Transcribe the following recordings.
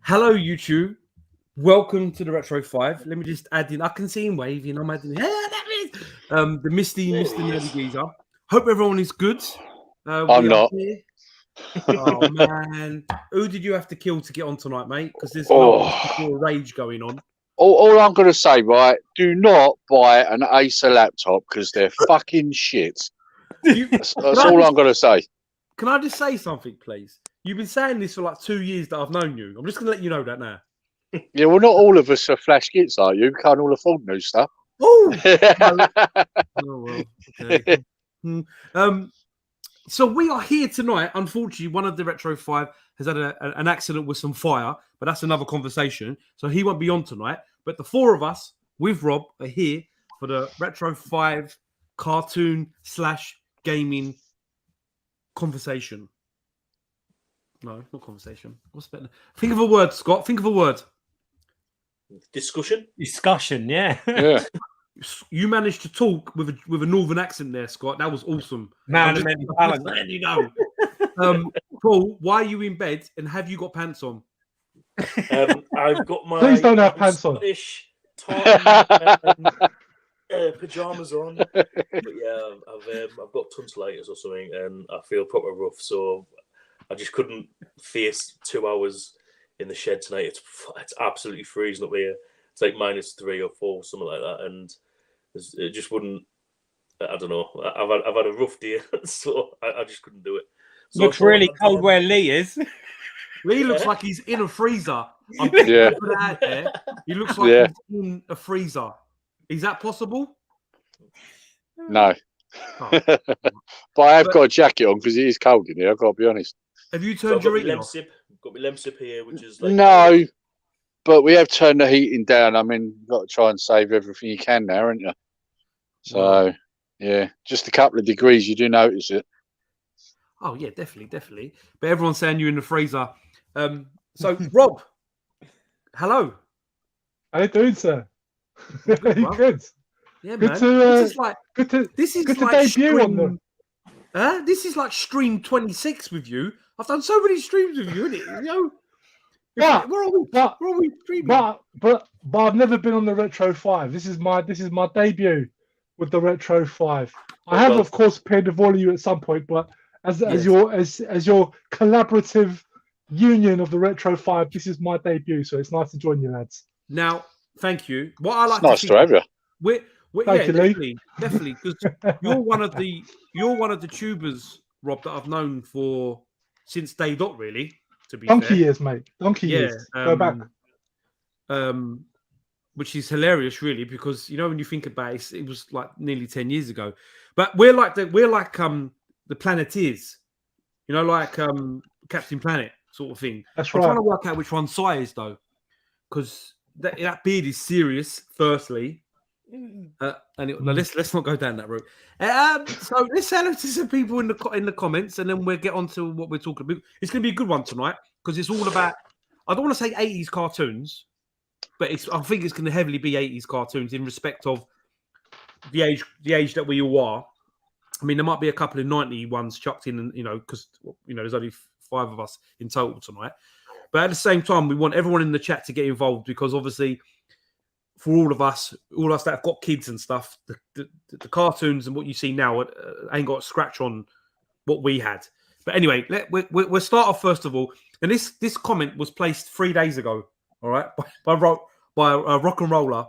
Hello, YouTube. Welcome to the Retro 5. Let me just add in. I can see him waving. I'm adding. Yeah, that is the Misty Nerdy Geezer. Hope everyone is good. I'm not. Here. Oh man, who did you have to kill to get on tonight, mate? Because there's a rage going on. All I'm going to say, right? Do not buy an Acer laptop because they're fucking shit. That's all I'm going to say. Can I just say something, please? You've been saying this for like 2 years that I've known you. I'm just going to let you know that now. Yeah, well, not all of us are flash gits, are you? Can't all afford new stuff. Oh, well, okay. So we are here tonight. Unfortunately, one of the Retro 5 has had an accident with some fire, but that's another conversation. So he won't be on tonight. But the four of us with Rob are here for the Retro 5 cartoon/gaming conversation. No, not conversation. What's better? Think of a word, Scott. Think of a word. Discussion, Yeah. You managed to talk with a northern accent there, Scott. That was awesome. Man, there you go. Paul, why are you in bed and have you got pants on? I've got my Please don't have pants on. Scottish pajamas on. But yeah, I've got tonsillitis or something, and I feel proper rough. So I just couldn't face 2 hours in the shed tonight. It's absolutely freezing up here. It's like -3 or 4, something like that, and it just wouldn't. I don't know. I've had a rough day, so I just couldn't do it. So looks really cold where Lee is. Lee looks like he's in a freezer. I'm put that out there. He looks like he's in a freezer. Is that possible? No. Oh. But I have got a jacket on because it is cold in here. I've got to be honest. Have you turned your heating off? Got my lemsip here, which is like no, but we have turned the heating down. I mean, you've got to try and save everything you can now, haven't you? So, yeah, just a couple of degrees, you do notice it. Oh yeah, definitely. But everyone's saying you're in the freezer. So Rob, hello. How you doing, sir? Good. Yeah, good man. This is like debut on them. This is like stream 26 with you. I've done so many streams with you, innit? You know. Where are we streaming? But I've never been on the Retro 5. This is my debut with the Retro 5. I have, of course, appeared with all of you at some point, but as your collaborative union of the Retro 5, this is my debut. So it's nice to join you, lads. Now, thank you. What I like nice to have you. Thank you, definitely, because you're one of the tubers, Rob, that I've known for since day dot, really. To be Donkey fair. Years, mate. Donkey years. Go back. Which is hilarious, really, because you know when you think about it, it was like nearly 10 years ago. But we're like the Planeteers, you know, like Captain Planet sort of thing. That's I'm right. trying to work out which one's Sai is though, because that beard is serious. Firstly. Let's not go down that route. So let's say hello to some people in the comments, and then we'll get on to what we're talking about. It's going to be a good one tonight because it's all about. I don't want to say 80s cartoons, but I think it's going to heavily be 80s cartoons in respect of the age that we all are. I mean, there might be a couple of 90 ones chucked in, and because there's only 5 of us in total tonight. But at the same time, we want everyone in the chat to get involved because obviously. For all of us that have got kids and stuff, the cartoons and what you see now ain't got a scratch on what we had. But anyway, we'll start off first of all. And this comment was placed 3 days ago, all right, by a rock and roller.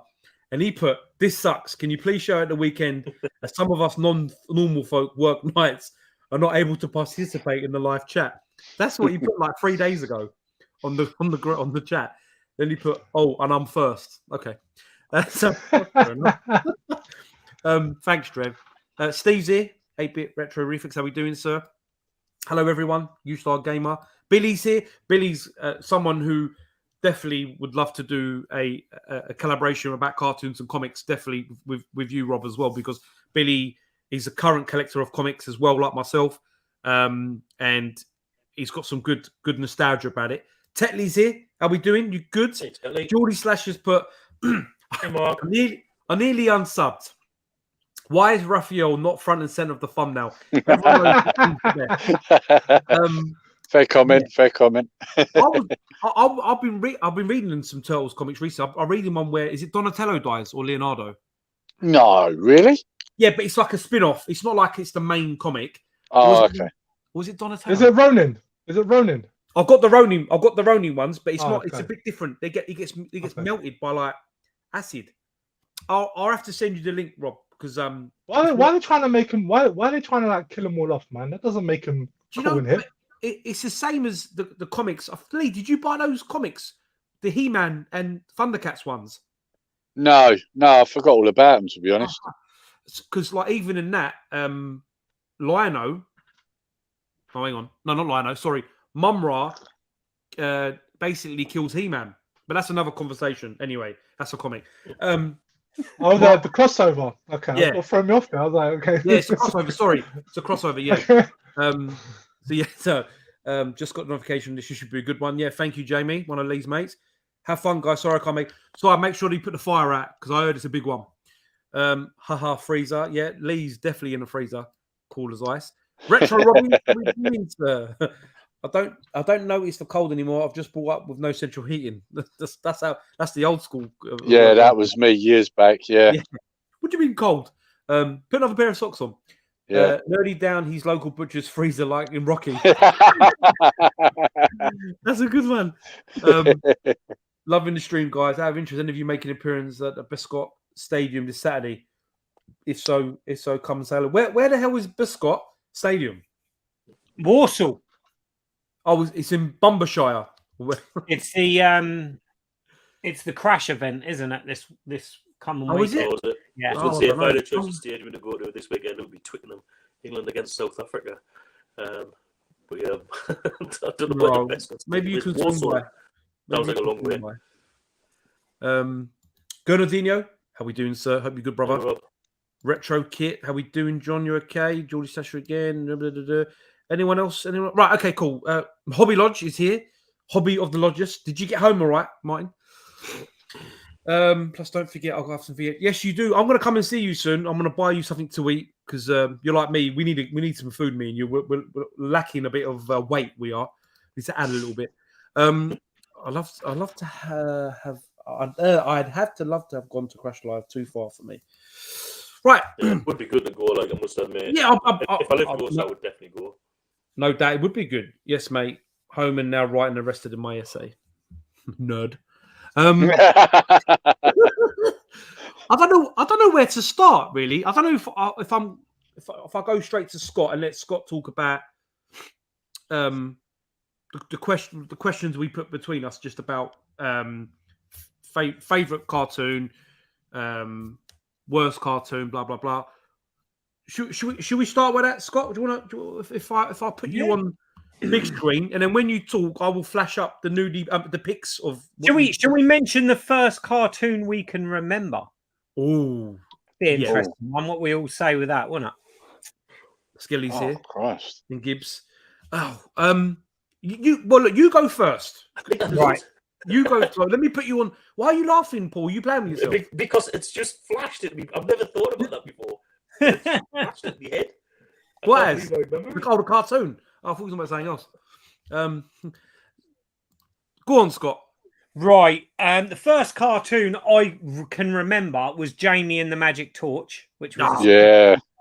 And he put, "This sucks. Can you please show at the weekend as some of us non-normal folk work nights are not able to participate in the live chat." That's what he put like 3 days ago on the chat. Then he put, "Oh, and I'm first." Okay. So, thanks, Trev. Steve's here, 8-Bit Retro Refix. How we doing, sir? Hello, everyone. U-Star Gamer. Billy's here. Billy's someone who definitely would love to do a collaboration about cartoons and comics, definitely with you, Rob, as well, because Billy is a current collector of comics as well, like myself, and he's got some good nostalgia about it. Tetley's here. How we doing? You good? Hey, Geordie Slash has put, I'm nearly unsubbed. Why is Raphael not front and center of the thumbnail? Fair comment. Fair comment. I've been reading some Turtles comics recently. I'm reading one where is it Donatello dies or Leonardo? No, really? Yeah, but it's like a spin-off. It's not like it's the main comic. Oh, okay. Was it Donatello? Is it Ronin? Is it Ronin? I've got the Ronin ones, but it's not. Okay. It's a bit different. He gets melted by like acid. I'll have to send you the link, Rob, because Why are they trying to make him? Why are they trying to like kill him all off, man? That doesn't make him cool and hip. It's the same as the comics. Lee, did you buy those comics, the He-Man and Thundercats ones? No, I forgot all about them, to be honest. Because like even in that, Lion-O. Oh, hang on. No, not Lion-O. Sorry, Mum-Ra basically kills He-Man, but that's another conversation. Anyway, that's a comic. The crossover. Okay, Yeah. It'll throw me off there. I was like, okay. Yeah, it's a crossover. Sorry, it's a crossover. Yeah. Just got a notification. This should be a good one. Yeah, thank you, Jamie, one of Lee's mates. Have fun, guys. Sorry, I can't make. So I make sure that you put the fire out because I heard it's a big one. Freezer. Yeah, Lee's definitely in the freezer. Cool as ice. Retro Robin. I don't notice the cold anymore. I've just brought up with no central heating. That's the old school. Yeah, that was me years back. Yeah. What do you mean cold? Put another pair of socks on. Yeah. Nerdy down his local butcher's freezer like in Rocky. That's a good one. Loving the stream, guys. Out of interest, any of you making an appearance at the Biscott Stadium this Saturday? If so, come and say hello. Where the hell is Biscott Stadium? Warsaw. Oh, it's in Bumbershire. It's the crash event, isn't it? This coming week. Is it? Yeah. I was going to say, if I had a choice of stadium to go to this weekend, it would be Twickenham, England against South Africa. But yeah, I don't know what the best. Maybe you can swing by. Sounds like a long way. Gernardino, how we doing, sir? Hope you're good, brother. Retro Kit, how we doing, John? You okay? Geordie Sasha again. Anyone else? Anyone? Right, okay, cool. Hobby Lodge is here. Hobby of the Lodges. Did you get home all right, Martin? Plus, don't forget, I'll have some for you. Yes, you do. I'm going to come and see you soon. I'm going to buy you something to eat because you're like me. We need some food, me and you. We're lacking a bit of weight. We are. We need to add a little bit. I'd have to have gone to Crash Live. Too far for me. Right. Yeah, it would be good to go, like I must admit. Yeah, if I lived close, I would definitely go. No doubt, it would be good. Yes, mate. Home and now writing the rest of my essay. Nerd. I don't know where to start. Really, I don't know if I go straight to Scott and let Scott talk about the questions we put between us, just about favorite cartoon, worst cartoon, blah blah blah. Should we start with that, Scott? Do you want to? If I put you on big screen, and then when you talk, I will flash up the pics of. Shall we mention the first cartoon we can remember? Oh, be interesting. Yeah. What we all say with that, wouldn't it? Skilly's here. Christ. And Gibbs. You go first. Right. You go. Let me put you on. Why are you laughing, Paul? You playing with yourself? Because it's just flashed at me. I've never thought about that before. It's flashed at my head. What is? The cartoon. I thought it was about something else. Go on, Scott. Right. The first cartoon I can remember was Jamie and the Magic Torch, which was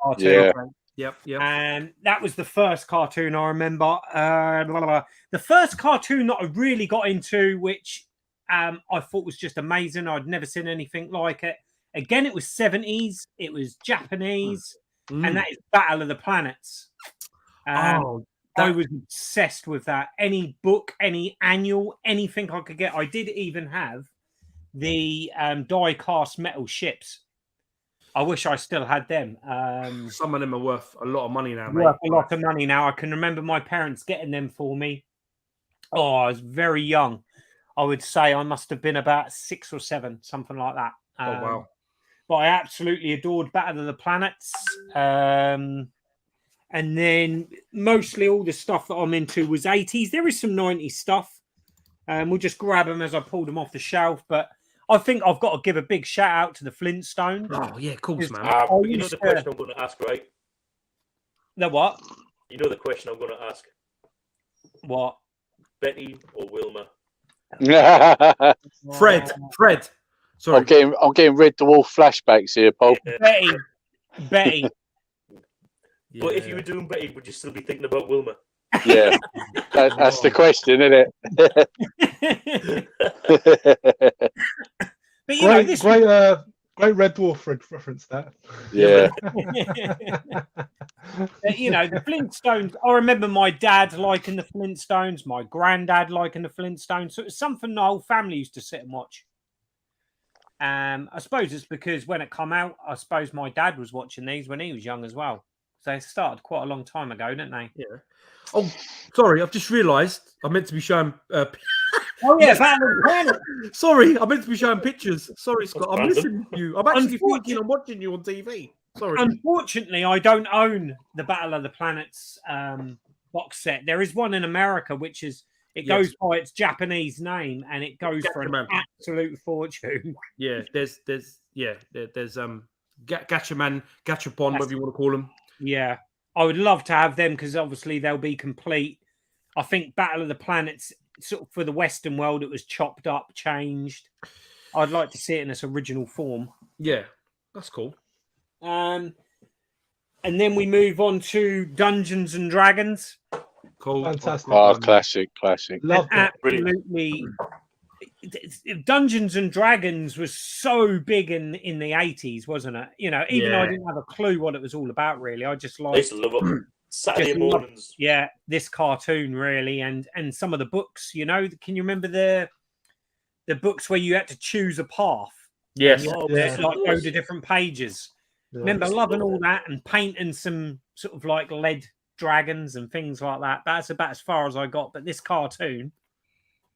cartoon. Yep. And that was the first cartoon I remember. The first cartoon that I really got into, which I thought was just amazing. I'd never seen anything like it. Again, it was 70s. It was Japanese, and that is Battle of the Planets. I was obsessed with that. Any book, any annual, anything I could get. I did even have the die-cast metal ships. I wish I still had them. Some of them are worth a lot of money now, mate. Worth a lot of money now. I can remember my parents getting them for me. Oh, I was very young. I would say I must have been about 6 or 7, something like that. Oh, wow. But I absolutely adored Battle of the Planets. And then mostly all the stuff that I'm into was 80s. There is some 90s stuff. We'll just grab them as I pull them off the shelf. But I think I've got to give a big shout out to the Flintstones. Oh, yeah, of course, man. You know the question I'm going to ask, right? The what? You know the question I'm going to ask. What? Betty or Wilma? Fred. Sorry. I'm getting Red Dwarf flashbacks here, Paul. Betty. But if you were doing Betty, would you still be thinking about Wilma? Yeah, that's the question, isn't it? But you know, this great Red Dwarf reference that. Yeah. You know, the Flintstones. I remember my dad liking the Flintstones, my granddad liking the Flintstones. So it's something the whole family used to sit and watch. I suppose it's because when it come out, I suppose my dad was watching these when he was young as well. So they started quite a long time ago, didn't they? Yeah. Oh, sorry, I've just realised I meant to be showing. Oh yeah, Battle of the Planet. Sorry, I meant to be showing pictures. Sorry, Scott. I'm random. listening to you. I'm actually thinking I'm watching you on TV. Sorry. Unfortunately, I don't own the Battle of the Planets box set. There is one in America, which is goes by its Japanese name, and it goes for an absolute fortune. Yeah, there's Gatchaman, Gachapon, whatever you want to call them. Yeah, I would love to have them because obviously they'll be complete. I think Battle of the Planets, sort of for the Western world, it was chopped up, changed. I'd like to see it in its original form. Yeah, that's cool. And then we move on to Dungeons and Dragons. Cool. Fantastic. Oh, classic. Love it. Absolutely. Dungeons and Dragons was so big in the 80s, wasn't it? You know, even though I didn't have a clue what it was all about, really. I just I used to love it. Saturday mornings. This cartoon, really, and some of the books, you know. Can you remember the books where you had to choose a path? Yes. Like go to different pages. Yeah. Remember loving all that and painting some sort of like lead dragons and things like that. That's about as far as I got. But this cartoon,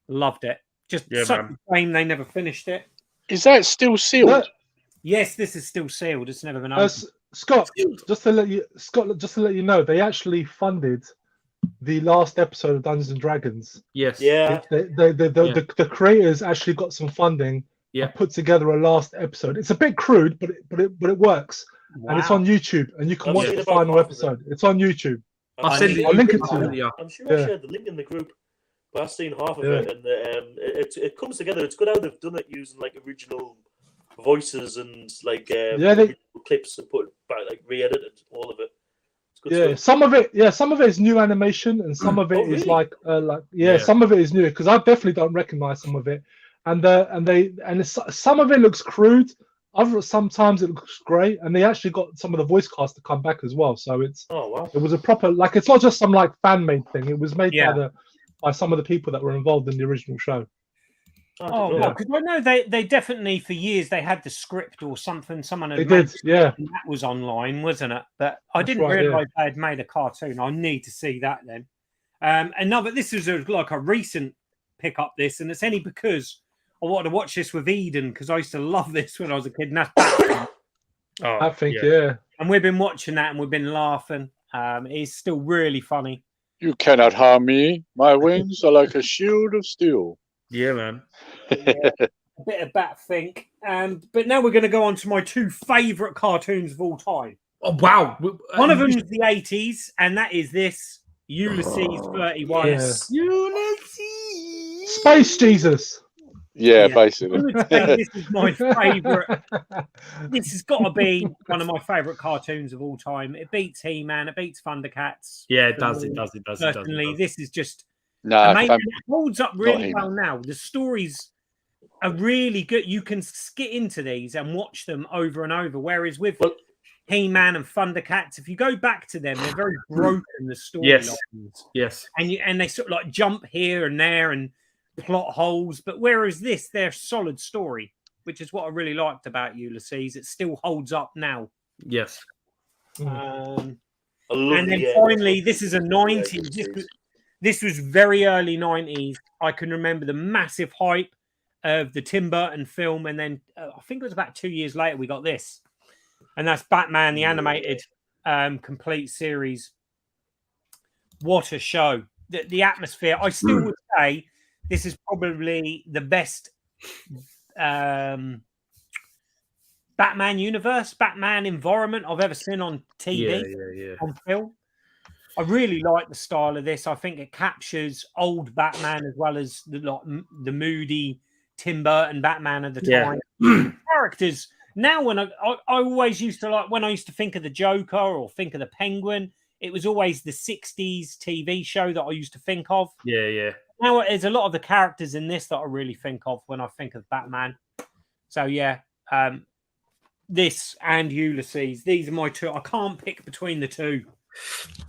loved it. Just such a shame they never finished it. Is that still sealed? Yes, this is still sealed. It's never been opened. Scott, just to let you know, they actually funded the last episode of Dungeons and Dragons. Yes. Yeah. The creators actually got some funding. Yeah. Put together a last episode. It's a bit crude, but it works. Wow. And it's on YouTube, and you can watch the final episode. It's on YouTube. I'll link it to you. I'm sure I shared the link in the group. But I've seen half of it, and it comes together. It's good how they've done it using like original voices and like clips and put back, like re-edited all of it. It's good stuff. Some of it is new animation, and some of it is some of it is new because I definitely don't recognize some of it, and some of it looks crude. Sometimes it looks great, and they actually got some of the voice cast to come back as well. So it was a proper it's not just some like fan made thing. It was made by some of the people that were involved in the original show. Because I know they definitely for years they had the script or something. Someone had that was online, wasn't it? But I didn't realize they had made a cartoon. I need to see that then. But this is like a recent pick up this, and it's only because I wanted to watch this with Eden because I used to love this when I was a kid. And that's I think and we've been watching that and we've been laughing. It's still really funny. You cannot harm me. My wings are like a shield of steel. Yeah, man. A bit of Batfink. But now we're going to go on to my two favourite cartoons of all time. Oh, wow. One of them is the 80s, and that is this Ulysses 31. Yes. Ulysses. Space Jesus. Yeah, basically. I would say this is my favourite. This has got to be one of my favourite cartoons of all time. It beats He-Man. It beats Thundercats. Yeah, it does. Personally, this is just amazing. It holds up really well now. The stories are really good. You can skip into these and watch them over and over. Whereas with He-Man and Thundercats, if you go back to them, they're very broken. The storylines. Yes. And they sort of like jump here and there and plot holes, but whereas this, they're solid story, which is what I really liked about Ulysses. It still holds up now. Yes. And then finally, this is a 90s. This was very early 90s. I can remember the massive hype of the Tim Burton film, and then I think it was about 2 years later we got this, and that's Batman the animated complete series. What a show! The atmosphere. I still would say this is probably the best Batman universe, Batman environment I've ever seen on TV, on film. I really like the style of this. I think it captures old Batman as well as the moody Tim Burton Batman of the time. Characters now, when I always used to like when I used to think of the Joker or think of the Penguin, it was always the 60s TV show that I used to think of. Yeah. Now there's a lot of the characters in this that I really think of when I think of Batman. So yeah, this and Ulysses, these are my two. I can't pick between the two.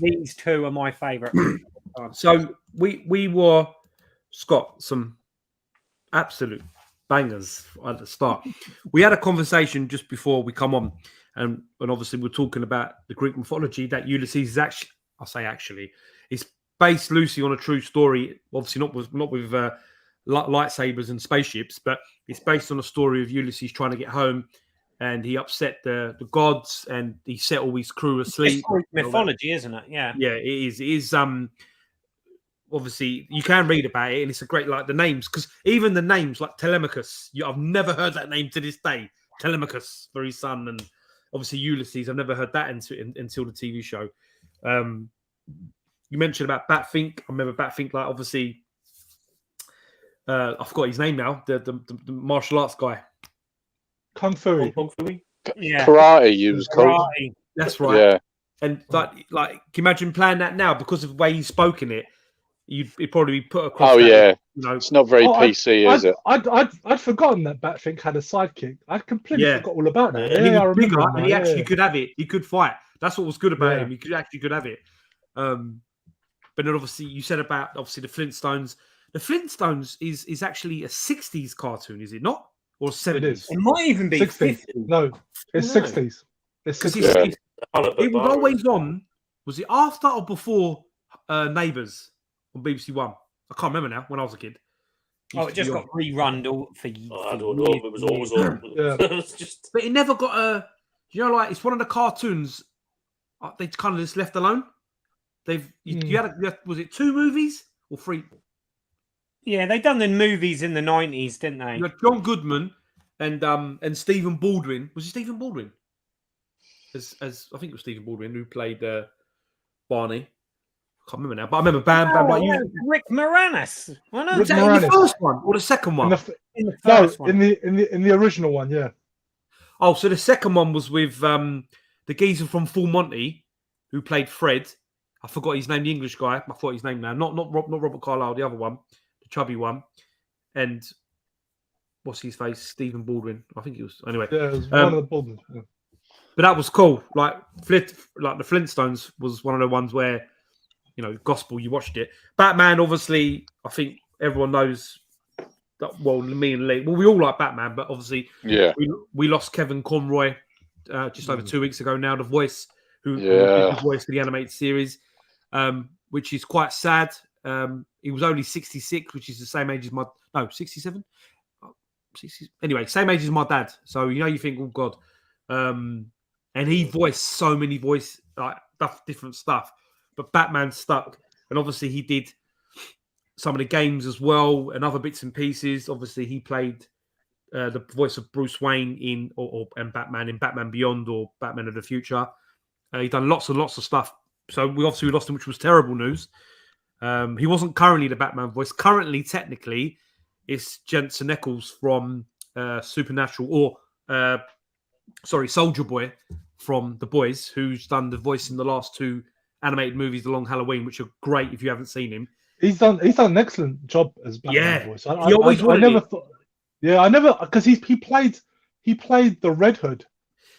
These two are my favourite. So we were, Scott, some absolute bangers at the start. We had a conversation just before we come on, and obviously we're talking about the Greek mythology that Ulysses is actually, it's based loosely on a true story. Obviously not with lightsabers and spaceships, but it's based on a story of Ulysses trying to get home. And he upset the gods, and he set all his crew asleep. It's mythology, isn't it? Yeah. Yeah, it is. It is. Obviously, you can read about it, and it's a great, like the names, because even the names like Telemachus, I've never heard that name to this day. Telemachus for his son, and obviously Ulysses. I've never heard that until the TV show. You mentioned about Batfink. I remember Batfink. Like obviously, I forgot his name now. The martial arts guy. Kung Fu. Yeah. Karate, you was called. That's right. Yeah. And like, can you imagine playing that now because of the way he's spoken it? You'd probably be put across. Oh that, yeah, you know. It's not very PC, is it? I'd forgotten that Batfink had a sidekick. I completely forgot all about that. And he Yeah, I was remember. bigger, him and now, he yeah. actually could have it. He could fight. That's what was good about Yeah. him. He could have it. But then obviously you said about the Flintstones. The Flintstones is actually a 60s cartoon, is it not? Or 70s? It is. It might even be 60s. 50. No, it's No. 60s. It's Because 60s. it was always on. Was it after or before Neighbours on BBC One? I can't remember now. When I was a kid. It just got rerun for I don't know. It was always on. Yeah. It's just. But it never got a. Like it's one of the cartoons. They kind of just left alone. You had was it 2 movies or 3? Yeah, they done the movies in the 90s, didn't they? You had John Goodman and Stephen Baldwin. Was it Stephen Baldwin? As I think it was Stephen Baldwin who played Barney. I can't remember now, but I remember Bam. Rick Moranis. Well, no, Was that in the first one or the second one? in the first one. in the original one, yeah. Oh, so the second one was with the geezer from Full Monty who played Fred. I forgot his name, the English guy. I forgot his name now. Not Robert Carlyle, the other one, the chubby one. And what's his face? Stephen Baldwin. I think it was. Anyway. Yeah, it was one of the Baldwins. Yeah. But that was cool. Like the Flintstones was one of the ones where, gospel, you watched it. Batman, obviously, I think everyone knows that. Well, me and Lee. Well, we all like Batman, but obviously, we lost Kevin Conroy just over 2 weeks ago. Now the voice who did the voice for the animated series, which is quite sad. He was only 66, which is the same age as 67. 60, anyway, same age as my dad. So you think, oh God. And he voiced so many different stuff, but Batman stuck. And obviously he did some of the games as well and other bits and pieces. Obviously he played the voice of Bruce Wayne and Batman in Batman Beyond or Batman of the Future. He's done lots and lots of stuff. So we lost him, which was terrible news. He wasn't currently the Batman voice. Currently, technically, it's Jensen Ackles from Supernatural Soldier Boy from The Boys, who's done the voice in the last 2 animated movies, The Long Halloween, which are great if you haven't seen him. He's done an excellent job as Batman voice. I never thought. Yeah, I never because he played the Red Hood,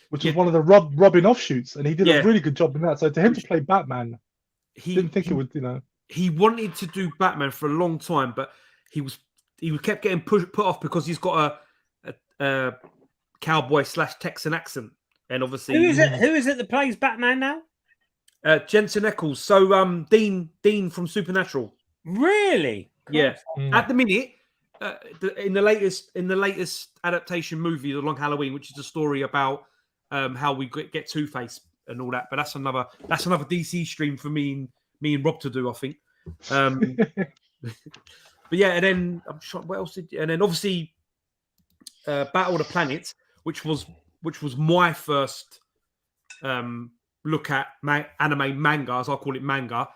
which is one of the Robin offshoots, and he did a really good job in that. So to him to play Batman, didn't think it would. He wanted to do Batman for a long time, but he kept getting put off because he's got a cowboy / Texan accent, and obviously who is it that plays Batman now? Jensen Ackles. So Dean from Supernatural. Really? Yeah. At the minute, in the latest adaptation movie, The Long Halloween, which is a story about how we get Two-Face and all that. But that's another DC stream for me and Rob to do, I think. But yeah, and then I'm sure what else and then obviously Battle of the Planets, which was my first look at anime manga, as I call it, manga,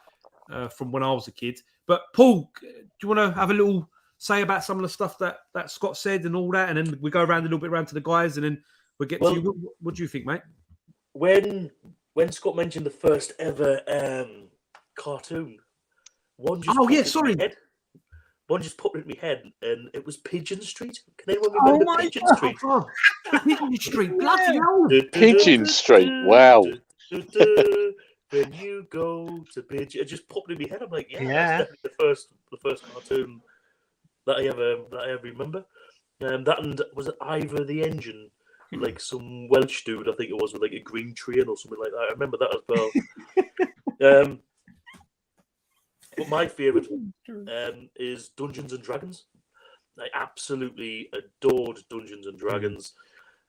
from when I was a kid. But Paul, do you want to have a little say about some of the stuff that Scott said and all that, and then we go around a little bit around to the guys, and then we'll get to you. What do you think, mate? When Scott mentioned the first ever cartoon, one just one just popped in my head, and it was Pigeon Street. Can anyone remember Pigeon Street? Pigeon Street, bloody hell! Pigeon Street, wow. When you go to Pigeon, it just popped in my head. I'm like, that's definitely the first cartoon that I ever remember. That and was it Ivor the Engine, like some Welsh dude, I think it was, with like a green train or something like that. I remember that as well. But my favourite is Dungeons and Dragons. I absolutely adored Dungeons and Dragons,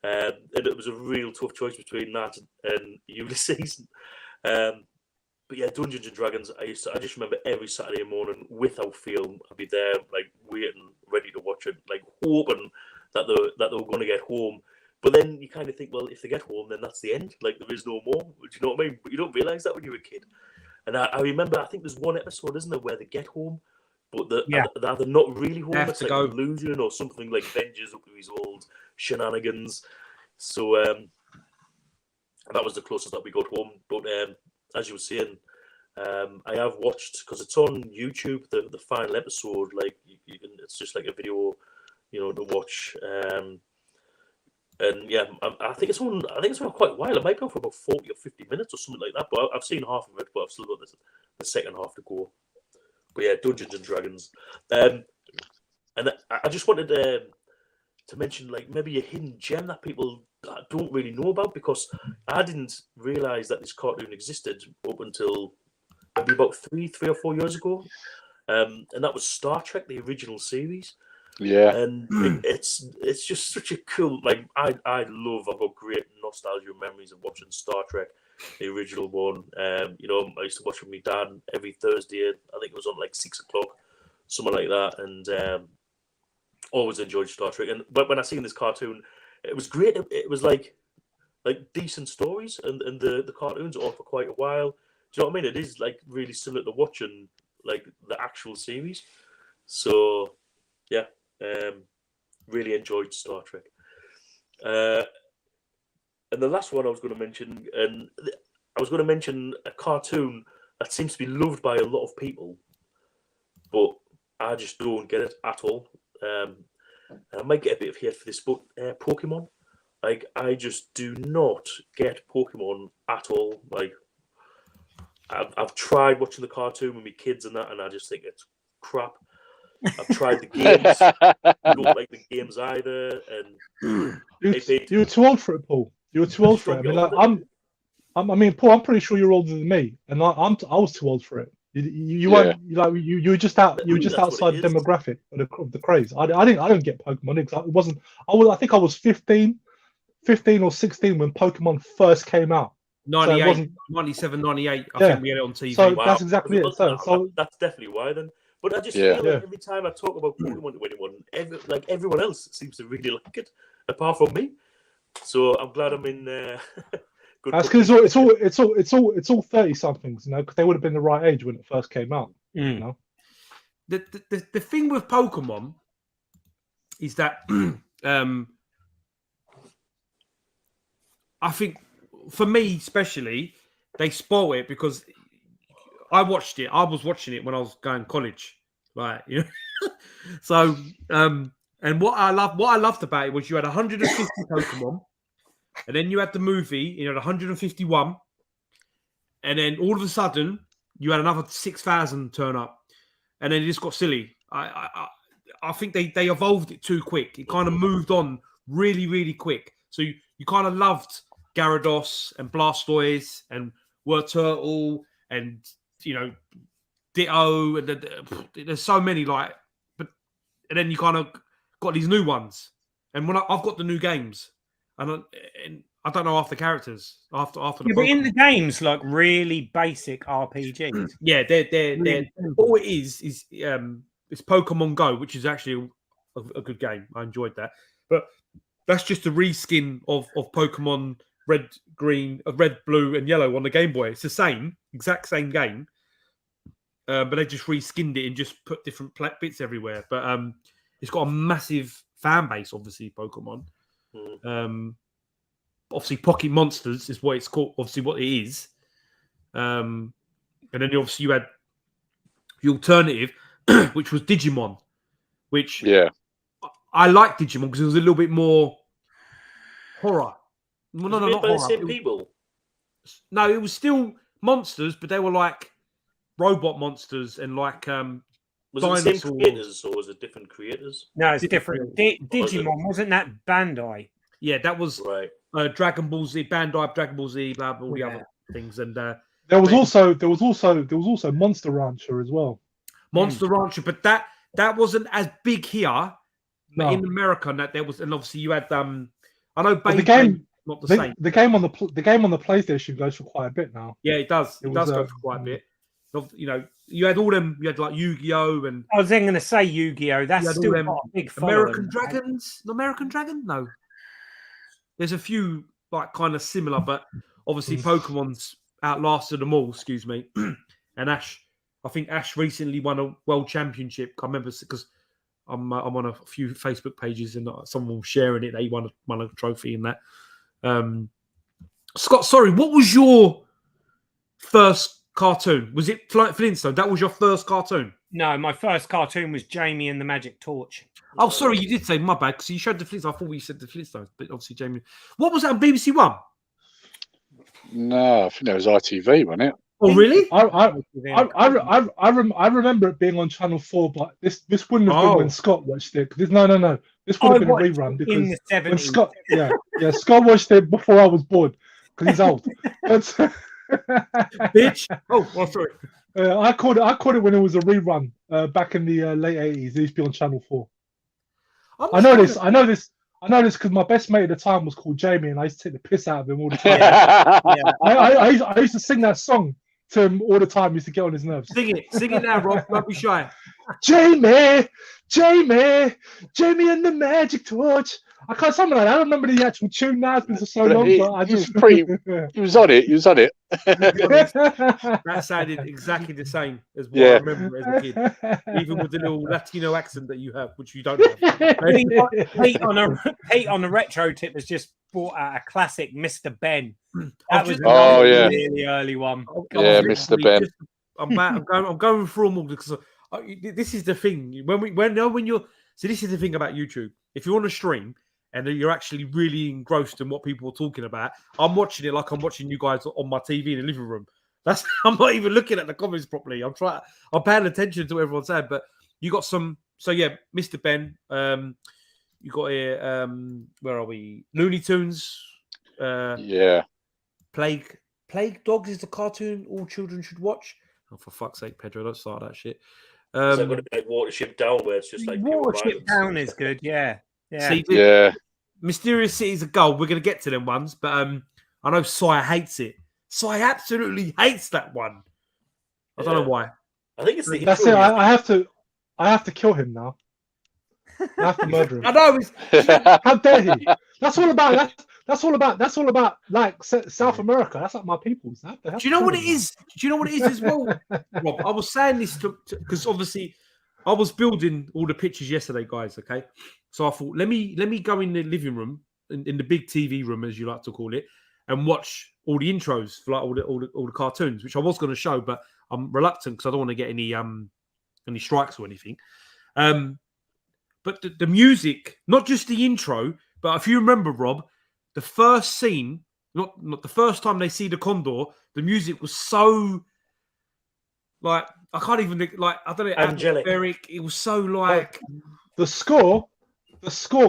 and it was a real tough choice between that and Ulysses. But yeah, Dungeons and Dragons. I just remember every Saturday morning, without fail, I'd be there, like waiting, ready to watch it, like hoping that they were going to get home. But then you kind of think, well, if they get home, then that's the end. Like there is no more. Do you know what I mean? But you don't realise that when you're a kid. And I remember, I think there's one episode, isn't there, where they get home, but they're not really home. It's like an illusion or something, like Vengeance up to his old shenanigans. So that was the closest that we got home. But as you were saying, I have watched, because it's on YouTube, the final episode. Like it's just like a video, to watch. And yeah, I think it's on. I think it's on quite a while. It might be on for about 40 or 50 minutes or something like that. But I've seen half of it, but I've still got the second half to go. But yeah, Dungeons and Dragons. And I just wanted to mention, like, maybe a hidden gem that people don't really know about, because I didn't realize that this cartoon existed up until maybe about three or 4 years ago. And that was Star Trek, the original series. Yeah, and it's just such a cool, like, I've got great nostalgia memories of watching Star Trek, the original one. I used to watch with my dad every Thursday. I think it was on like 6 o'clock, something like that, and always enjoyed Star Trek. But when I seen this cartoon, it was great. It was like decent stories, and the cartoons are on for quite a while. Do you know what I mean? It is like really similar to watching like the actual series. So yeah. Really enjoyed Star Trek. And the last one I was going to mention, a cartoon that seems to be loved by a lot of people, but I just don't get it at all. I might get a bit of hate for this, but Pokemon. Like, I just do not get Pokemon at all. Like, I've tried watching the cartoon with my kids and that, and I just think it's crap. I've tried the games. I don't like the games either. And you were too old for it, Paul. You were too old for it. I mean, Paul, I'm pretty sure you're older than me, and I was too old for it. You weren't, like, you were just out. You were just outside the demographic of the craze. I didn't get Pokemon. It wasn't. I think I was 15 or 16 when Pokemon first came out. 98, 97, 98. I think we had it on TV. So that's exactly it. So that's definitely why then. But I just feel like every time I talk about Pokemon to anyone, everyone else seems to really like it, apart from me. So I'm glad I'm in. Good. That's because it's all 30 somethings, because they would have been the right age when it first came out. The thing with Pokemon is that I think for me especially, they spoil it because I watched it. I was watching it when I was going to college, right? So, and what I loved about it was you had 150 Pokemon, and then you had the movie. You had 151, and then all of a sudden you had another 6,000 turn up, and then it just got silly. I think they evolved it too quick. It kind of moved on really, really quick. So you kind of loved Gyarados and Blastoise and Wartortle and Ditto, and there's so many, and then you kind of got these new ones. And when I've got the new games, and I don't know half the characters after the. But in the games, like really basic RPGs. Yeah, they're all it is it's Pokemon Go, which is actually a good game. I enjoyed that, but that's just a reskin of Pokemon red, blue, and yellow on the Game Boy. It's the exact same game, but they just reskinned it and just put different bits everywhere. But it's got a massive fan base, obviously, Pokemon. Obviously, Pocket Monsters is what it's called. Obviously, what it is. And then obviously you had the alternative, which was Digimon, which I like Digimon because it was a little bit more horror. Well, no, not horror. Same people. No, it was still monsters, but they were like robot monsters and like Was it the same creators or was it different creators? No, it's different. Digimon wasn't that Bandai? Yeah, that was right. Dragon Ball Z, Bandai, Dragon Ball Z, blah, blah, all the other things, and there was also Monster Rancher as well. Monster Rancher, but that wasn't as big here in America. That there was, and obviously you had I know the game not the same. The game on the PlayStation goes for quite a bit now. Yeah, it does. It does go for quite a bit. You know, you had all them. You had like Yu-Gi-Oh! And I was then going to say Yu-Gi-Oh! That's still got a big American Dragons. The American Dragon? No. There's a few like kind of similar, but obviously Pokemon's outlasted them all. Excuse me. And Ash, I think Ash recently won a world championship. I remember because I'm on a few Facebook pages and someone was sharing it. They won a trophy in that. Scott, sorry, what was your first cartoon? Was it Flintstone? That was your first cartoon? No, my first cartoon was Jamie and the Magic Torch. Oh, sorry, you did say my bad because you showed the Flintstones. I thought you said the Flintstones, but obviously Jamie. What was that on BBC One? No, I think that was ITV, wasn't it? Oh, really? I remember it being on Channel 4, but this wouldn't have been when Scott watched it. No. This would have been a rerun because in the 70s. When Scott, Scott watched it before I was born because he's old. Bitch. Oh, sorry. I caught it when it was a rerun back in the late 80s. It used to be on Channel 4. I know this because my best mate at the time was called Jamie, and I used to take the piss out of him all the time. I used to sing that song to him all the time. Used to get on his nerves. Sing it now, Rob. Don't be shy. Jamie and the Magic Torch. I can't something like that. I don't remember the actual tune now. It's been so long. He was on it. That sounded exactly the same as what I remember as a kid. Even with the little Latino accent that you have, which you don't have. Pete on the retro tip has just brought out a classic Mr. Ben. That was a really early one. Mr. Ben. I'm going through them all because this is the thing. This is the thing about YouTube. If you're on a stream and you're actually really engrossed in what people are talking about, I'm watching it like I'm watching you guys on my TV in the living room. I'm not even looking at the comments properly. I'm paying attention to what everyone's saying. But you got some. So yeah, Mr. Ben. You got here. Where are we? Looney Tunes. Plague Dogs is the cartoon all children should watch. Oh, for fuck's sake, Pedro, don't start that shit. Is that going to be like Watership Down, where it's just like Watership Down is good, yeah. Mysterious Cities of Gold. We're going to get to them ones, but I know Sire hates it. Sire absolutely hates that one. I don't know why. I think it's the. That's it. I have to kill him now. I have to murder him. I know. How dare he? That's all about. That's all about like South America. That's like my people's. Do you know what it is? Do you know what it is as well, Rob? I was saying this because obviously I was building all the pictures yesterday, guys. Okay, so I thought let me go in the living room, in the big TV room, as you like to call it, and watch all the intros for like all the cartoons, which I was going to show, but I'm reluctant because I don't want to get any strikes or anything. But the music, not just the intro, but if you remember, Rob. The first scene, not the first time they see the Condor, the music was so like I can't even like I don't know angelic. It was so like the score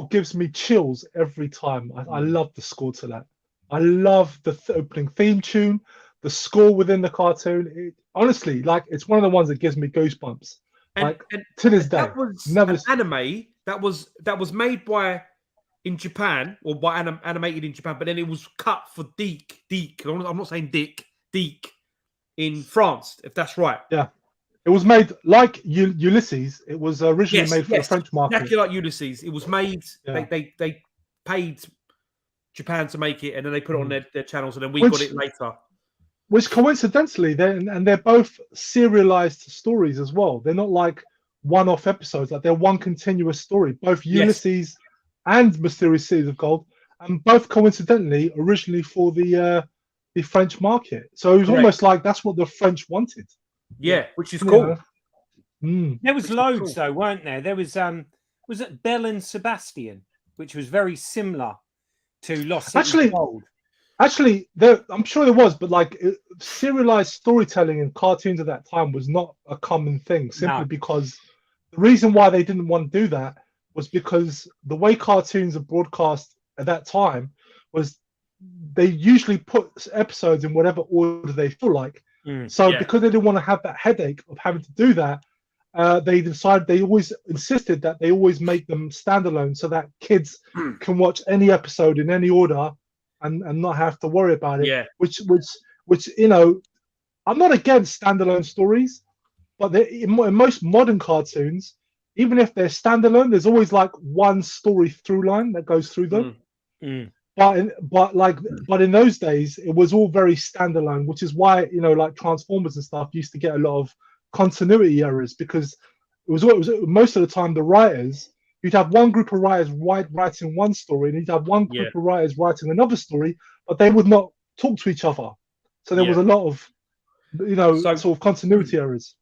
gives me chills every time. I love the score to that. I love the opening theme tune, the score within the cartoon. Honestly, like it's one of the ones that gives me goosebumps. And to this day, that was an anime that was made by. In Japan, or by animated in Japan, but then it was cut for Deke. I'm not saying Dick, Deke in France, if that's right. Yeah, it was made like Ulysses. It was originally made for the French market. Exactly like Ulysses. It was made. Yeah. They paid Japan to make it, and then they put it on their channels, and then we Which- got it later. Which coincidentally, they're both serialized stories as well. They're not like one-off episodes; like they're one continuous story. Both Ulysses and Mysterious Cities of Gold, and both coincidentally originally for the French market. So it was almost like that's what the French wanted. Yeah, which is You cool. know? Mm. There was loads though, weren't there? There was it Belle and Sebastian, which was very similar to Lost City of Gold. Actually, I'm sure there was, but like serialized storytelling in cartoons at that time was not a common thing. Simply because the reason why they didn't want to do that was because the way cartoons are broadcast at that time was they usually put episodes in whatever order they feel like. So because they didn't want to have that headache of having to do that, they always insisted that they always make them standalone so that kids can watch any episode in any order and not have to worry about it. Yeah. Which you know, I'm not against standalone stories, but in most modern cartoons, even if they're standalone, there's always like one story through line that goes through them. But in those days, it was all very standalone, which is why, you know, like Transformers and stuff used to get a lot of continuity errors, because it was most of the time the writers, you'd have one group of writers writing one story, and you'd have one group of writers writing another story, but they would not talk to each other. So there was a lot of, you know, sort of continuity errors.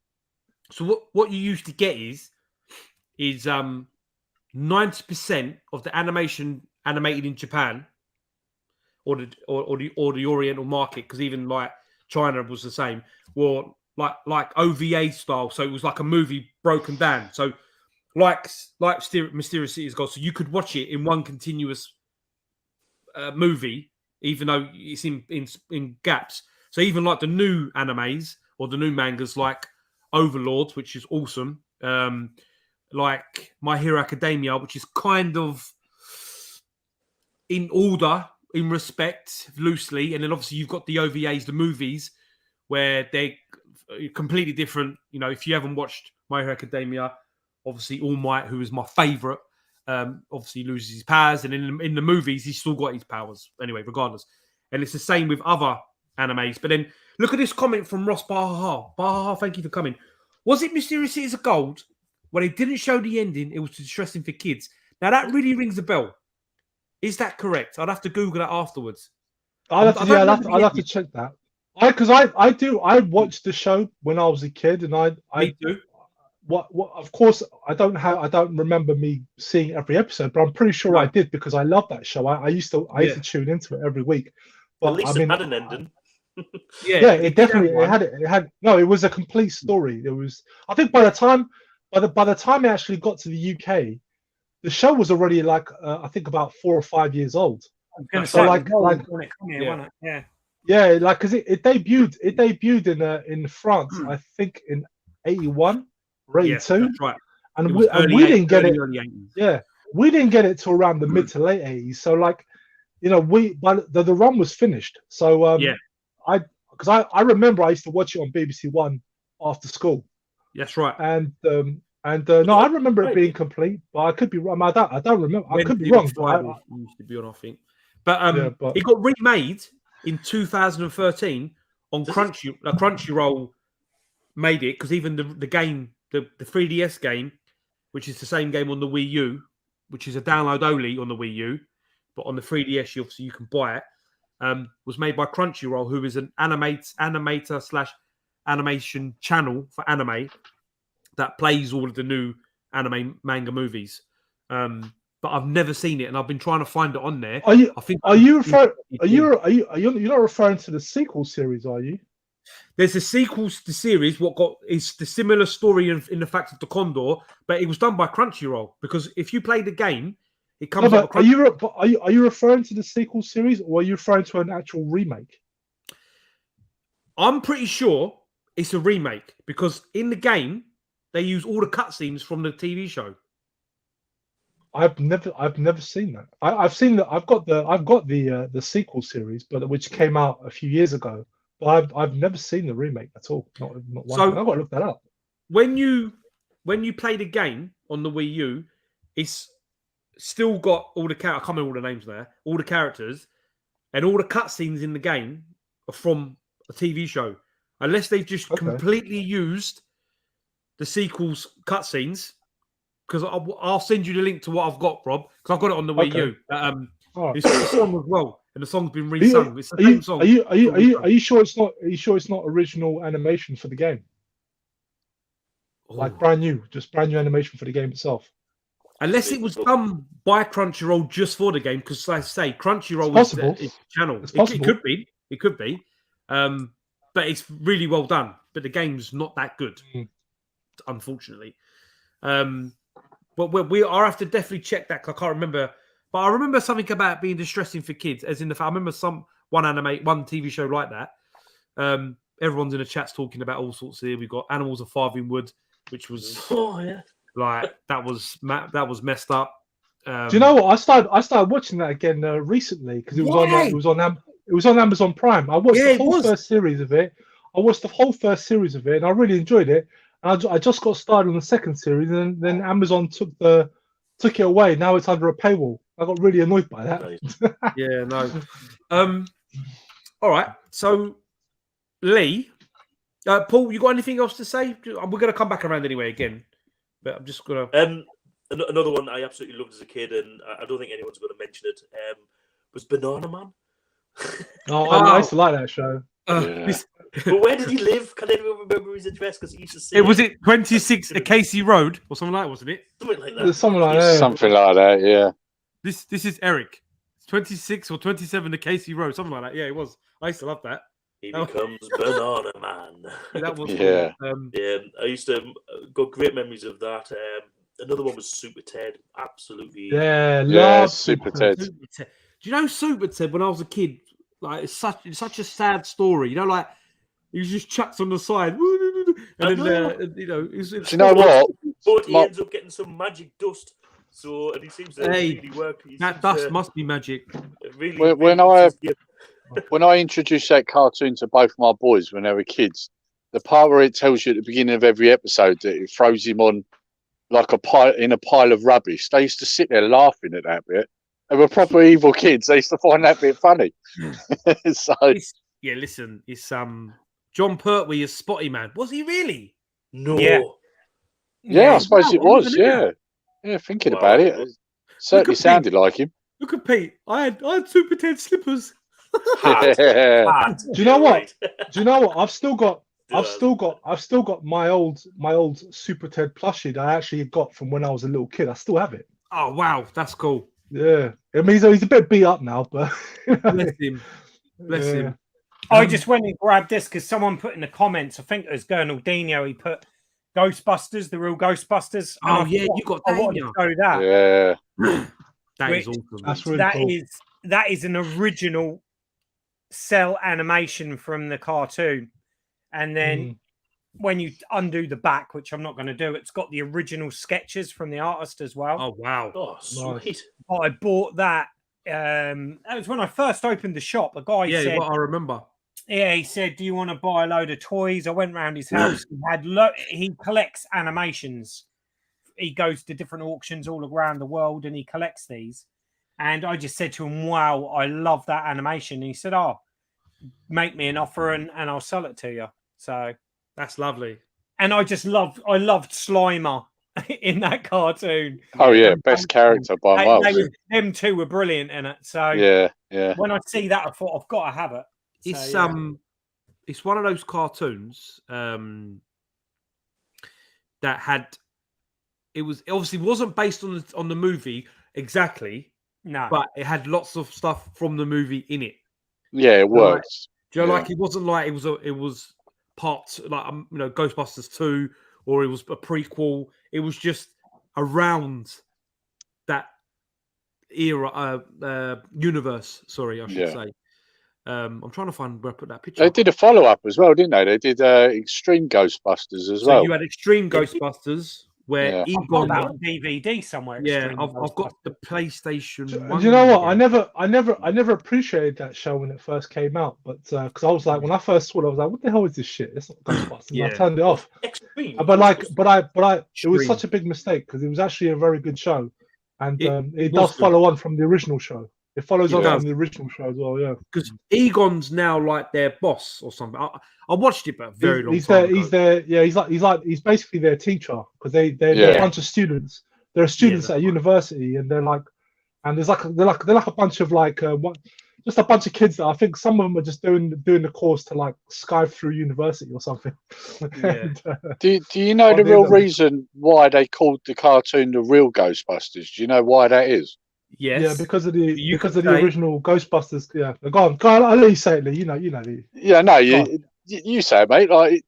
So what you used to get is 90% of the animated in Japan or the Oriental market, because even like China was the same, were like OVA style. So it was like a movie broken down. So like Mysterious Cities of Gold. So you could watch it in one continuous movie, even though it's in gaps. So even like the new animes or the new mangas, like Overlord, which is awesome. Like My Hero Academia, which is kind of in order, in respect, loosely. And then obviously you've got the OVAs, the movies, where they're completely different. You know, if you haven't watched My Hero Academia, obviously All Might, who is my favorite, obviously loses his powers. And in the movies, he's still got his powers. Anyway, regardless. And it's the same with other animes. But then look at this comment from Ross Bahaha. Bahaha, thank you for coming. Was it Mysterious Cities of Gold? When they didn't show the ending, it was distressing for kids. Now that really rings a bell. Is that correct? I'd have to Google that afterwards. I'll have to check that. I watched the show when I was a kid, and Me too. What of course I don't remember me seeing every episode, but I'm pretty sure I did, because I love that show. I used to tune into it every week. But at least it had an ending. It definitely it was a complete story. It was, I think by the time it actually got to the UK, the show was already like I think about 4 or 5 years old. So like because it debuted in France, I think in 81 or 82. That's right. And we didn't get it. Yeah, we didn't get it till around the mid to late 80s. So like, you know, the run was finished. So I remember I used to watch it on BBC One after school. That's right. And no, I remember it being complete, but I could be wrong. I don't remember. I could be wrong. It used to be on, I think. But it got remade in 2013 on Crunchyroll. Made it because even the game, the 3DS game, which is the same game on the Wii U, which is a download only on the Wii U, but on the 3DS you can buy it. Was made by Crunchyroll, who is an animator/animation channel for anime that plays all of the new anime manga movies. But I've never seen it, and I've been trying to find it on there. You're not referring to the sequel series, are you? There's a sequel to the series. Is the similar story in the fact of the Condor, but it was done by Crunchyroll, because if you play the game, it comes up. Are you referring to the sequel series, or are you referring to an actual remake? I'm pretty sure it's a remake, because in the game they use all the cutscenes from the TV show. I've never seen that. I've seen that. I've got the sequel series, but which came out a few years ago. But I've never seen the remake at all. Not one. So I've got to look that up. When you play the game on the Wii U, it's still got all the I can't remember all the names now, all the characters, and all the cutscenes in the game are from a TV show, unless they've just completely used the sequel's cutscenes. Because I'll send you the link to what I've got, Rob, because I've got it on the Wii U. It's got a song as well, and the song's been resung. It's the same song. Are you sure it's not? Are you sure it's not original animation for the game? Like brand new animation for the game itself. Unless it was done by Crunchyroll just for the game, because like I say, Crunchyroll is the channel. It could be. But it's really well done. But the game's not that good, unfortunately. But I have to definitely check that, because I can't remember. But I remember something about being distressing for kids, as in I remember one TV show like that. Everyone's in the chats talking about all sorts here. We've got Animals of Farthingwood, which was like that was messed up. Do you know what? I started watching that again recently because it was on Amazon Prime. I watched the whole first series of it. And I really enjoyed it. And I just got started on the second series, and then Amazon took it away. Now it's under a paywall. I got really annoyed by that. Yeah, no. All right. So, Lee, Paul, you got anything else to say? We're going to come back around anyway again, but I'm just going to. Another one I absolutely loved as a kid, and I don't think anyone's going to mention it. Was Banana Man. I used to like that show. But where did he live? Can anyone remember his address? Because he used to say was it 26 Casey Road or something like that, wasn't it? Something like that. Something like that, yeah. This is Eric. 26 or 27 Casey Road, something like that. Yeah, it was. I used to love that. He becomes Banana Man. That was I used to got great memories of that. Another one was Super Ted. Absolutely. Super Ted. Do you know Super Ted? When I was a kid, like it's such a sad story. You know, like he was just chucked on the side, and then do you know what? But he ends up getting some magic dust. So, and he seems to really work. That dust must be magic. Really, when I introduced that cartoon to both my boys when they were kids, the part where it tells you at the beginning of every episode that it throws him on like a pile of rubbish, they used to sit there laughing at that bit. They were proper evil kids. They used to find that bit funny. Listen, it's John Pertwee as Spotty Man. Was he really? No. Yeah, I suppose it was. Yeah, thinking about it, certainly sounded like him. Look at Pete. I had Super Ted slippers. Do you know what? I've still got my old Super Ted plushie that I actually got from when I was a little kid. I still have it. Oh wow, that's cool. Yeah, I mean he's a bit beat up now, but bless him. I just went and grabbed this because someone put in the comments. I think it was Gernal Dino. He put Ghostbusters, the real Ghostbusters. Oh yeah, you got that. I wanted to show that. Yeah, that is awesome. That's really cool. That is an original cell animation from the cartoon, and then when you undo the back, which I'm not going to do, it's got the original sketches from the artist as well. Oh wow! Oh sweet! I bought that. That was when I first opened the shop. A guy said, I remember. Yeah, he said, "Do you want to buy a load of toys?" I went round his house. He collects animations. He goes to different auctions all around the world, and he collects these. And I just said to him, "Wow, I love that animation." And he said, "Oh, make me an offer, and I'll sell it to you." So that's lovely. And I loved Slimer in that cartoon. Oh yeah, best character by miles. Them two were brilliant in it. So yeah. When I see that, I thought I've got to have it. It's it's one of those cartoons that had. It obviously wasn't based on the movie exactly. No, but it had lots of stuff from the movie in it. Yeah, it works. Like it wasn't like it was part like Ghostbusters 2 or it was a prequel. It was just around that era universe. Sorry, I should say. I'm trying to find where I put that picture. They did a follow-up as well, didn't they? They did Extreme Ghostbusters as well. You had Extreme Ghostbusters. Where Egon that on DVD somewhere. Yeah, I've got the PlayStation. Do you know what? I never appreciated that show when it first came out, but because I was like, when I first saw it, I was like, "What the hell is this shit? It's not Ghostbusters." Yeah. I turned it off. Extreme. But it was such a big mistake because it was actually a very good show. and It it was does good. follow on from the original show. It follows on does. from the original show as well. Yeah, Because Egon's now like their boss or something. I watched it, but a very long time ago. He's there. Yeah, he's basically their teacher because they're Yeah. a bunch of students. There are students that's at a right. university, and they're like a bunch of just a bunch of kids that I think some of them are just doing the course to like skive through university or something. Yeah. Do you know the real reason why they called the cartoon the real Ghostbusters? Do you know why that is? Yes. Yeah, because of the You could the say- original Ghostbusters. Yeah, go on. I'll let you say it, Lee. You know. Yeah, no, Go on. you say it, mate. Like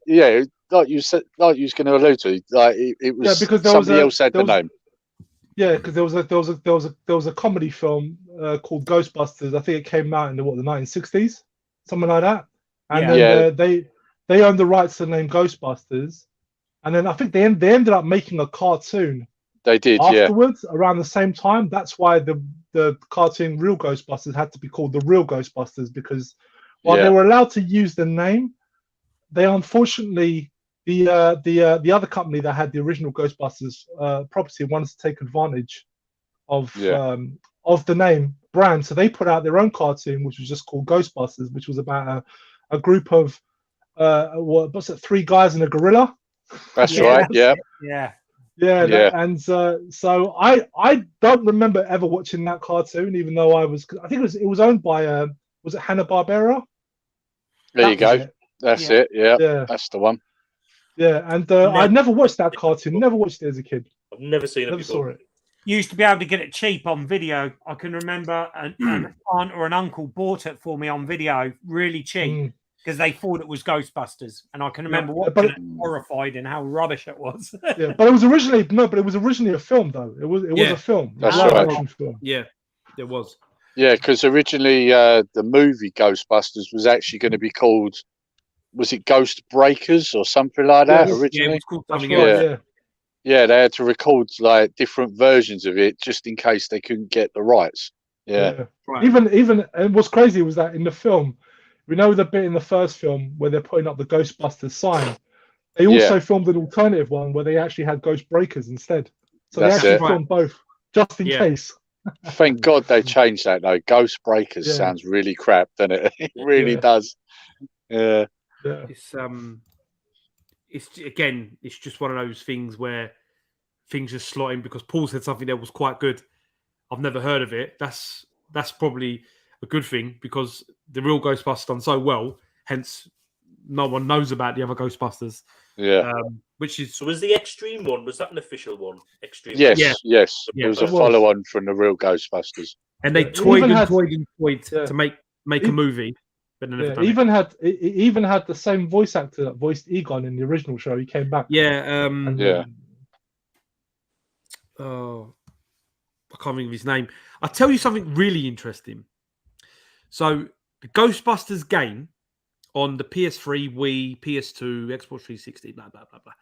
yeah, like you said, like you was going to allude to, like it was because there somebody was else had the name. Yeah, because there was a comedy film called Ghostbusters. I think it came out in the 1960s, something like that. And then they owned the rights to the name Ghostbusters, and then I think they ended up making a cartoon. They did, afterwards, around the same time. That's why the cartoon Real Ghostbusters had to be called the Real Ghostbusters, because while they were allowed to use the name, they unfortunately the other company that had the original Ghostbusters property wanted to take advantage of the name brand, so they put out their own cartoon, which was just called Ghostbusters, which was about a group of what's it, 3 guys and a gorilla. That's right. Yeah. And so I don't remember ever watching that cartoon, even though I think it was owned by was it Hanna-Barbera? There you go. That's it. Yeah, that's the one. Yeah, and I never watched that cartoon. Never watched it as a kid. I've never seen it Never before. saw it. You used to be able to get it cheap on video. I can remember an aunt or an uncle bought it for me on video, really cheap, because they thought it was Ghostbusters, and I can remember watching it horrified in how rubbish it was. Yeah, but it was originally a film though. It was a film. That's right. Film. Yeah, it was. Yeah, because originally the movie Ghostbusters was actually going to be called, was it Ghost Breakers or something like that originally? Yeah, it was called something else. Yeah, they had to record like different versions of it just in case they couldn't get the rights. Yeah. Right. Even and what's crazy was that in the film, we know the bit in the first film where they're putting up the Ghostbusters sign. They also filmed an alternative one where they actually had Ghost Breakers instead. So they actually filmed both just in case. Thank God they changed that though. Ghost Breakers sounds really crap, doesn't it? It really does. Yeah. It's just one of those things where things just slot in because Paul said something that was quite good. I've never heard of it. That's probably a good thing because the real Ghostbusters done so well. Hence, no one knows about the other Ghostbusters. Yeah. Which is so. Was the Extreme one? Was that an official one? Extreme. Yes. It was a follow-on from the real Ghostbusters. And they toyed to make a movie. But it even had the same voice actor that voiced Egon in the original show. He came back. Oh, I can't think of his name. I'll tell you something really interesting. So the Ghostbusters game on the PS3, Wii, PS2, Xbox 360, blah blah blah blah,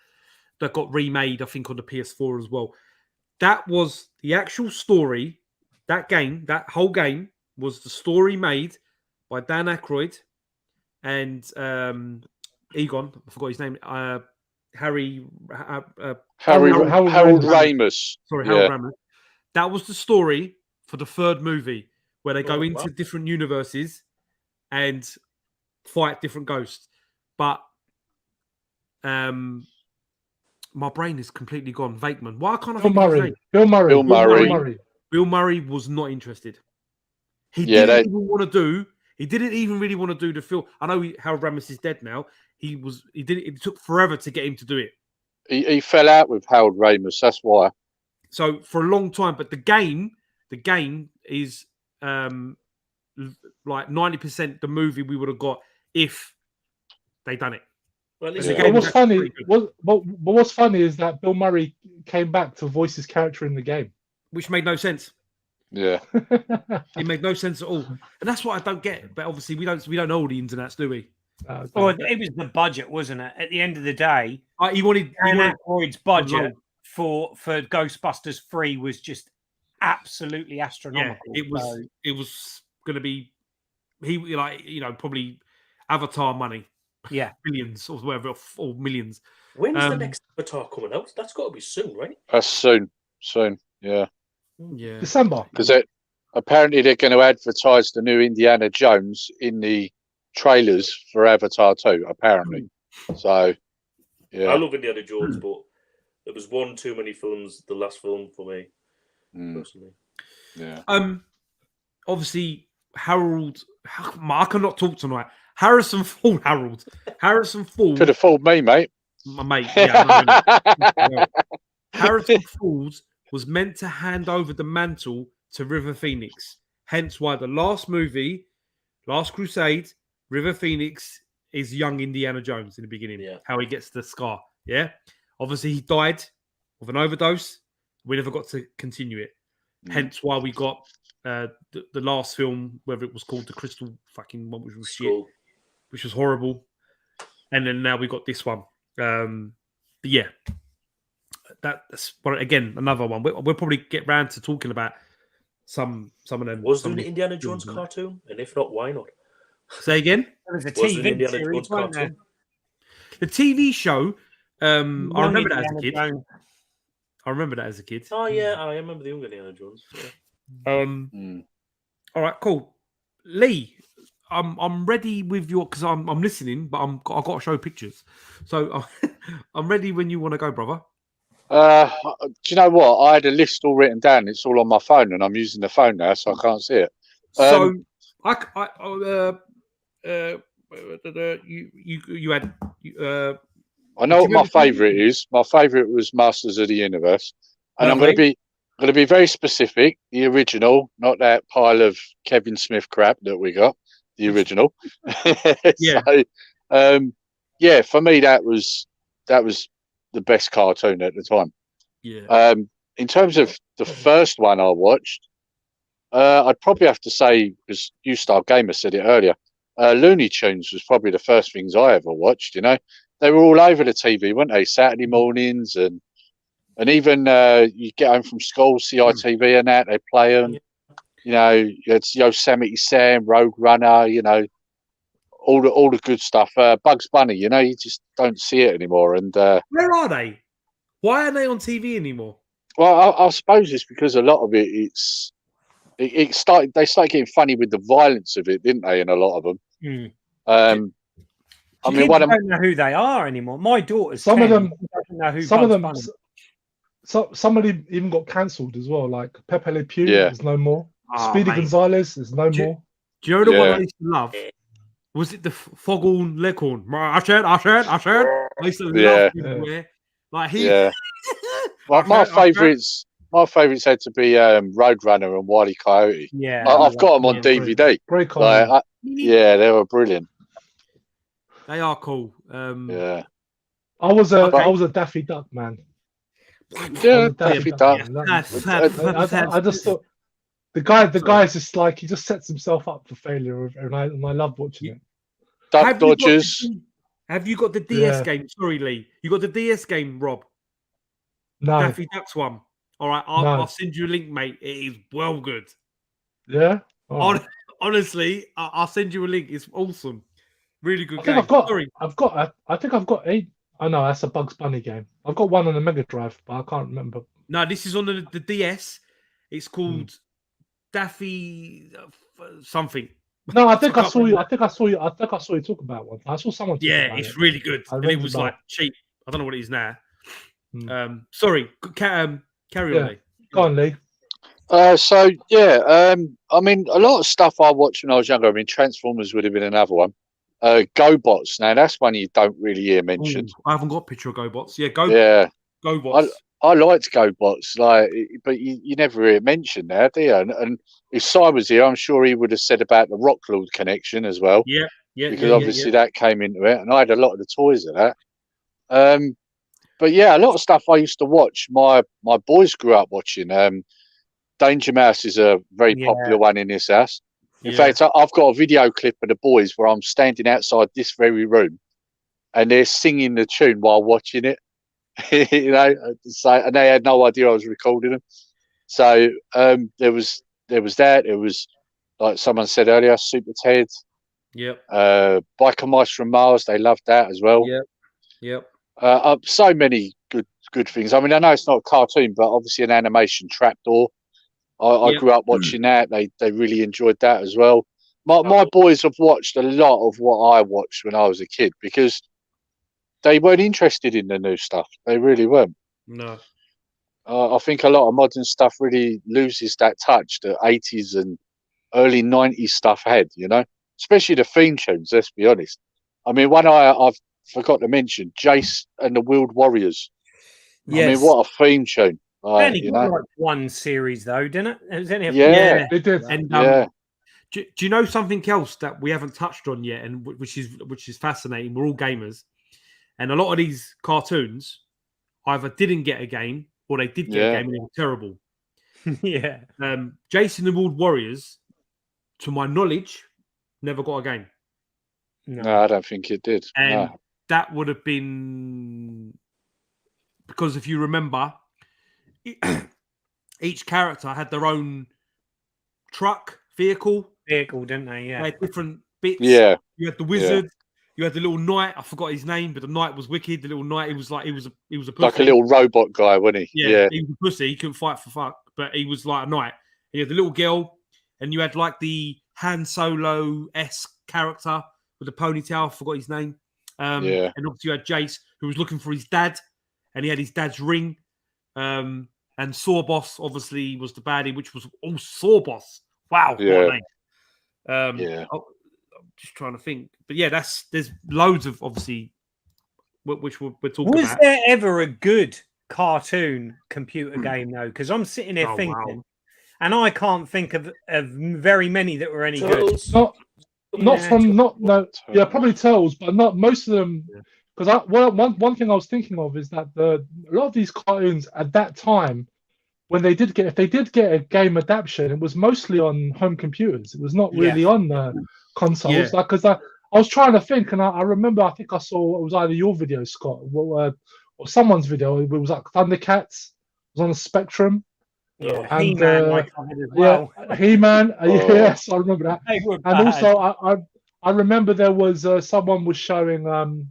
that got remade, I think, on the PS4 as well. That was the actual story. That whole game was the story made by Dan Aykroyd and Egon. I forgot his name. Harold Ramis. Sorry, Harold Ramis. That was the story for the third movie where they go into different universes and fight different ghosts. But my brain is completely gone. Vakeman. Why can't I think of his name? Bill Murray. Bill Murray was not interested. He didn't even really want to do the film. I know Harold Ramis is dead now. It took forever to get him to do it. He fell out with Harold Ramis. That's why. So for a long time, but the game is like 90% the movie we would have got if they done it. Well, what's funny is that Bill Murray came back to voice his character in the game, which made no sense. Yeah, it made no sense at all, and that's what I don't get. But obviously, we don't know all the ins and outs, do we? Well, it was the budget, wasn't it? At the end of the day, he wanted Aykroyd's budget for Ghostbusters 3 was just absolutely astronomical. Yeah, it was going to be probably Avatar money. Yeah, billions or whatever, or millions. When's the next Avatar coming out? That's got to be soon, right? That's soon. Yeah. Yeah. December. Because apparently they're going to advertise the new Indiana Jones in the trailers for Avatar 2, apparently. So, I yeah. love Indiana Jones, but there was one too many films. The last film for me, personally. Yeah. Obviously, Harold. I cannot talk tonight. Harrison Ford. Harrison Ford. Could have fooled me, mate. My mate. Yeah. No. Harrison Ford was meant to hand over the mantle to River Phoenix. Hence why the last movie, Last Crusade, River Phoenix is young Indiana Jones in the beginning. Yeah. How he gets the scar. Yeah. Obviously, he died of an overdose. We never got to continue it. Hence why we got the last film, whether it was called The Crystal fucking one, which was shit, which was horrible. And then now we got this one. But yeah. That's again another one. We'll probably get round to talking about some of them. Was there an Indiana Jones cartoon? And if not, why not? Say again. There was a Was there an TV Indiana series, Jones wasn't there? cartoon? The TV show. I remember that as a Indiana kid. Jones. I remember that as a kid. Oh yeah, I remember the young Indiana Jones. Yeah. All right, cool. Lee, I'm ready with your because I'm listening, but I've got to show pictures. So I'm ready when you want to go, brother. Do you know what? I had a list all written down. It's all on my phone, and I'm using the phone now, so I can't see it. So you had. I know what my favourite is. My favourite was Masters of the Universe, and I'm going to be very specific. The original, not that pile of Kevin Smith crap that we got. The original. Yeah. So, yeah, for me that was the best cartoon at the time. Yeah. In terms of the first one I watched, I'd probably have to say, because You Star Gamer said it earlier, Looney Tunes was probably the first things I ever watched. You know, they were all over the TV, weren't they? Saturday mornings and even you get home from school, CITV and that they play them. You know, you had Yosemite Sam, Rogue Runner. You know, all the good stuff. Bugs Bunny. You know, you just don't see it anymore. And where are they? Why aren't they on TV anymore? Well, I suppose it's because a lot of they started getting funny with the violence of it, didn't they? In a lot of them. I mean, I don't know who they are anymore. My daughter's some 10, of them doesn't know who some of Bugs them Bunny. some of them even got cancelled as well. Like Pepe Le Pew is no more. Speedy mate. Gonzales is no more. Do you know the one I used to love? Was it the Foghorn Leghorn? I said. I used to love him. Like he. Yeah. my favourites had to be Roadrunner and Wile E. Coyote. Yeah, I've got them on DVD. Great yeah, they were brilliant. They are cool. Yeah. I was a Daffy Duck man. Yeah, Daffy Duck. I just thought the guy's just like he just sets himself up for failure, and I love watching it. Duck Dodgers. Have you got the DS game? Sorry, Lee. You got the DS game, Rob? No. Daffy Duck's one. All right, I'll send you a link, mate. It is well good. Yeah. Honestly, I'll send you a link. It's awesome. Really good game. I think I've got a. Oh no, that's a Bugs Bunny game. I've got one on the Mega Drive, but I can't remember. No, this is on the DS. It's called Daffy something. No, I think I saw you talk about one. I saw someone. Yeah, it's really good. And it was like cheap. I don't know what it is now. Sorry, carry on, Lee. Go on, Lee. So yeah, I mean, a lot of stuff I watched when I was younger. I mean, Transformers would have been another one. GoBots. Now that's one you don't really hear mentioned. I haven't got a picture of GoBots. Yeah, GoBots. I liked GoBots, but you never hear it mentioned now, do you? And if Si was here, I'm sure he would have said about the Rocklord connection as well. Yeah, because obviously that came into it, and I had a lot of the toys of that. But yeah, a lot of stuff I used to watch. My boys grew up watching. Danger Mouse is a very popular one in this house. In fact, I've got a video clip of the boys where I'm standing outside this very room, and they're singing the tune while watching it. You know, and they had no idea I was recording them. So there was that. It was like someone said earlier, Super Ted. Yep. Biker Mice from Mars. They loved that as well. Yep. So many good things. I mean, I know it's not a cartoon, but obviously an animation, Trapdoor. I grew up watching that. They really enjoyed that as well. My boys have watched a lot of what I watched when I was a kid because they weren't interested in the new stuff. They really weren't. No. I think a lot of modern stuff really loses that touch that 80s and early 90s stuff had, you know, especially the theme tunes, let's be honest. I mean, one I've forgot to mention, Jace and the Wheeled Warriors. Yes. I mean, what a theme tune. Only You got know? like one series though, didn't it? It was only Yeah. It did. And Yeah. do you know something else that we haven't touched on yet, and which is fascinating? We're all gamers, and a lot of these cartoons either didn't get a game or they did get a game and they were terrible. Yeah. Jason the Wheeled Warriors, to my knowledge, never got a game. No, I don't think it did. And No. that would have been because if you remember, each character had their own vehicle, didn't they? Yeah. They had different bits. Yeah. You had the wizard, you had the little knight. I forgot his name, but the knight was wicked. The little knight, he was a pussy. Like a little robot guy, wasn't he? Yeah, he was a pussy. He couldn't fight for fuck, but he was like a knight. And you had the little girl, and you had like the Han Solo-esque character with the ponytail. I forgot his name. And obviously you had Jace, who was looking for his dad, and he had his dad's ring. And Sawboss obviously was the baddie, which was Sawboss. Wow, what a name. I'm just trying to think, but yeah, there's loads of obviously which we're talking about. Was there ever a good cartoon computer game though? Because I'm sitting here thinking, and I can't think of very many that were any good. Probably Turtles, but not most of them. Because one thing I was thinking of is that a lot of these cartoons at that time, when if they did get a game adaptation, it was mostly on home computers. It was not really on the consoles. Yeah. Like, because I was trying to think, and I remember, I think I saw, it was either your video, Scott, or someone's video. It was like Thundercats. It was on the Spectrum. Yeah, and He-Man, as well. He-Man. Yes, I remember that. They were And bad. also, I remember there was someone was showing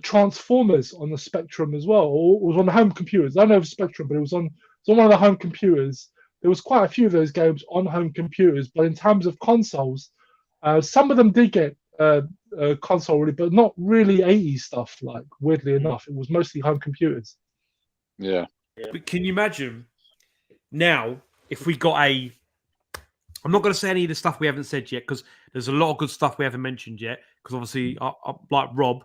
Transformers on the Spectrum as well, or it was on the home computers. I don't know if it was Spectrum, but it was on one of the home computers. There was quite a few of those games on home computers, but in terms of consoles, some of them did get console really, but not really 80s stuff. Like, weirdly enough, it was mostly home computers. Yeah. But can you imagine now if we got I'm not going to say any of the stuff we haven't said yet because there's a lot of good stuff we haven't mentioned yet. Because obviously, like Rob,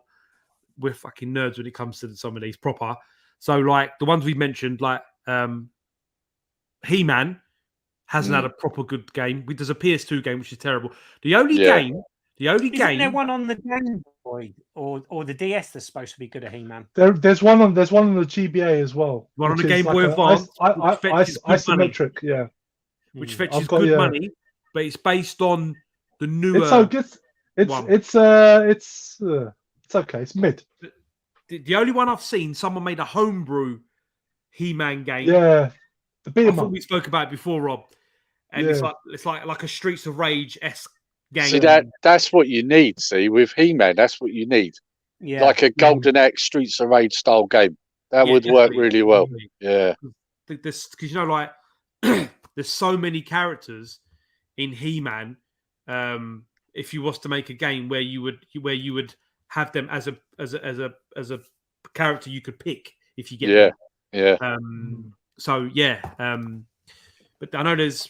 we're fucking nerds when it comes to some of these proper. So, like the ones we mentioned, like He-Man hasn't had a proper good game. There's a PS2 game which is terrible. The only game. Isn't there one on the Game Boy or the DS that's supposed to be good at He-Man? There's one on the GBA as well. One on the Game Boy Advance, isometric, yeah. Which fetches good money, but it's based on the newer. It's okay. It's mid. The only one I've seen, someone made a homebrew He-Man game. Yeah, the beat 'em I thought up. we spoke about it before, Rob. And it's like a Streets of Rage-esque game. See, that's what you need. See, with He-Man, that's what you need. Yeah, like a Golden Axe Streets of Rage style game. That would work really well. Yeah, because you know, like there's so many characters in He-Man. If you was to make a game where you would have them as a character you could pick if you get them. So but I know there's.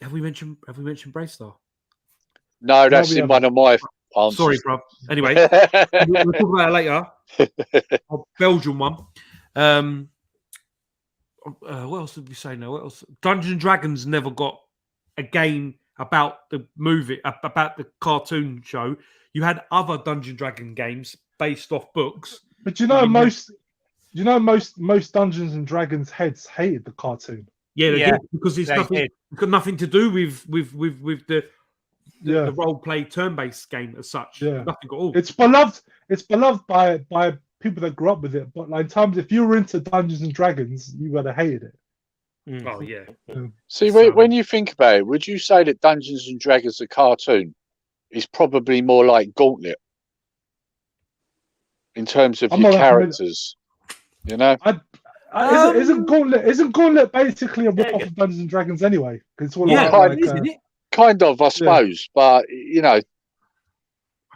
Have we mentioned Bravestar? No, that's in one of my answers. Sorry, bro. Anyway, we'll talk about it later. Belgian one. What else did we say now? What else? Dungeons and Dragons never got a game about the movie, about the cartoon show. You had other Dungeons Dragon games based off books. But most Dungeons and Dragons heads hated the cartoon. Yeah, they did, because it's got nothing to do with the role play turn based game as such. Yeah, nothing at all. It's beloved. It's beloved by people that grew up with it. But like, in terms, if you were into Dungeons and Dragons, you would have hated it. Oh yeah. See, when you think about it, would you say that Dungeons and Dragons, the cartoon, is probably more like Gauntlet in terms of your characters? You know, Isn't Gauntlet basically a rip-off of Dungeons and Dragons anyway? 'Cause it's all Yeah, about, like, isn't it? Kind of, I suppose, but you know,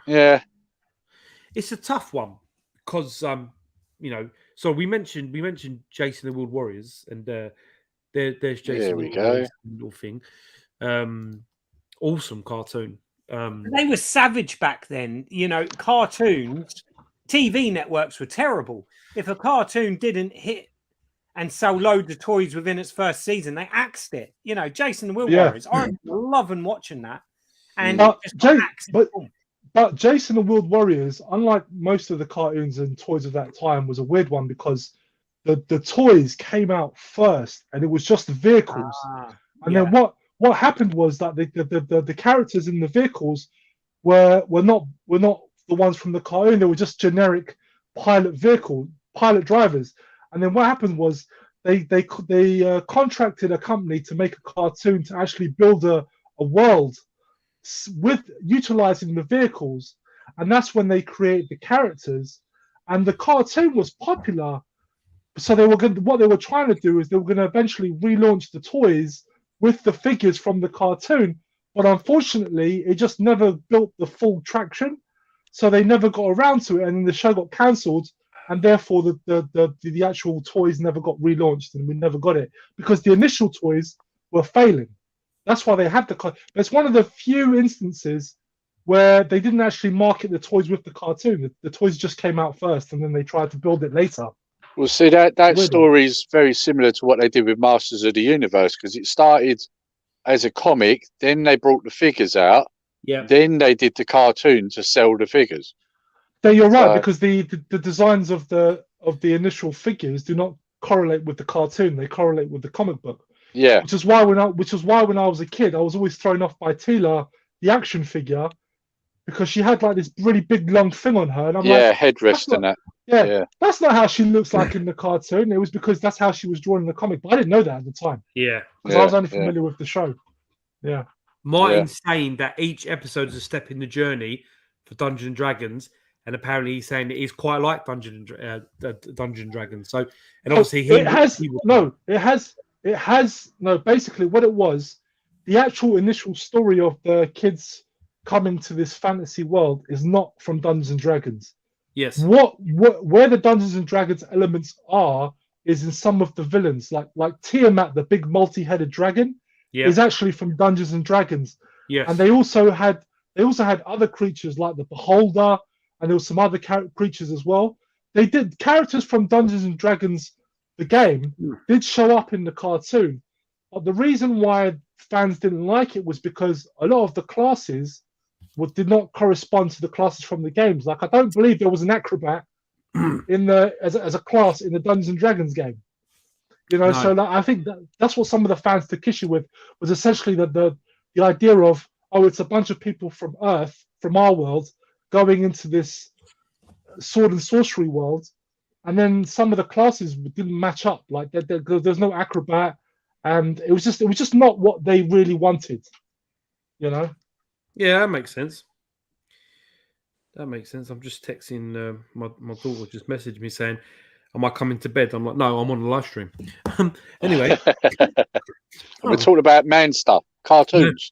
yeah. It's a tough one because you know. So we mentioned Jason the World Warriors, and there's Jason. There we go. Little thing. Awesome cartoon. They were savage back then. You know, cartoons, TV networks were terrible. If a cartoon didn't hit and sell loads of toys within its first season, they axed it. You know, Jason the World Warriors. I remember loving watching that. And but Jason the World Warriors, unlike most of the cartoons and toys of that time, was a weird one because the toys came out first, and it was just the vehicles. Then what happened was that the characters in the vehicles were not the ones from the cartoon. They were just generic pilot drivers. And then what happened was they contracted a company to make a cartoon to actually build a world with utilizing the vehicles, and that's when they create the characters. And the cartoon was popular, so what they were trying to do is they were going to eventually relaunch the toys with the figures from the cartoon, but unfortunately it just never built the full traction, so they never got around to it, and the show got cancelled, and therefore the actual toys never got relaunched, and we never got it because the initial toys were failing. That's why they had the. It's one of the few instances where they didn't actually market the toys with the cartoon. The toys just came out first, and then they tried to build it later. Well, see, that story is very similar to what they did with Masters of the Universe, because it started as a comic, then they brought the figures out, then they did the cartoon to sell the figures. So you're right, because the designs of the initial figures do not correlate with the cartoon; they correlate with the comic book. Yeah, which is why when I was a kid, I was always thrown off by Tila, the action figure, because she had like this really big long thing on her, and I'm like, headrest and that. Yeah, that's not how she looks like in the cartoon. It was because that's how she was drawn in the comic, but I didn't know that at the time. Yeah, because I was only familiar with the show. Yeah, Martin's saying that each episode is a step in the journey for Dungeons and Dragons, and apparently he's saying it is quite like Dungeons and Dragons. So, and obviously basically what it was, the actual initial story of the kids coming to this fantasy world is not from Dungeons and Dragons. Yes. Where the Dungeons and Dragons elements are is in some of the villains, like Tiamat, the big multi-headed dragon, is actually from Dungeons and Dragons. Yes. And they also had other creatures like the Beholder, and there was some other creatures as well. They did characters from Dungeons and Dragons. The game did show up in the cartoon, but the reason why fans didn't like it was because a lot of the classes did not correspond to the classes from the games. Like, I don't believe there was an acrobat as a class in the Dungeons and Dragons game. You know, so like, I think that's what some of the fans took issue with, was essentially the idea of, it's a bunch of people from Earth, from our world, going into this sword and sorcery world. And then some of the classes didn't match up. Like there's no acrobat, and it was just not what they really wanted. You know? Yeah, that makes sense. I'm just texting my daughter. Just messaged me saying, "Am I coming to bed?" I'm like, "No, I'm on the live stream." Anyway, we're talking about man stuff, cartoons.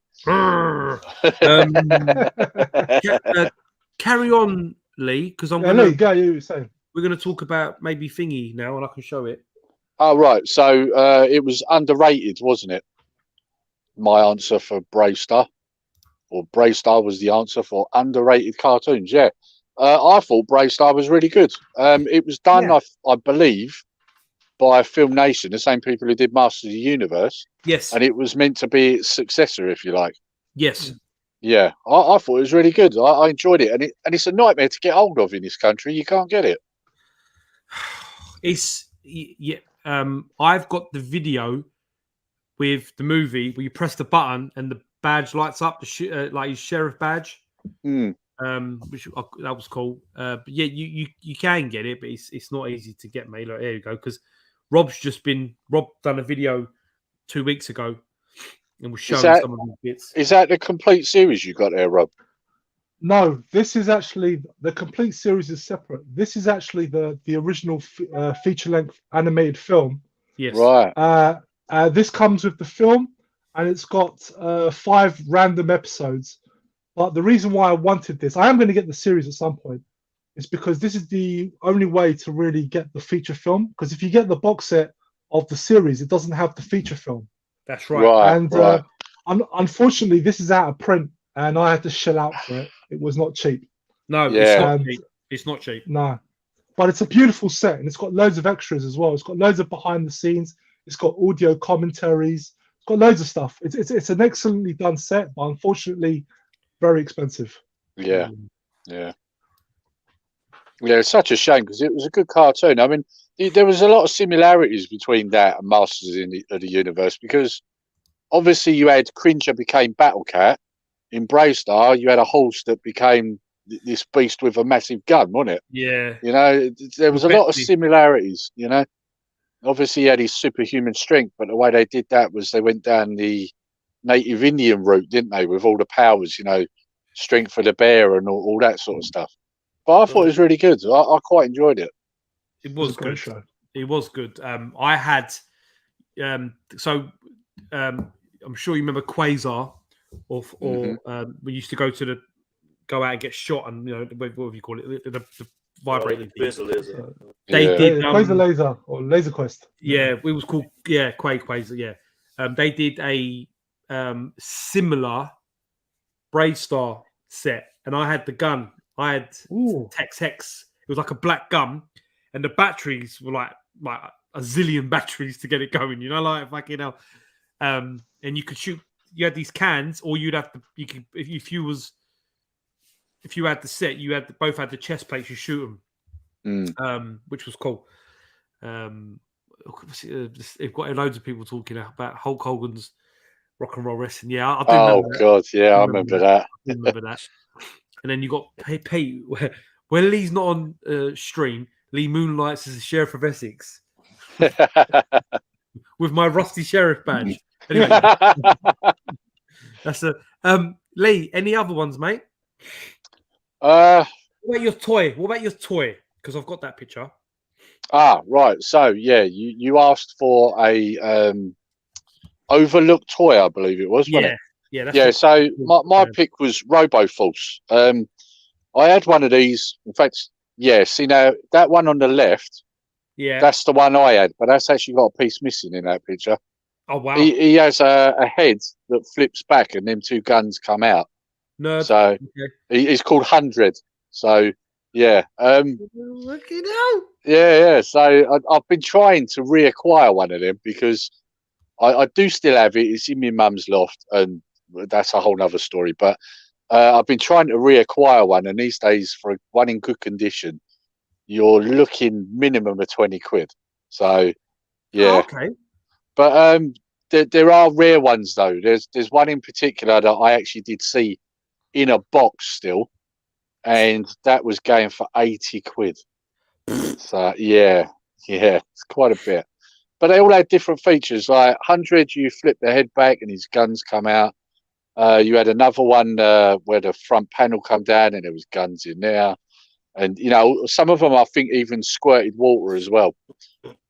Carry on, Lee, because I'm Lee, go. You were saying. We're going to talk about maybe Thingy now, and I can show it. Oh, right. So it was underrated, wasn't it? My answer for Brave Star. Or Brave Star was the answer for underrated cartoons, yeah. I thought Brave Star was really good. It was done, I believe, by Film Nation, the same people who did Masters of the Universe. Yes. And it was meant to be its successor, if you like. Yes. Yeah, I thought it was really good. I enjoyed it. And it's a nightmare to get hold of in this country. You can't get it. I've got the video with the movie where you press the button and the badge lights up, like his sheriff badge. Which that was cool. But yeah, you can get it, but it's not easy to get, mate. Like, there you go. Because Rob done a video 2 weeks ago and was showing some of the bits. Is that the complete series you got there, Rob? No, this is actually the complete series is separate. This is actually the original feature length animated film. Yes. Right. This comes with the film, and it's got 5 random episodes. But the reason why I wanted this, I am going to get the series at some point, is because this is the only way to really get the feature film. Because if you get the box set of the series, it doesn't have the feature film. That's right. Right. And right. Unfortunately, this is out of print, and I had to shell out for it. It was not cheap. No, Yeah. it's not cheap. It's not cheap. No, but it's a beautiful set, and it's got loads of extras as well. It's got loads of behind the scenes. It's got audio commentaries. It's got loads of stuff. It's an excellently done set, but unfortunately, very expensive. Yeah. Yeah. Yeah, it's such a shame because it was a good cartoon. I mean, there was a lot of similarities between that and Masters of the Universe because obviously you had Cringer became Battle Cat. In Brave Star, you had a horse that became this beast with a massive gun, wasn't it? Yeah. You know, there was a lot of similarities, you know. Obviously, he had his superhuman strength, but the way they did that was they went down the native Indian route, didn't they, with all the powers, you know, strength for the bear and all that sort of stuff. But I thought it was really good. I quite enjoyed it. It was a great good. show. It was good. I had I'm sure you remember Quasar, or we used to go out and get shot, and you know what do you call it? The vibrating. Laser. They did Quasar Laser or Laser Quest. Yeah, it was called Quasar. Yeah, they did a similar Brave Star set, and I had the gun. I had Tex Hex. It was like a black gun, and the batteries were like a zillion batteries to get it going. You know, like fucking hell. And you could shoot. You had these cans, or you'd have to. You could if you had the set, you had both had the chest plates. You shoot them, which was cool. They've got loads of people talking about Hulk Hogan's Rock and Roll Wrestling. Yeah, I do remember that. God, yeah, I remember that. I remember that. And then you got Pete, where Lee's not on stream. Lee moonlights as the Sheriff of Essex with my rusty sheriff badge. Anyway, that's a Lee. Any other ones, mate? What about your toy? Because I've got that picture. Right. So yeah, you asked for a overlooked toy, I believe it was. Wasn't it? Yeah. So my pick was RoboForce. I had one of these. In fact, yeah. See now that one on the left. Yeah, that's the one I had, but that's actually got a piece missing in that picture. Oh wow! He has a head that flips back, and them 2 guns come out. No, so he's called 100. So yeah, look at him. Yeah. So I've been trying to reacquire one of them because I do still have it. It's in my mum's loft, and that's a whole nother story. But I've been trying to reacquire one, and these days, for one in good condition, you're looking minimum of 20 quid. So yeah. Oh, okay. But there are rare ones though. There's one in particular that I actually did see in a box still, and that was going for 80 quid. So yeah, it's quite a bit. But they all had different features. Like 100, you flip the head back and his guns come out. You had another one where the front panel come down and there was guns in there. And you know, some of them I think even squirted water as well.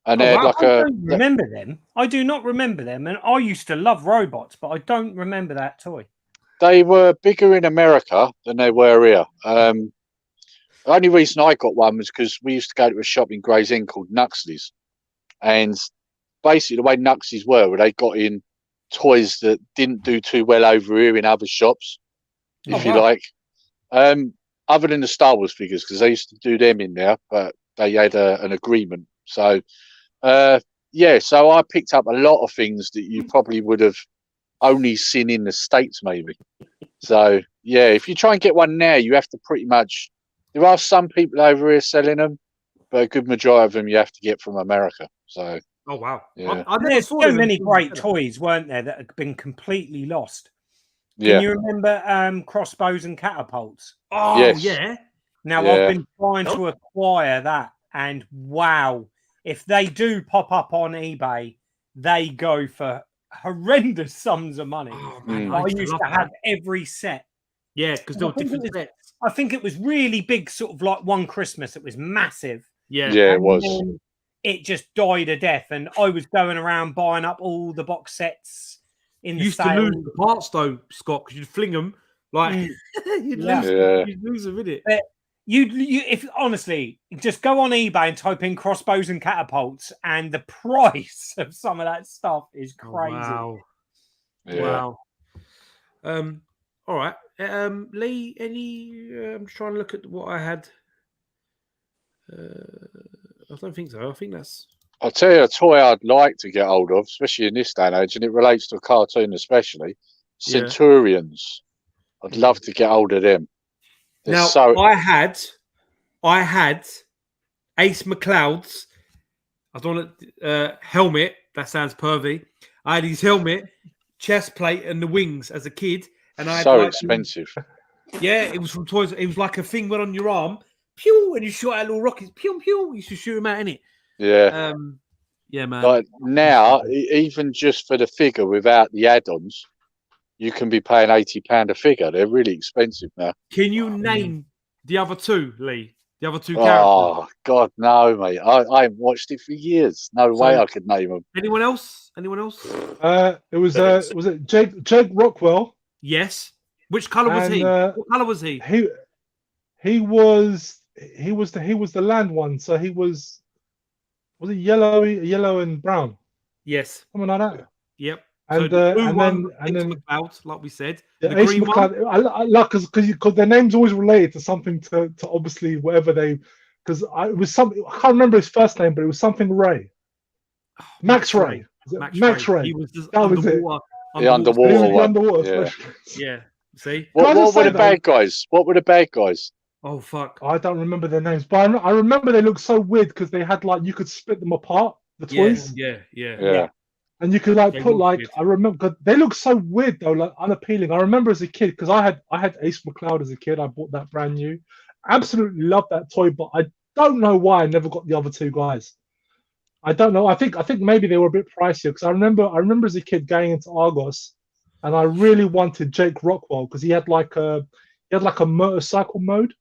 And I don't remember them. I do not remember them. And I used to love robots, but I don't remember that toy. They were bigger in America than they were here. The only reason I got one was because we used to go to a shop in Gray's Inn called Nuxley's. And basically the way Nuxley's were they got in toys that didn't do too well over here in other shops, if you like. Other than the Star Wars figures, because they used to do them in there, but they had an agreement. So, so I picked up a lot of things that you probably would have only seen in the States, maybe. So, yeah, if you try and get one now, you have to pretty much. There are some people over here selling them, but a good majority of them you have to get from America. So, oh wow, yeah. There's so many great toys, weren't there, that have been completely lost. Can you remember crossbows and catapults? Oh yes. yeah. Now I've been trying to acquire that, and wow, if they do pop up on eBay, they go for horrendous sums of money. Oh, man, I used to have every set. Yeah, because there were different sets. I think it was really big, sort of like one Christmas. It was massive. Yeah, Yeah, it And was. then it just died a death, and I was going around buying up all the box sets in You the used sale. to lose the parts though, Scott, because you'd fling them like you'd lose them in it. But you, if honestly, just go on eBay and type in crossbows and catapults, and the price of some of that stuff is crazy. Wow. Yeah. Wow. All right. Lee, any I'm trying to look at what I had. I don't think so. I think that's I'll tell you a toy I'd like to get hold of, especially in this day and age, and it relates to a cartoon especially. Centurions. I'd love to get hold of them. now I had Ace McCloud's. I don't want helmet. That sounds pervy. I had his helmet, chest plate, and the wings as a kid, and I had so expensive. Yeah, it was from Toys. It was like a thing went on your arm, pew, and you shot out little rockets, pew pew. You used to shoot them out in it. Yeah. Yeah, man. Like now, even just for the figure without the add-ons, you can be paying £80 a figure. They're really expensive now. Can you name the other two, Lee? The other two characters? Oh God, no, mate! I haven't watched it for years. No way I could name them. Anyone else? Anyone else? It was it Jake Rockwell? Yes. Which color was he? What color was he? He was the land one. So he was it yellow and brown? Yes. Something like that. Yep. And so then McCloud, like we said. Yeah, the green McCloud, one. I like because their name's always related to something to obviously whatever they. Because it was something I can't remember his first name, but it was something Ray. Max Ray. Max Ray. He was just that underwater. was it. The underwater one. Underwater. Yeah. See. What were the bad guys? What were the bad guys? Oh fuck! I don't remember their names, but I remember they looked so weird because they had like you could split them apart. The toys. Yeah. And you could put I remember they look so weird though, like unappealing. I remember as a kid because I had Ace McCloud as a kid. I bought that brand new. Absolutely loved that toy, but I don't know why I never got the other two guys. I don't know. I think maybe they were a bit pricier because I remember as a kid going into Argos, and I really wanted Jake Rockwell because he had like a motorcycle mode.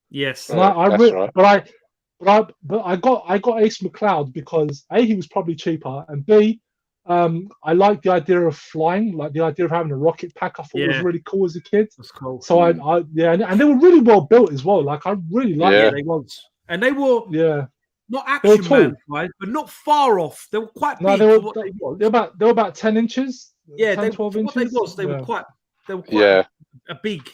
Yes, and right. But I got Ace McCloud because A, he was probably cheaper, and B, I like the idea of flying, like the idea of having a rocket pack. I thought was really cool as a kid. That's cool. So and they were really well built as well. Like I really liked it. They was, and they were not action man guys, but not far off. They were quite big. They were about 10 inches. Yeah, 10, 12 inches. They were quite a big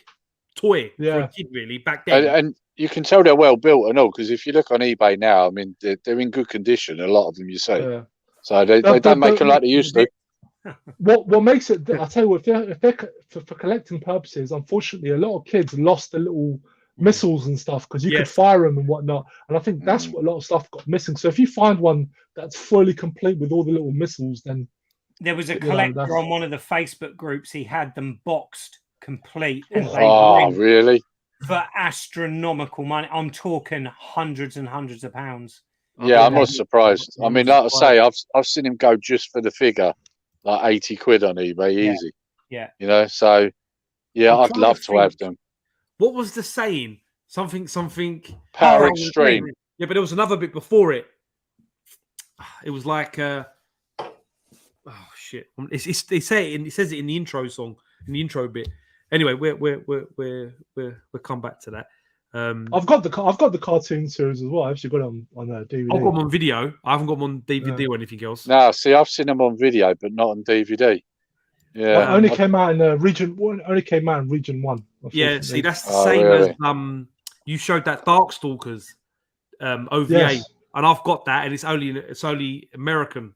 toy for a kid really back then. And you can tell they're well built and all because if you look on eBay now, I mean they're in good condition. A lot of them, you see. Yeah. So they don't make them like they used to. What makes it? I tell you what, if they're for collecting purposes, unfortunately, a lot of kids lost the little missiles and stuff because you could fire them and whatnot. And I think that's what a lot of stuff got missing. So if you find one that's fully complete with all the little missiles, then there was a collector on one of the Facebook groups. He had them boxed complete, and they really for astronomical money. I'm talking hundreds and hundreds of pounds. Yeah, I'm not surprised. I mean, like I say, I've seen him go just for the figure, like 80 quid on eBay, easy. Yeah. You know, so I'd love to have them. What was the saying? Something. Power Extreme. Yeah, but there was another bit before it. It was like, oh shit! They say it. It says it in the intro song, in the intro bit. Anyway, we'll come back to that. I've got the cartoon series as well. I've actually got them on DVD. I've got them on video. I haven't got them on DVD or anything else. No, see, I've seen them on video, but not on DVD. Yeah, well, only came out in region one. Only came out in region one. Yeah, see, that's the same as you showed that Darkstalkers OVA, and I've got that, and it's only American.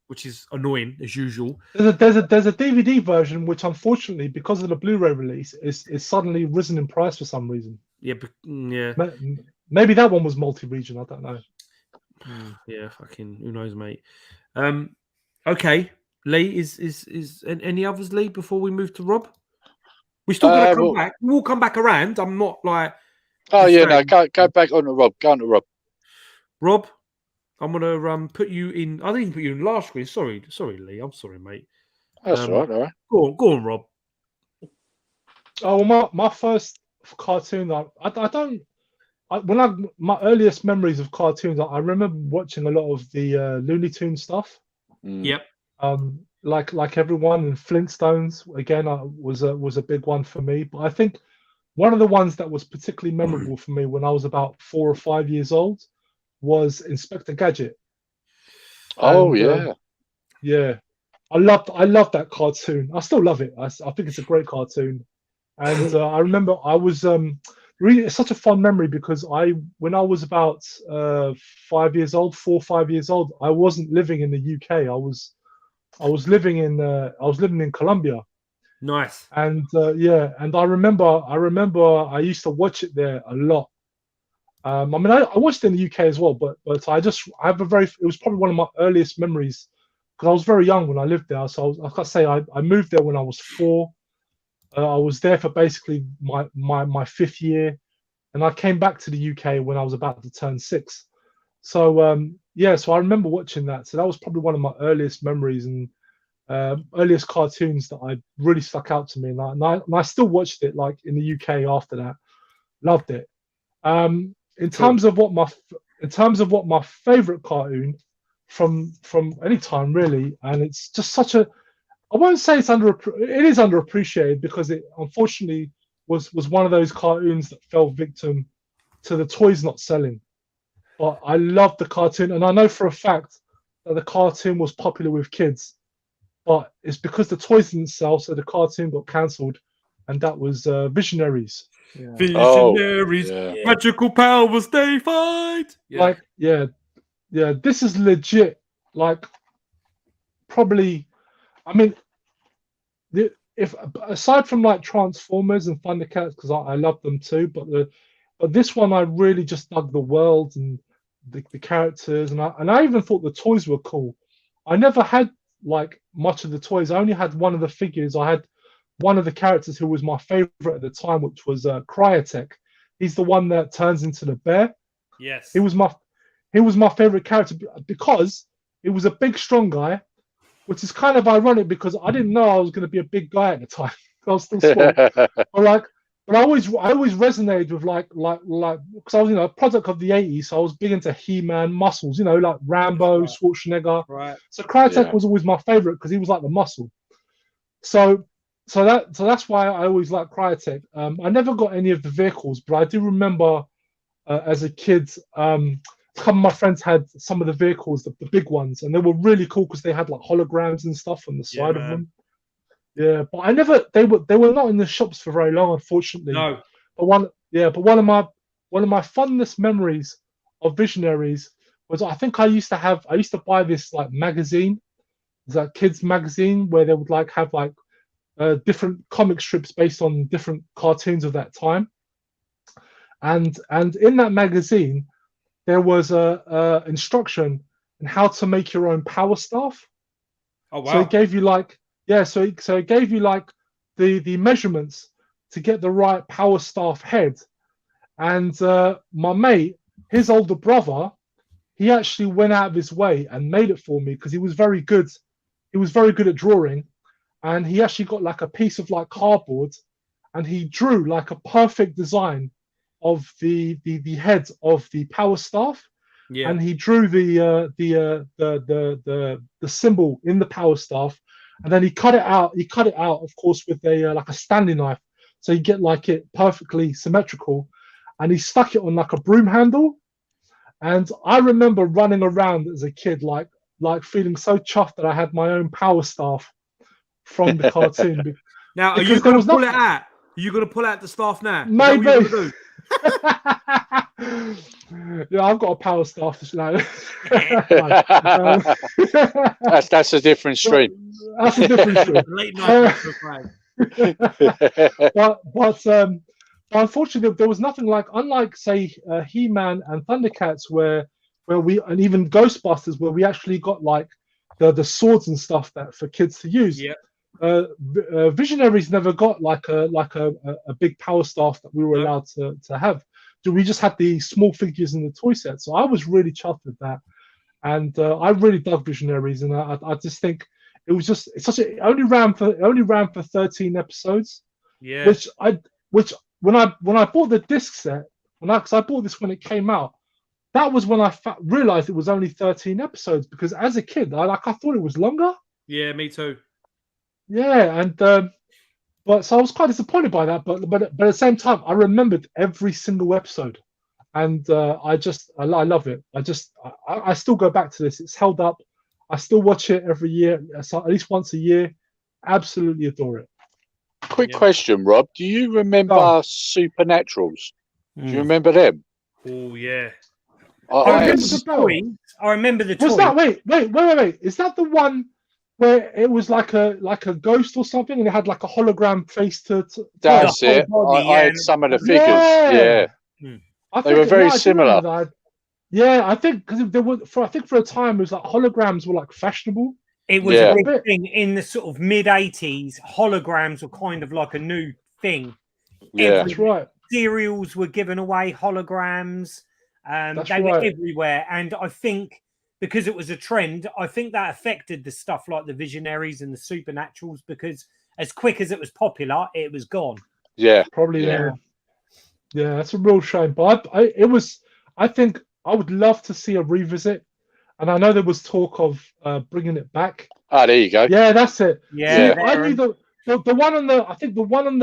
Which is annoying as usual. There's a DVD version which, unfortunately, because of the Blu-ray release, is suddenly risen in price for some reason. Yeah. Maybe that one was multi-region. I don't know. Yeah, fucking who knows, mate. Okay, Lee is any others, Lee? Before we move to Rob, we still gonna come back. We'll come back around. I'm not like. Oh yeah, no, go back on to Rob. Go on to Rob. Rob. I'm gonna put you in. I didn't put you in last week. Sorry, Lee. I'm sorry, mate. That's all right. Go on, Rob. Oh, well, my first cartoon, my earliest memories of cartoons, I remember watching a lot of the Looney Tunes stuff. Yep. Like everyone, and Flintstones again was a big one for me. But I think one of the ones that was particularly memorable for me when I was about 4 or 5 years old was Inspector Gadget. Oh, And, yeah. Yeah, I loved that cartoon. I still love it. I think it's a great cartoon. And I remember I was really, it's such a fun memory because when I was about 5 years old, 4 or 5 years old, I wasn't living in the UK. I was living in Colombia. Nice. And and I remember I used to watch it there a lot. I mean, I watched it in the UK as well, but I have it was probably one of my earliest memories because I was very young when I lived there. So like I say, I moved there when I was 4. I was there for basically my 5th year, and I came back to the UK when I was about to turn 6. So so I remember watching that. So that was probably one of my earliest memories and earliest cartoons that I really stuck out to me, and I still watched it like in the UK after that. Loved it. In terms of what my favorite cartoon from any time really, and it's just such a, I won't say it is underappreciated because it unfortunately was one of those cartoons that fell victim to the toys not selling. But I loved the cartoon, and I know for a fact that the cartoon was popular with kids. But it's because the toys didn't sell, so the cartoon got cancelled, and that was Visionaries. Visionaries, yeah. magical powers they fight. Like, this is legit. Like, probably, I mean, if aside from like Transformers and Thundercats, because I love them too, but this one I really just dug the world and the characters, and I even thought the toys were cool. I never had like much of the toys. I only had one of the figures. I had one of the characters who was my favorite at the time, which was Cryotech. He's the one that turns into the bear. Yes. He was my favorite character because he was a big, strong guy, which is kind of ironic because I didn't know I was going to be a big guy at the time. I was still small. But I always resonated with like because I was a product of the 80s, so I was big into He-Man, muscles, like Rambo, Right. Schwarzenegger. Right. So Crytek was always my favorite because he was like the muscle. So that's why I always liked Crytek. I never got any of the vehicles, but I do remember as a kid, some of my friends had some of the vehicles, the big ones, and they were really cool because they had like holograms and stuff on the side of them. Yeah, but I never. They were not in the shops for very long, unfortunately. No. But one of my fondest memories of Visionaries was I think I used to buy this like magazine, it's like kids magazine where they would like have like different comic strips based on different cartoons of that time. And in that magazine there was a instruction on how to make your own power staff. Oh wow. So it gave you like so it gave you like the measurements to get the right power staff head. And my mate, his older brother, he actually went out of his way and made it for me because he was very good. He was very good at drawing, and he actually got like a piece of like cardboard, and he drew like a perfect design of the head of the power staff. Yeah. And he drew the symbol in the power staff, and then he cut it out. He cut it out, of course, with a like a Stanley knife, so you get like it perfectly symmetrical. And he stuck it on like a broom handle. And I remember running around as a kid, like feeling so chuffed that I had my own power staff from the cartoon. Now, are you going to pull it out? Are you going to pull out the staff now? Maybe. Is that what you're gonna do? Yeah, I've got a power staff now. That's a different stream. That's a different stream. Late night. But unfortunately, there was nothing like, unlike say He-Man and Thundercats, where we, and even Ghostbusters, where we actually got like the swords and stuff that for kids to use. Yeah. Visionaries never got like a big power staff that we were allowed to have. We just had the small figures in the toy set. So I was really chuffed with that, and I really dug Visionaries, and I just think it was just it only ran for 13 episodes, Yeah. Which when I bought the disc set, because I bought this when it came out, that was when I realized it was only 13 episodes, because as a kid, I thought it was longer. Yeah, me too. Yeah, and but so I was quite disappointed by that. But at the same time, I remembered every single episode, and I love it. I still go back to this. It's held up. I still watch it every year, at least once a year. Absolutely adore it. Quick question, Rob. Do you remember Supernaturals? Do you remember them? Oh yeah. I remember the toys. Was that wait? Is that the one where it was like a ghost or something, and it had like a hologram face to That's it. body, I had some of the figures. Yeah. They were very similar. Yeah, I think because there were for a time it was like holograms were like fashionable. It was a big thing in the sort of mid-80s. Holograms were kind of like a new thing. Yeah, that's right. Cereals were given away holograms. They were everywhere, and I think because it was a trend, I think that affected the stuff like the Visionaries and the Supernaturals, because as quick as it was popular, it was gone. Yeah, probably. Yeah, that's a real shame. But I think I would love to see a revisit, and I know there was talk of bringing it back. Ah, there you go. Yeah, that's it. Yeah, see, I knew the one on the. I think the one on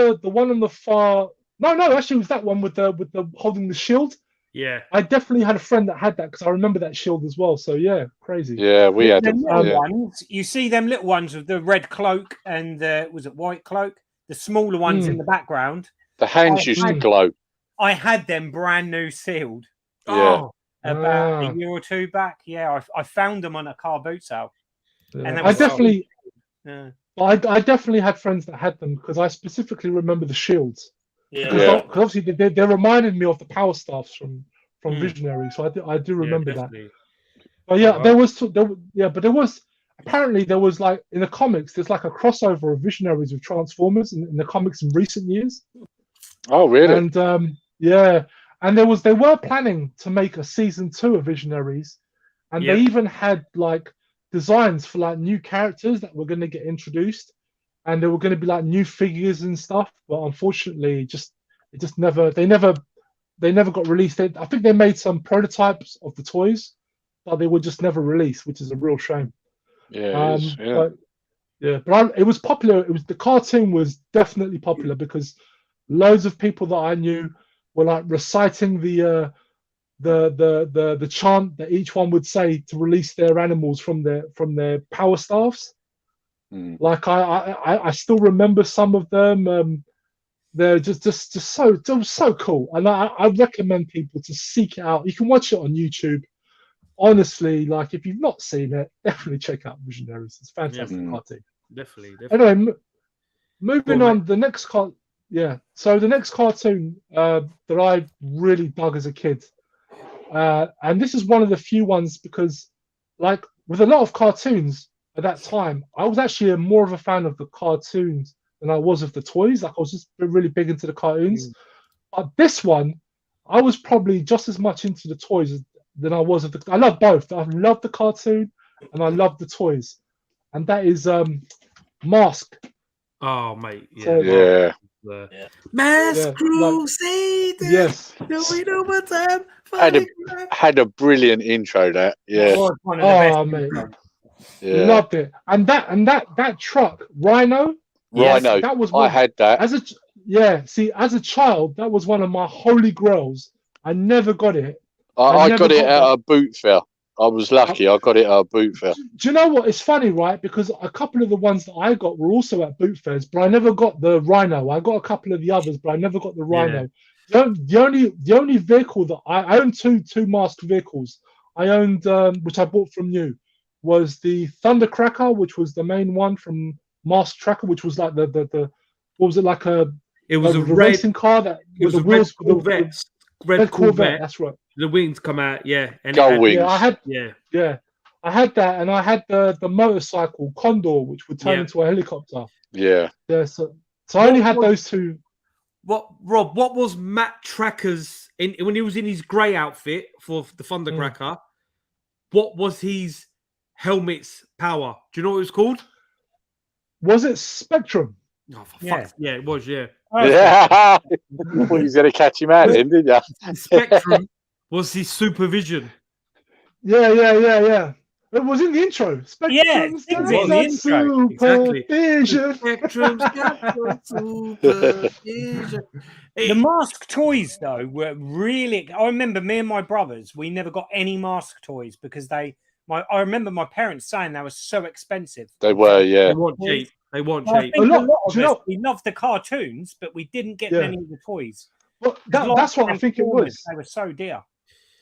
the far. No, actually, it was that one with the holding the shield. Yeah, I definitely had a friend that had that, because I remember that shield as well. So yeah, crazy. Yeah, we had them little ones. You see them little ones with the red cloak and was it white cloak? The smaller ones in the background. The hands used to glow. I had them brand new sealed. Yeah. About a year or two back. Yeah, I found them on a car boot sale. Yeah. And I definitely had friends that had them, because I specifically remember the shields. Yeah. Because obviously they reminded me of the power staffs from Visionary, so I do remember that. But yeah, there was apparently there was like in the comics there's like a crossover of Visionaries with Transformers in the comics in recent years. Oh really? And and they were planning to make a season 2 of Visionaries, and they even had like designs for like new characters that were going to get introduced. And there were going to be like new figures and stuff, but unfortunately, they never got released. I think they made some prototypes of the toys, but they were just never released, which is a real shame. Yeah, but it was popular. The cartoon was definitely popular, because loads of people that I knew were like reciting the chant that each one would say to release their animals from their power staffs. Like I still remember some of them. They're just so cool, and I recommend people to seek it out. You can watch it on YouTube. Honestly, like if you've not seen it, definitely check out Visionaries. It's a fantastic cartoon. Definitely. Anyway, moving on. The next So the next cartoon that I really dug as a kid, and this is one of the few ones, because like with a lot of cartoons at that time, I was actually more of a fan of the cartoons than I was of the toys. Like I was just really big into the cartoons. But this one, I was probably just as much into the toys than I was of the. I love both. I love the cartoon and I love the toys, and that is Mask. Oh mate, Mask Crusade. Yes. Had a brilliant intro. That mate. Yeah. Loved it, and that truck, Rhino. Rhino. That was I had that as a child. That was one of my holy grails. I never got it. I got it at a boot fair. I was lucky. I got it at a boot fair. Do you know what? It's funny, right? Because a couple of the ones that I got were also at boot fairs, but I never got the Rhino. I got a couple of the others, but I never got the Rhino. The only vehicle that I owned two Mask vehicles. I owned, which I bought from you, was the Thundercracker, which was the main one from Mask Tracker, which was like the what was it like a? It was a racing car that was the a wheels. Red Corvette. That's right. The wings come out, and Gull wings. Yeah, I had that, and I had the motorcycle Condor, which would turn into a helicopter. Yeah. So I only had those two. Rob? What was Matt Tracker's when he was in his grey outfit for the Thundercracker? What was his helmet's power? Do you know what it was called? Was it Spectrum? Oh, for fuck's it was. Yeah. Yeah. Thought he was going to catch him out then, didn't you? Spectrum was his supervision. Yeah. It was in the intro. Yeah, Spectrum's it was got in the intro. Exactly. supervision. Spectrum's got your supervision. The mask toys, though, were really. I remember me and my brothers, we never got any mask toys because I remember my parents saying they were so expensive. They were, yeah. They weren't cheap. They weren't Well, I cheap. think A lot- a lot of do you us, know- we loved the cartoons, but we didn't get Yeah. many of the toys. Well, Like that's what I think it Transformers, was. They were so dear.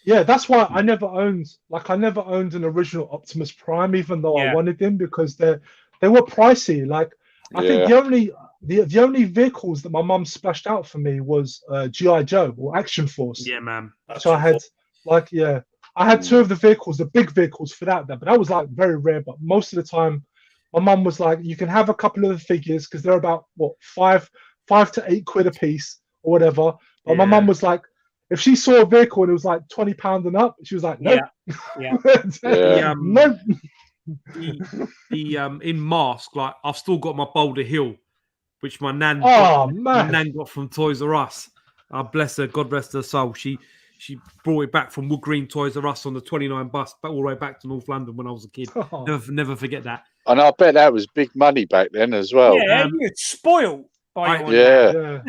Yeah, that's why I never owned an original Optimus Prime, even though I Yeah. wanted them because they were pricey. Like I think the only vehicles that my mum splashed out for me was GI Joe or Action Force. Yeah, man. So I had I had two of the vehicles, the big vehicles for that, but that was like very rare. But most of the time, my mum was like, you can have a couple of the figures because they're about what five to 8 quid a piece or whatever. But my mum was like, if she saw a vehicle and it was like £20 and up, she was like, no, Yeah. no. The in Mask, like I've still got my Boulder Hill, which my nan Oh my man, nan got from Toys R Us. Bless her, God rest her soul. She brought it back from Wood Green Toys R Us on the 29 bus, all the way back to North London when I was a kid. Oh. Never forget that. And I bet that was big money back then as well. Yeah, you were spoiled by your Yeah.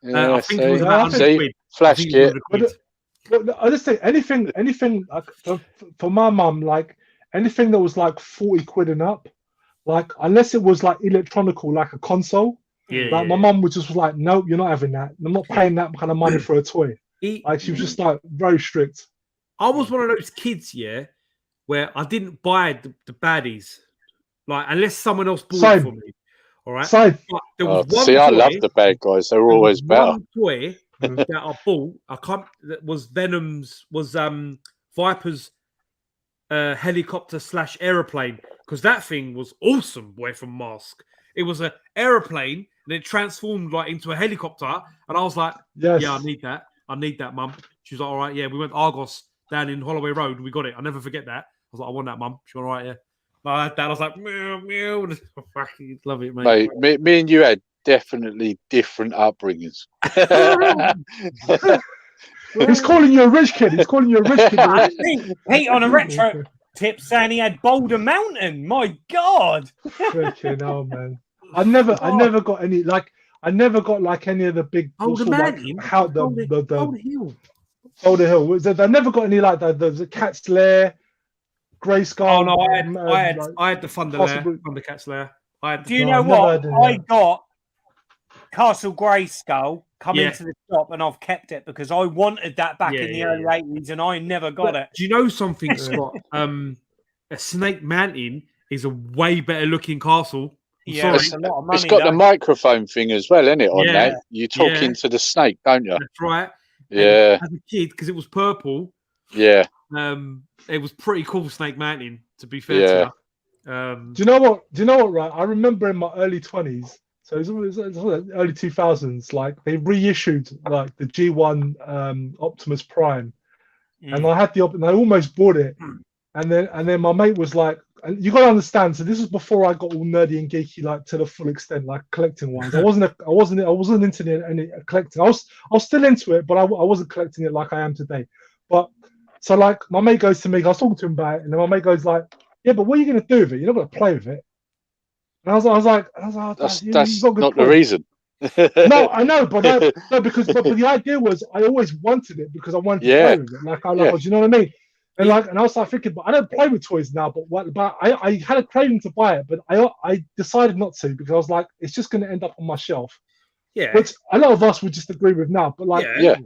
yeah. I think it was Yeah, about I think- 100 quid. Flash I think it was kit. 100 quid. But I just say anything like for my mum, like anything that was like 40 quid and up, like unless it was like electronical, like a console, Yeah, like my mum was just like, nope, you're not having that. I'm not paying that kind of money for a toy. Like she was just like very strict. I was one of those kids, where I didn't buy the baddies, like unless someone else bought it Same. for me. All right. So But there was one See, I toy- love the bad guys. They were there always was better. One toy that I bought, that was Venom's, was Viper's helicopter / aeroplane, because that thing was awesome. Boy, from Mask, it was a aeroplane and it transformed like into a helicopter, and I was like, yes. yeah, I need that, mum. She was like, all right, yeah. We went to Argos down in Holloway Road. We got it. I'll never forget that. I was like, I want that, mum. She was all right, yeah. I had that. I was like, meow, meow. I fucking love it, mate. Mate, me and you had definitely different upbringings. He's calling you a rich kid. He's calling you a rich kid. I think Pete on a retro tip saying he had Boulder Mountain. My God. Freaking hell, man. I never got any I never got like any of the big Boulder Mountain? how the Boulder Hill. Boulder Hill. I never got any like the Cat's Lair, Grey Skull. Oh no, I had the Thundercats Lair. Do you No, know I've never what? had any. I got Castle Grayskull come Yeah. into the shop and I've kept it because I wanted that back in the early 80s and I never got it. Do you know something, Scott? A Snake Mountain is a way better looking castle. I'm Yeah, sorry. it's a lot of money. It's got the though. microphone thing as well, isn't it? On Yeah. that, you talk Yeah. into the snake, don't you? That's right. Yeah, As a kid, because it was purple, yeah. it was pretty cool. Snake Mountain, to be fair. Yeah. To Do you know what? Right, I remember in my early 20s, so it was early 2000s. Like they reissued like the G1 Optimus Prime, and I had and I almost bought it, and then my mate was like, and you got to understand. So this was before I got all nerdy and geeky, like to the full extent, like collecting wise. I wasn't into any collecting. I was still into it, but I wasn't collecting it like I am today. But so like my mate goes to me, I was talking to him about it, and then my mate goes like, yeah, but what are you going to do with it? You're not going to play with it. And I was like, That's you've not the reason. No, I know, but because the idea was I always wanted it because I wanted to play with it. Do you know what I mean? And and I was like thinking, but I don't play with toys now. But I had a craving to buy it, but I decided not to because I was like, it's just going to end up on my shelf. yeah. Which a lot of us would just agree with now. But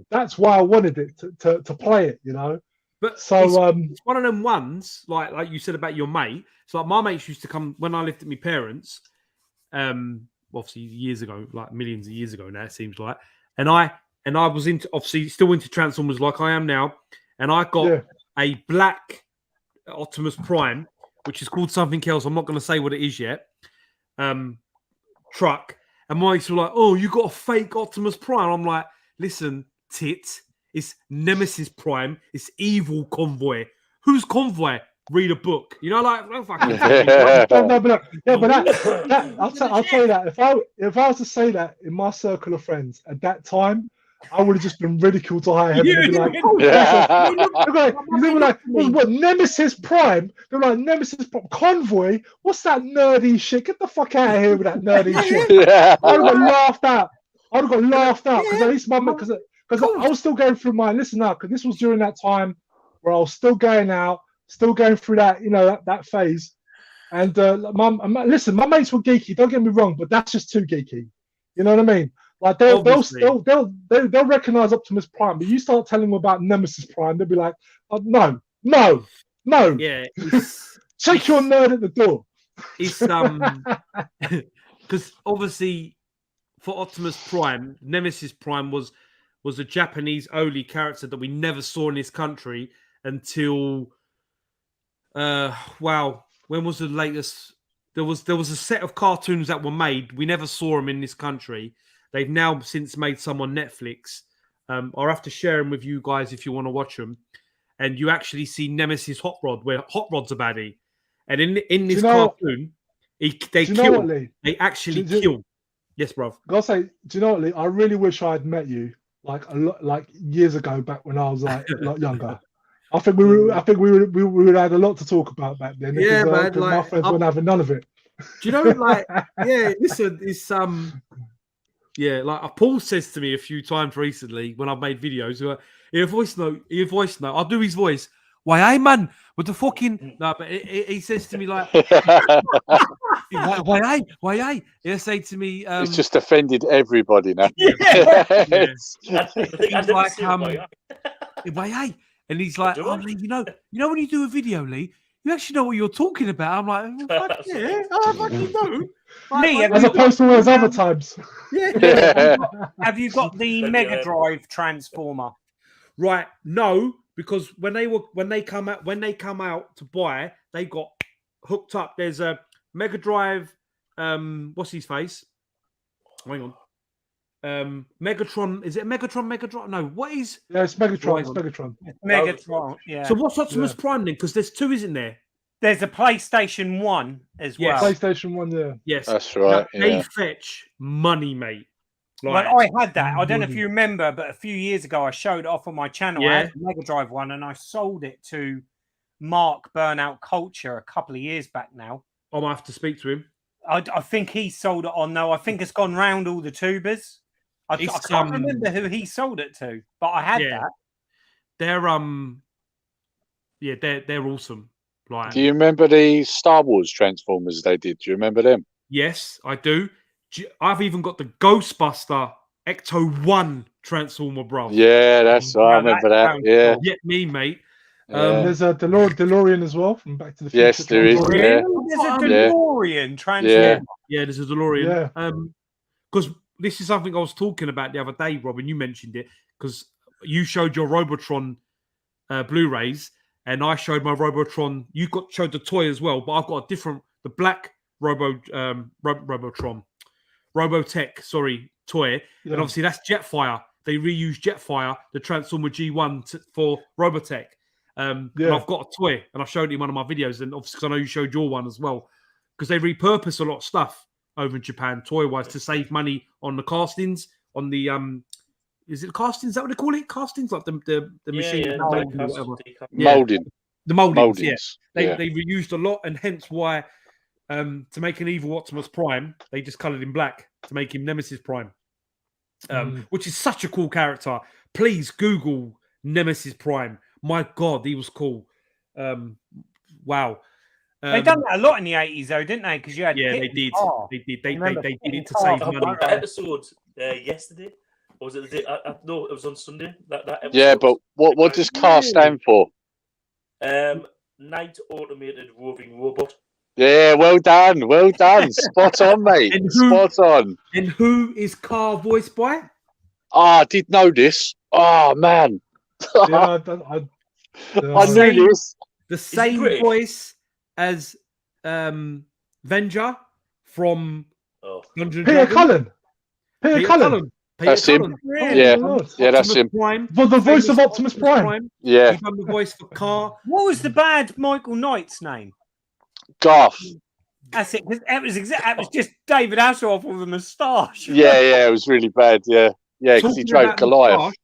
that's why I wanted it to play it, you know. But So it's one of them ones, like you said about your mate. So like my mates used to come when I lived at my parents, obviously years ago, like millions of years ago now, it seems like. And I was still into Transformers like I am now. And I got a black Optimus Prime, which is called something else. I'm not going to say what it is yet. Truck. And my mates were like, oh, you got a fake Optimus Prime. I'm like, listen, tit. It's Nemesis Prime. It's Evil Convoy. Who's Convoy? read a book. You know, like oh, fucking No, but that I'll tell you that if I was to say that in my circle of friends at that time, I would have just been ridiculed to high heaven. They'd be like, they were like, what Nemesis Prime? They were like, Nemesis Prime Convoy? What's that nerdy shit? Get the fuck out of here with that nerdy shit. I'd have got laughed out. Because at least because I was still going through my listen now, because this was during that time where I was still going out, still going through that, you know, that phase. And listen, my mates were geeky, don't get me wrong, but that's just too geeky. You know what I mean? Like they'll recognize Optimus Prime, but you start telling them about Nemesis Prime, they'll be like, oh, no. Yeah, take your nerd at the door. It's because obviously for Optimus Prime, Nemesis Prime was a Japanese only character that we never saw in this country until when was the latest? There was a set of cartoons that were made. We never saw them in this country. They've now since made some on Netflix. I'll have to share them with you guys if you want to watch them. And you actually see Nemesis Hot Rod, where Hot Rod's a baddie. And in this cartoon, they kill. They actually kill. Yes, bruv. Gotta say, do you know what, Lee? I really wish I had met you like years ago, back when I was like a lot younger. I think we would have had a lot to talk about back then. Yeah, because, man. my friends weren't having none of it. Do you know, like, yeah, listen, it's yeah, like Paul says to me a few times recently when I've made videos, your voice note, I'll do his voice. Why, hey, man, with the fucking no, but he says to me like, why, he'll say to me, it's just offended everybody now. He's like, why, and he's like, oh, Lee, you know when you do a video, Lee, you actually know what you're talking about. I'm like, yeah, I fucking know. Lee, as opposed to those other times. Yeah. Have you got the Mega Drive Transformer? Right, no, because when they come out to buy, they got hooked up. There's a Mega Drive. What's his face? Hang on. Megatron. Is it Megatron? No. What is? Yeah, it's Megatron. It's Megatron. Megatron. Yeah. So what's Optimus Prime then? Because there's two, isn't there? There's a PlayStation 1 as well. PlayStation 1, yeah. Yes, that's right. Now, they fetch money, mate. Like, I had that. I don't know if you remember, but a few years ago, I showed it off on my channel. Yeah. I had the Mega Drive one, and I sold it to Mark Burnout Culture a couple of years back now. I might have to speak to him. I think he sold it on, though. I think it's gone round all the tubers. I can't remember who he sold it to, but I had that. They're they're awesome. Like, do you remember the Star Wars Transformers they did? Do you remember them? Yes, I do. I've even got the Ghostbuster Ecto 1 Transformer, bro. Yeah, that's right. I remember that. Yeah. Get me, mate. There's a DeLorean as well from Back to the Future. Yes, there is. Yeah. There's a DeLorean Transformer. Yeah, there's a DeLorean. Yeah. Because this is something I was talking about the other day, Robin. You mentioned it because you showed your Robotron Blu-rays, and I showed my Robotron. You showed the toy as well, but I've got a different, the black Robotron. Robotech, toy. Yeah. And obviously that's Jetfire. They reused Jetfire, the Transformer G1 for Robotech. And I've got a toy, and I showed it in one of my videos, and obviously because I know you showed your one as well, because they repurpose a lot of stuff over in Japan, toy-wise, to save money on the castings, on the is it castings? Is that what they call it? Castings, like the machine, molding. The moldings. Yes, they reused a lot, and hence why. To make an evil Optimus Prime, they just coloured him black to make him Nemesis Prime, which is such a cool character. Please Google Nemesis Prime. My God, he was cool. Wow. They done that a lot in the 80s, though, didn't they? Because you had they did. They did. They did it to save money. That episode yesterday, or was it the day? No, it was on Sunday. That episode. Yeah, but what does CAR stand for? Night Automated Roving Robot. Yeah, well done. Spot on, mate. Spot on. And who is CAR voiced by? I did know this. Oh, man. I knew this. The same voice as Venger from Peter Cullen. That's him. Really? Yeah. Lord. Yeah, that's him. Prime. For the voice of Famous Optimus Prime. Yeah, He done the voice for Car. What was the bad Michael Knight's name? Garth. That's it. 'Cause it was just David Hasselhoff with a moustache. Yeah, it was really bad. Yeah, because he Talking drove about Goliath. moustache,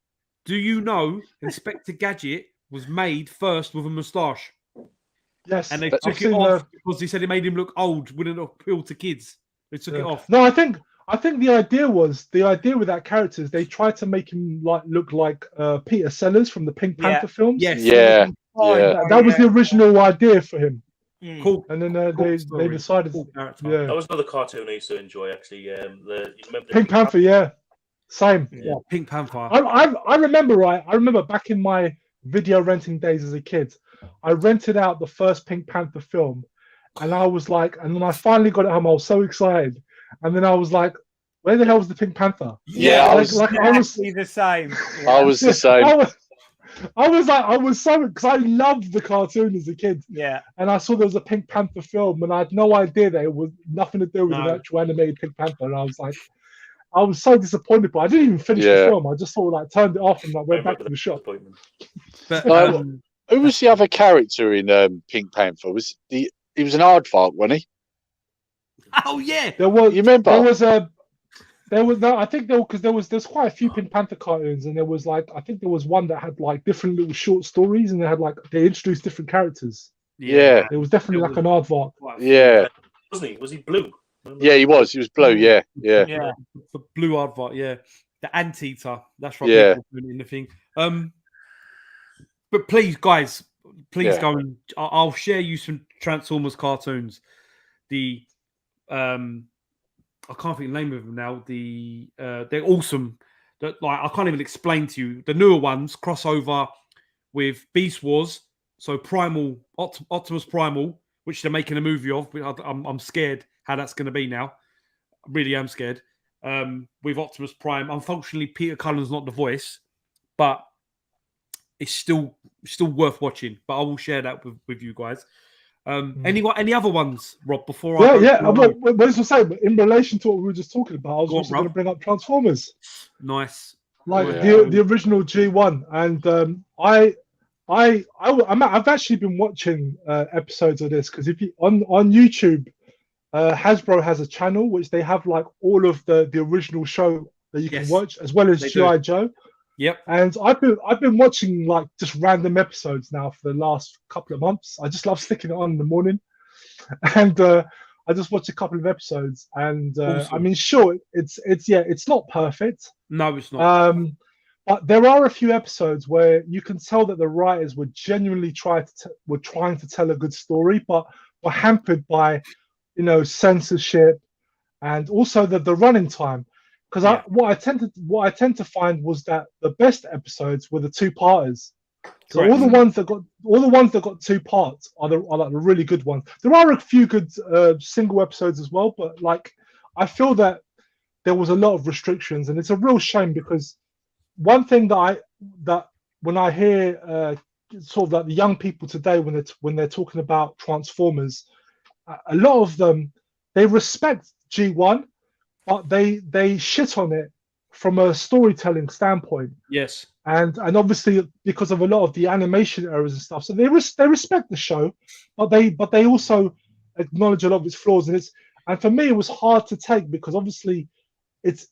do you know Inspector Gadget was made first with a moustache? Yes. And they But took I've it seen off because they said it made him look old, wouldn't appeal to kids. They took it off. No, I think the idea with that character is they tried to make him look like Peter Sellers from the Pink Yeah. Panther films. Yes. Yeah, yeah. That was the original idea for him, Cool. and then Cool they story. decided, Cool character. yeah, That was another cartoon I used to enjoy, actually. You remember Pink Panther, yeah, same. Yeah, Pink Panther. I remember back in my video renting days as a kid, I rented out the first Pink Panther film, and I was like, and then I finally got it home. I was so excited, and then I was like, where the hell was the Pink Panther? Yeah, I was Exactly the same. I was the same. I was so because I loved the cartoon as a kid, Yeah. and I saw there was a Pink Panther film, and I had no idea that it was nothing to do with an No. actual animated Pink Panther, and I was like, I was so disappointed, but I didn't even finish the Yeah. film. I just sort of turned it off and went back to the shop. But Who was the other character in Pink Panther? He was an aardvark, wasn't he? oh yeah, There was You remember? I think there's quite a few Pink Panther cartoons, and there was I think there was one that had different little short stories, and they introduced different characters. Yeah. It was definitely like an aardvark. Yeah. Wasn't he? Was he blue? Yeah, he was. He was blue. Yeah. Yeah. the blue aardvark. Yeah, the anteater. That's right. Yeah. In the thing. But please, guys, please Yeah. go and I'll share you some Transformers cartoons. I can't think of the name of them now. They're awesome. That I can't even explain to you. The newer ones crossover with Beast Wars. So Primal, Optimus Primal, which they're making a movie of. I'm scared how that's going to be now. I really am scared. With Optimus Prime, unfortunately, Peter Cullen's not the voice, but it's still worth watching. But I will share that with you guys. Any other ones, Rob? Before I was to say, but in relation to what we were just talking about, I was also going to bring up Transformers. Nice, the original G1, and I've actually been watching episodes of this because if you on YouTube, Hasbro has a channel which they have all of the original show that you can watch as well as G.I. Joe. Yep. And I've been watching just random episodes now for the last couple of months. I just love sticking it on in the morning, and I just watched a couple of episodes. And awesome. I mean, sure, it's not perfect. No, it's not. But there are a few episodes where you can tell that the writers were genuinely trying to tell a good story, but were hampered by, censorship and also the running time. Because what I tend to find was that the best episodes were the two-parters. So Correct. all the ones that got two parts are the really good ones. There are a few good single episodes as well, but I feel that there was a lot of restrictions, and it's a real shame because one thing that when I hear sort of the young people today when they're talking about Transformers, a lot of them they respect G1. But they shit on it from a storytelling standpoint. Yes. And obviously because of a lot of the animation errors and stuff. So they respect the show, but they also acknowledge a lot of its flaws. And for me it was hard to take because obviously it's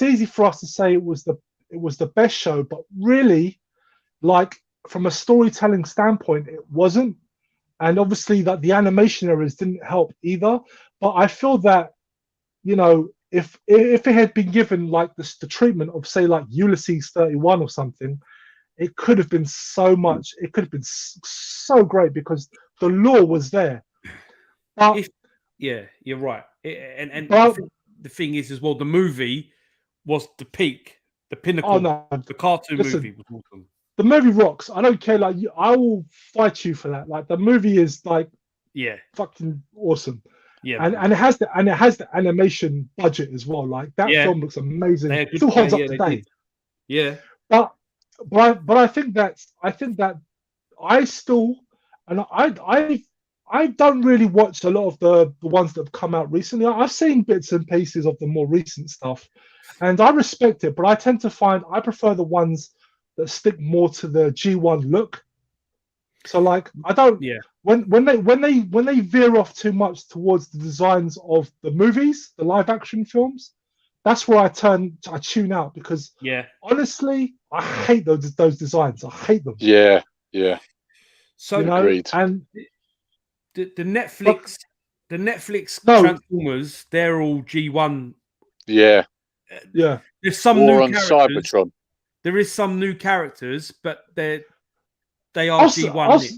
easy for us to say it was the best show, but really from a storytelling standpoint it wasn't. And obviously that the animation errors didn't help either. But I feel that if it had been given the treatment of say Ulysses 31 or something, it could have been so much. It could have been so great because the lore was there. But yeah, you're right. The thing is as well, the movie was the peak, the pinnacle. Oh no, the cartoon movie was awesome. The movie rocks. I don't care. I will fight you for that. The movie is fucking awesome. Yeah, and it has the animation budget as well. That film looks amazing. It still holds up today. Yeah, but I think that I still and I don't really watch a lot of the ones that have come out recently. I've seen bits and pieces of the more recent stuff, And I respect it, but I tend to find I prefer the ones that stick more to the G1 look. So like I don't when they veer off too much towards the designs of the movies, the live action films, that's where I tune out, because honestly, I hate those designs. I hate them. Yeah. So agreed. And the Netflix Transformers, they're all G1. Yeah. There's some War new on characters. Cybertron. There is some new characters, but they are G1.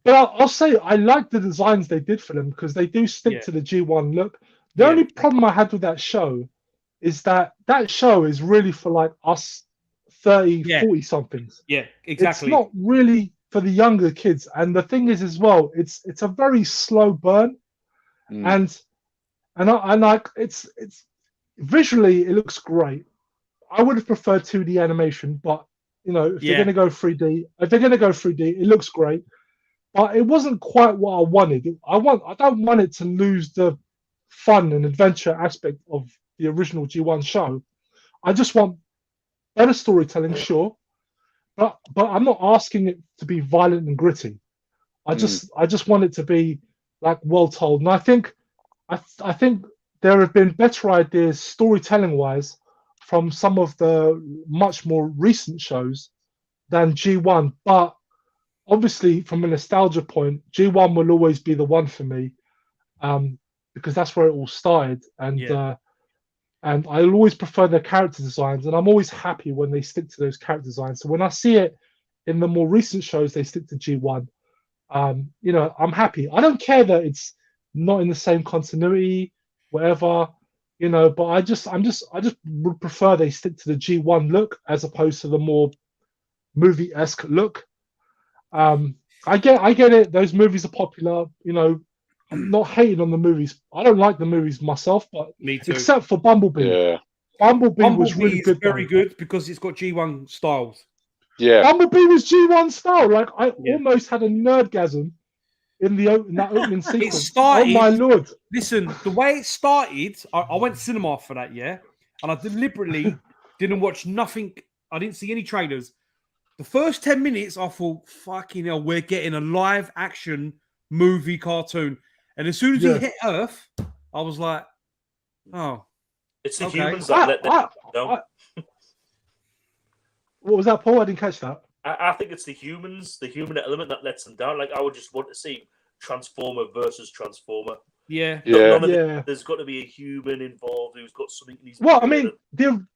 But I'll say I like the designs they did for them, because they do stick to the G1 look. The only problem I had with that show is that show is really for like us 30, 40 somethings. Yeah, exactly. It's not really for the younger kids. And the thing is as well, it's a very slow burn. And I like it's visually it looks great. I would have preferred 2D animation, but if they're going to go 3D, it looks great. But it wasn't quite what I wanted. I don't want it to lose the fun and adventure aspect of the original G1 show. I just want better storytelling, sure, but I'm not asking it to be violent and gritty. I just want it to be like well told. And I think there have been better ideas storytelling wise from some of the much more recent shows than G1, but obviously, from a nostalgia point, G1 will always be the one for me, because that's where it all started, and I'll always prefer their character designs, and I'm always happy when they stick to those character designs. So when I see it in the more recent shows, they stick to G1. I'm happy. I don't care that it's not in the same continuity, whatever, But I just would prefer they stick to the G1 look as opposed to the more movie-esque look. I get it. Those movies are popular. I'm not hating on the movies. I don't like the movies myself, but me too. Except for Bumblebee. Yeah. Bumblebee was really good. Very good because it's got G1 styles. Yeah. Bumblebee was G1 style. Like I almost had a nerdgasm in that opening sequence. It started, oh my lord! Listen, the way it started, I went cinema for that, and I deliberately didn't watch nothing. I didn't see any trailers. The first 10 minutes, I thought, fucking hell, we're getting a live action movie cartoon. And as soon as he hit Earth, I was like, oh. It's the humans that let them down. What was that, Paul? I didn't catch that. I think it's the human element that lets them down. Like, I would just want to see Transformer versus Transformer. Yeah. There's got to be a human involved who's got something in his Well, I mean, the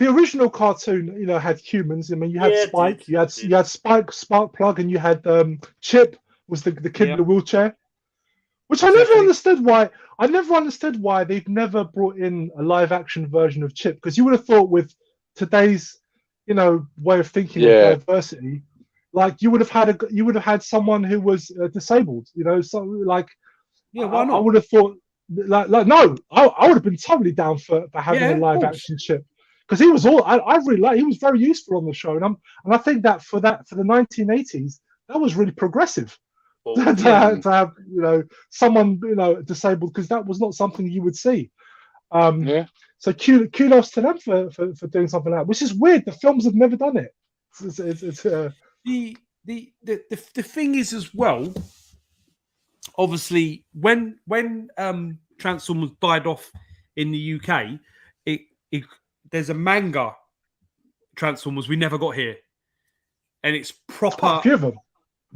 original cartoon, had humans. I mean, you had Spike, you had Spike, Sparkplug, and you had Chip was the kid in the wheelchair. Which I never understood why. I never understood why they've never brought in a live action version of Chip, because you would have thought with today's, way of thinking of diversity, like you would have had someone who was disabled, so like, why not? I would have thought like no, I would have been totally down for having a live action Chip, because he was I really like. He was very useful on the show, and I think that for the 1980s, that was really progressive. To have someone disabled, because that was not something you would see. So kudos to them for doing something like that, which is weird. The films have never done it. The thing is as well. Obviously, when Transformers died off in the UK, there's a manga Transformers we never got here, and it's proper. Quite a few of them.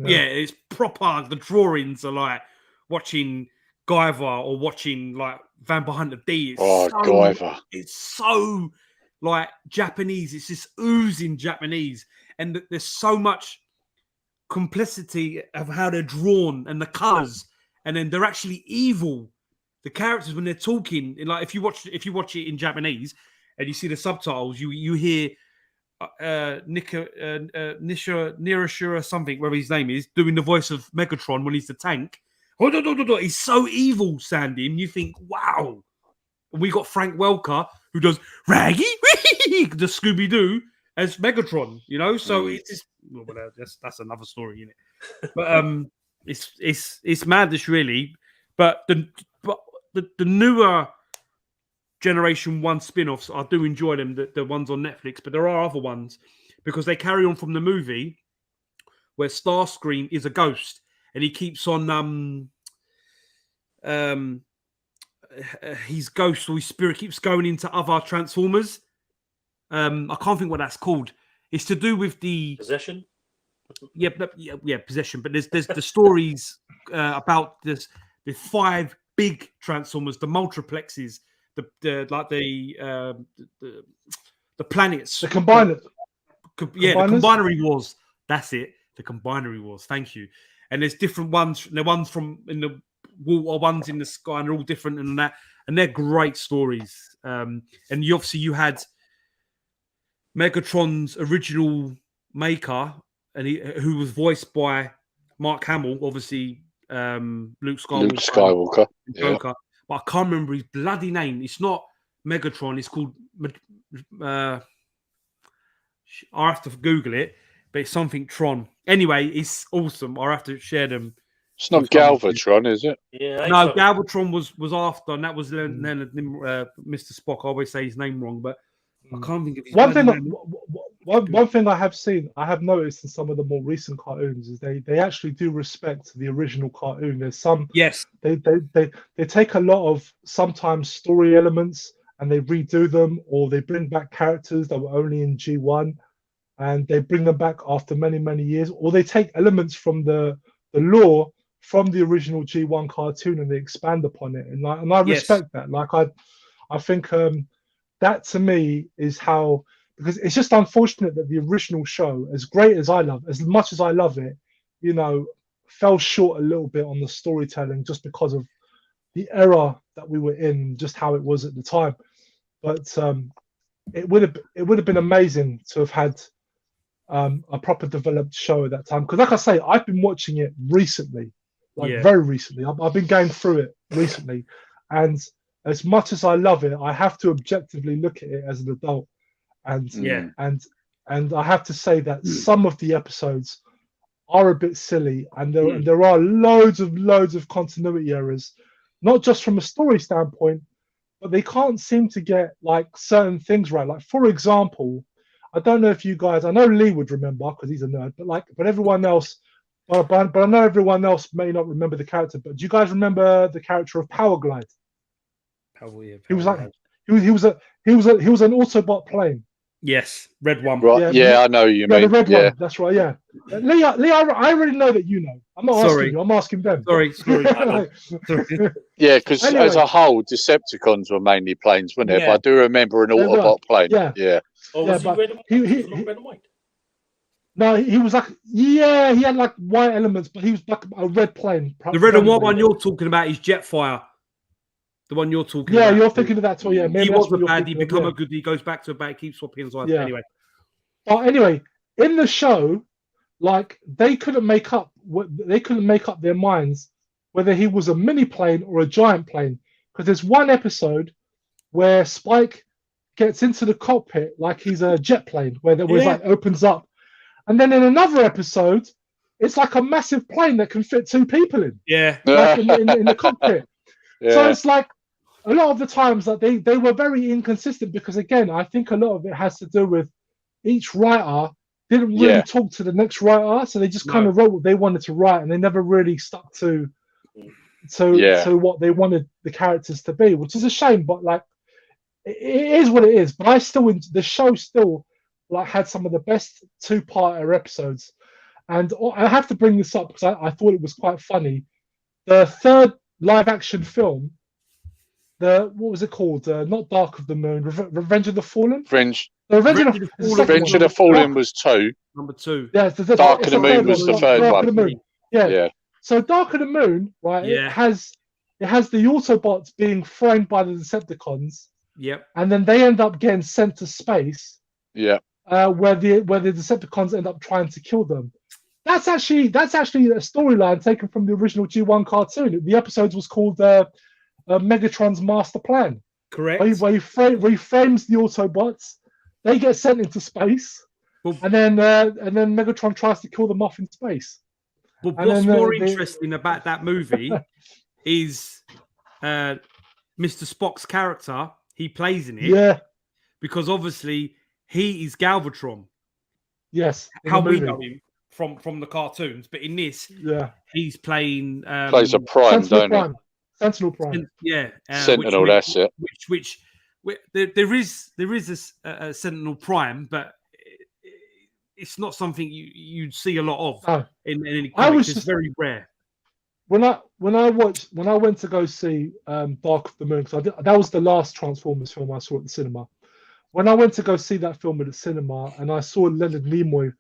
Yeah, it's proper. The drawings are like watching Guyver or watching like Vampire Hunter D. Guyver. It's so like Japanese. It's just oozing Japanese, and there's so much complicity of how they're drawn and the colors, and then they're actually evil. The characters when they're talking, like if you watch it in Japanese and you see the subtitles, you hear. Nirashura something, whatever his name is, doing the voice of Megatron when he's the tank. He's so evil, Sandy, and you think, wow. And we got Frank Welker who does Raggy, the Scooby Doo as Megatron. So it's just that's another story, isn't it? But it's madness really. But the newer Generation 1 spin-offs. I do enjoy them, the ones on Netflix, but there are other ones because they carry on from the movie where Starscream is a ghost and he keeps on his ghost or his spirit keeps going into other Transformers. I can't think what that's called. It's to do with the Possession. Yeah, possession. But there's the stories about the 5 big Transformers, the multiplexes, the planets, The combiners. The Combinary Wars. That's it. The Combinary Wars. Thank you. And there's different ones. The ones from in the water, ones in the sky, and they're all different and that. And they're great stories. And you had Megatron's original maker, and who was voiced by Mark Hamill, obviously Luke Skywalker. Yeah. But I can't remember his bloody name. It's not Megatron. It's called. I'll have to Google it, but it's something Tron. Anyway, it's awesome. I'll have to share them. It's not Galvatron, is it? Yeah. No, Galvatron was after, and that was Leonard Mr. Spock. I always say his name wrong, but I can't think of his name. One thing I have noticed in some of the more recent cartoons is they actually do respect the original cartoon. There's some they take a lot of sometimes story elements and they redo them, or they bring back characters that were only in G1 and they bring them back after many years, or they take elements from the lore from the original G1 cartoon and they expand upon it. And I respect that. Like I think that to me is how. Because it's just unfortunate that the original show, as much as I love it, fell short a little bit on the storytelling just because of the era that we were in, just how it was at the time. But it would have been amazing to have had a proper developed show at that time. Because like I say, I've been watching it recently, very recently. I've been going through it recently, and as much as I love it, I have to objectively look at it as an adult. And I have to say that some of the episodes are a bit silly, and there are loads of continuity errors, not just from a story standpoint, but they can't seem to get like certain things right. Like for example, I don't know if you guys, I know Lee would remember because he's a nerd, but everyone else, but I know everyone else may not remember the character. But do you guys remember the character of Powerglide? He was an Autobot plane. Yes, red one. Right. Yeah, I know you mean. The red one. That's right. Yeah, Lee, I already know that you know. I'm not asking you. I'm asking them. Sorry. Yeah, because as a whole, Decepticons were mainly planes, weren't it? Yeah. But I do remember an Autobot plane. Yeah. Oh, was he red? Not red and white. No, he was like, he had like white elements, but he was like a red plane. The red and white one you're talking about is Jetfire. The one you're talking about. Yeah, you're thinking of that too. Yeah, he was a bad. He become a good. He goes back to a bad. Keeps swapping his life. Yeah. Anyway. But anyway, in the show, like they couldn't make up their minds whether he was a mini plane or a giant plane, because there's one episode where Spike gets into the cockpit like he's a jet plane, where there was like opens up, and then in another episode, it's like a massive plane that can fit 2 people in. Yeah. Like in the cockpit. Yeah. So it's like a lot of the times that they were very inconsistent, because again, I think a lot of it has to do with each writer didn't really talk to the next writer, so they just kind of wrote what they wanted to write, and they never really stuck to what they wanted the characters to be, which is a shame. But like, it is what it is. But the show still like had some of the best 2-parter episodes, and I have to bring this up because I thought it was quite funny. The third live action film, what was it called? Not Dark of the Moon, Revenge of the Fallen. Revenge of the Fallen was 2. Number 2. Yeah, Dark of the Moon was the third one. Yeah. So Dark of the Moon, right? Yeah. It has the Autobots being framed by the Decepticons. Yep. And then they end up getting sent to space. Yeah. Where the Decepticons end up trying to kill them. That's actually a storyline taken from the original G1 cartoon. The episode was called Megatron's Master Plan. Correct. Where he frames the Autobots. They get sent into space, and then Megatron tries to kill them off in space. But what's more interesting about that movie is Mr. Spock's character. he plays in it. Yeah. Because obviously he is Galvatron. Yes. How we know him from the cartoons, but in this, he's playing plays a Prime, don't he? Sentinel Prime. Yeah, Sentinel. That's it. Which there is a Sentinel Prime, but it's not something you'd see a lot of in any comics. It's very rare. When I went to go see Dark of the Moon, because that was the last Transformers film I saw at the cinema. When I went to go see that film at the cinema, and I saw Leonard Nimoy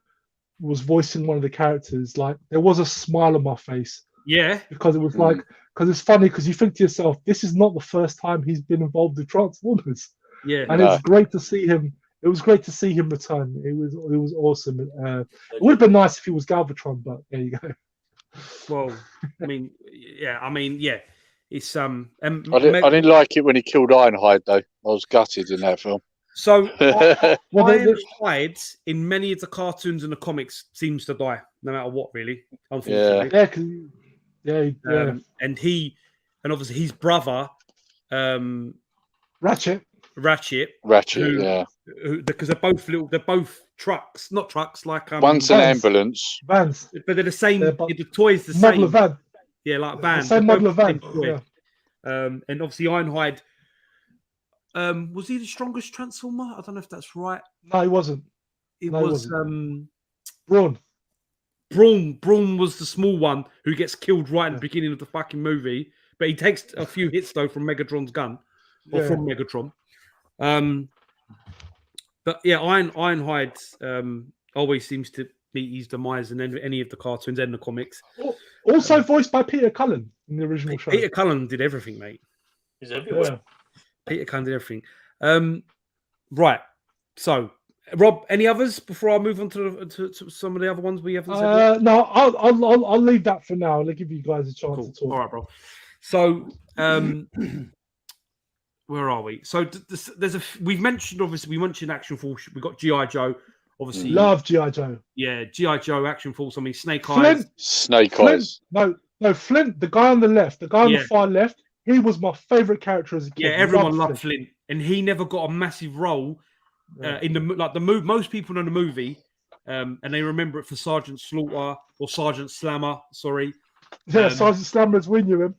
was voicing one of the characters, like there was a smile on my face. Yeah, because it was because it's funny because you think to yourself, this is not the first time he's been involved with Transformers. Yeah, and it's great to see him. It was great to see him return. It was awesome. It would have been nice if he was Galvatron, but there you go. Well, I mean, yeah. It's I didn't like it when he killed Ironhide though. I was gutted in that film. So Ironhide in many of the cartoons and the comics seems to die, no matter what, really. Unfortunately. Yeah. And obviously his brother, Ratchet. Because they're both trucks, not trucks, like one's an ambulance, vans, but they're the same. The toy's the model same. Of van. Yeah, like van. The same model of van. Yeah. And obviously Ironhide. Was he the strongest Transformer? I don't know if that's right. No, he wasn't. It was Brawn. Brawn was the small one who gets killed right at the beginning of the fucking movie, but he takes a few hits though from Megatron's gun, or from Megatron. But yeah, Ironhide always seems to meet his demise in any of the cartoons and the comics. Also voiced by Peter Cullen in the original show. Peter Cullen did everything, mate. He's everywhere. Yeah. Peter Cullen did everything. Right. So, Rob, any others before I move on to some of the other ones we haven't said? No, I'll leave that for now. I'll give you guys a chance to talk. All right, bro. So, where are we? So we've mentioned, obviously, we mentioned Action Force. We've got G.I. Joe, obviously. Love G.I. Joe. Yeah, G.I. Joe, Action Force. I mean, Snake Eyes. Eyes. No, Flint, the guy on the left, the guy on the far left, he was my favorite character as a kid. Yeah, everyone loved Flint. And he never got a massive role in the move. Most people know the movie, and they remember it for Sergeant Slaughter or Sergeant Slammer. Sorry. Yeah, Sergeant Slammer's we knew him.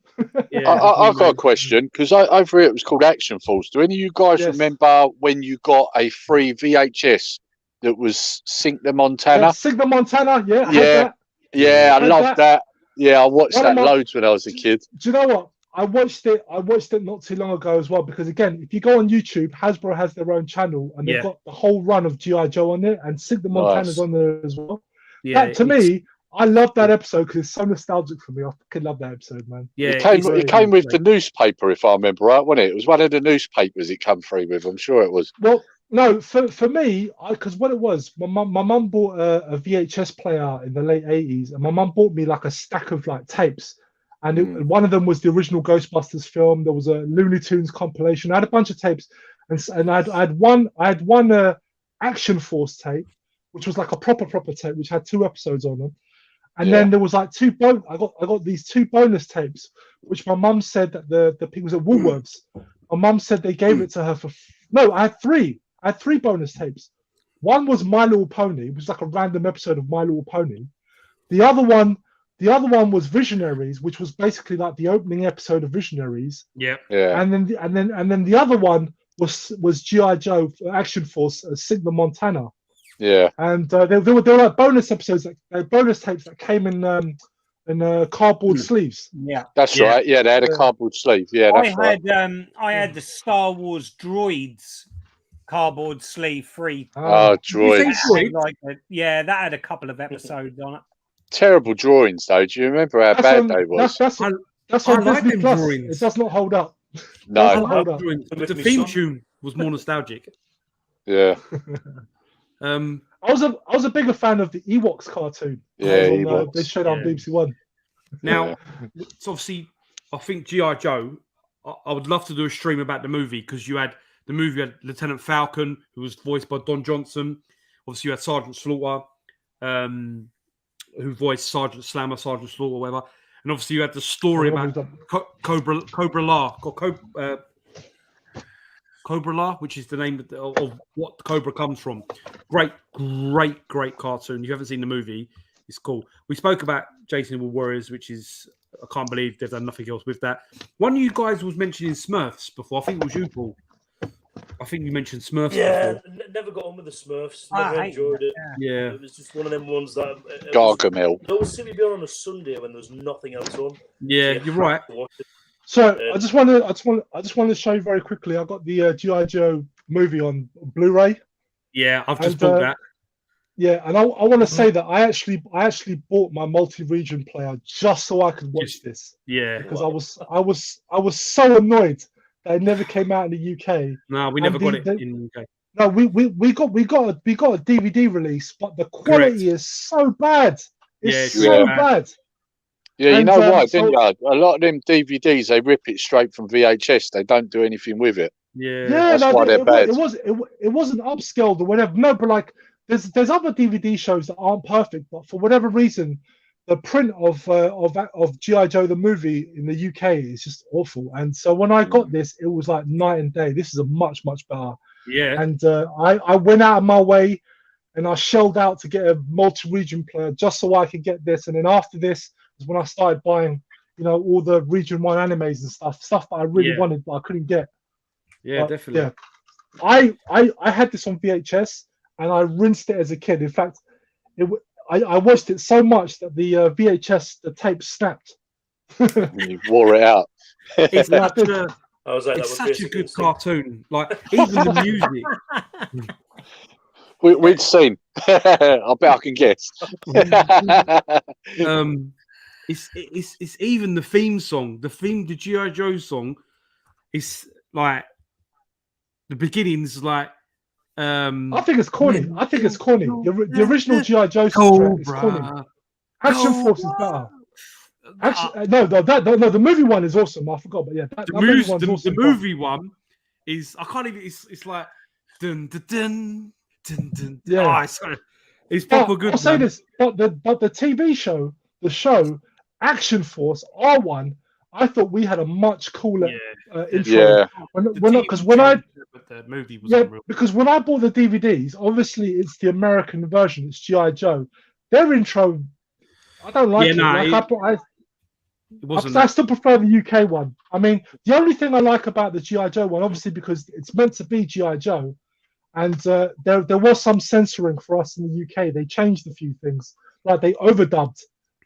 Yeah, I've got a question because over here it was called Action Force. Do any of you guys remember when you got a free VHS that was Sink the Montana? Sink the Montana, I loved that. Yeah, I watched that loads when I was a kid. Do you know what? I watched it not too long ago as well because again, if you go on YouTube, Hasbro has their own channel and they've got the whole run of G.I. Joe on it and Sink the Montana's on there as well. Yeah, that, to me, I love that episode because it's so nostalgic for me. I fucking love that episode, man. Yeah, it came with the newspaper, if I remember right, wasn't it? It was one of the newspapers it came free with. I'm sure it was. Well, no, for me, because what it was, my mum bought a VHS player in the late 80s, and my mum bought me like a stack of like tapes. And one of them was the original Ghostbusters film. There was a Looney Tunes compilation. I had a bunch of tapes, and I had one Action Force tape, which was like a proper tape, which had 2 episodes on them. And then there was like I got these 2 bonus tapes, which my mum said that the pig was at Woolworths. My mum said they gave it to her for no. I had 3. I had 3 bonus tapes. One was My Little Pony, which was like a random episode of My Little Pony. The other one was Visionaries, which was basically like the opening episode of Visionaries. Yeah. And then the other one was G.I. Joe Action Force Sink the Montana. Yeah. And there were like bonus episodes, bonus tapes that came in cardboard sleeves. Yeah. That's right. Yeah, they had a cardboard sleeve. Yeah, that's right. I had the Star Wars Droids cardboard sleeve free. Oh, Droids. Yeah, that had a couple of episodes on it. Terrible drawings, though. Do you remember how bad they was? That's on Disney Plus. It does not hold up. No. But the theme tune was more nostalgic. Yeah. I was a bigger fan of the Ewoks cartoon. Yeah, they showed on BBC One. Now, it's obviously, I think G.I. Joe. I would love to do a stream about the movie because you had Lieutenant Falcon, who was voiced by Don Johnson. Obviously, you had Sergeant Slaughter, who voiced Sergeant Slammer, Sergeant Slaughter, whatever. And obviously, you had the story about Cobra La, or Cobra La, which is the name of what Cobra comes from. Great cartoon. If you haven't seen the movie, it's cool. We spoke about Jason and the Warriors, which is, I can't believe they've done nothing else with that. One of you guys was mentioning Smurfs before. I think it was you, Paul. I think you mentioned Smurfs before. Never got on with the Smurfs. I Never hate enjoyed it. Yeah. It was just one of them ones that Gargamel. It always seemed to be on a Sunday when there was nothing else on. Yeah, you're right. So I just want to show you very quickly. I got the G.I. Joe movie on Blu-ray. Yeah, I've just bought that. Yeah, and I want to say that I actually bought my multi-region player just so I could watch this. Yeah, because I was so annoyed that it never came out in the UK. No, we never got it in the UK. No, we got a DVD release, but the quality is so bad. It's so bad. Yeah, you know why, didn't you? A lot of them DVDs, they rip it straight from VHS. They don't do anything with it. Yeah, that's why they're bad. It wasn't upscaled or whatever. No, but like there's other DVD shows that aren't perfect, but for whatever reason, the print of G.I. Joe the movie in the UK is just awful. And so when I got this, it was like night and day. This is a much better. Yeah. And I went out of my way and I shelled out to get a multi-region player just so I could get this. And then after this is when I started buying, all the Region 1 animes and stuff that I really wanted, but I couldn't get. Yeah, definitely. Yeah. I had this on VHS and I rinsed it as a kid. In fact, I watched it so much that the VHS, the tape snapped. You wore it out. It's such a good cartoon. Like, even the music. We'd seen. I bet I can guess. It's even the theme song. The G.I. Joe song is like the beginning's like. I think it's corny. The original G.I. Joe soundtrack is corny. Action Force is better. The movie one is awesome. I forgot, but yeah, the movie one is, I can't even. It's like dun dun dun dun dun. Yeah, it's proper good. I'll say this, but the TV show, the show Action Force R1, I thought we had a much cooler intro. Yeah, because when I the movie was unreal. Because when I bought the DVDs, obviously it's the American version. It's G.I. Joe. Their intro, I don't like it. I still prefer the UK one. I mean, the only thing I like about the G.I. Joe one, obviously, because it's meant to be G.I. Joe, and there was some censoring for us in the UK. They changed a few things, like they overdubbed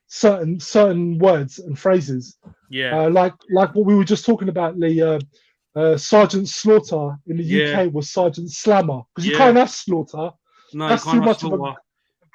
certain words and phrases. Yeah, like what we were just talking about. The Sergeant Slaughter in the UK was Sergeant Slammer, because you can't have Slaughter. No, that's too much of a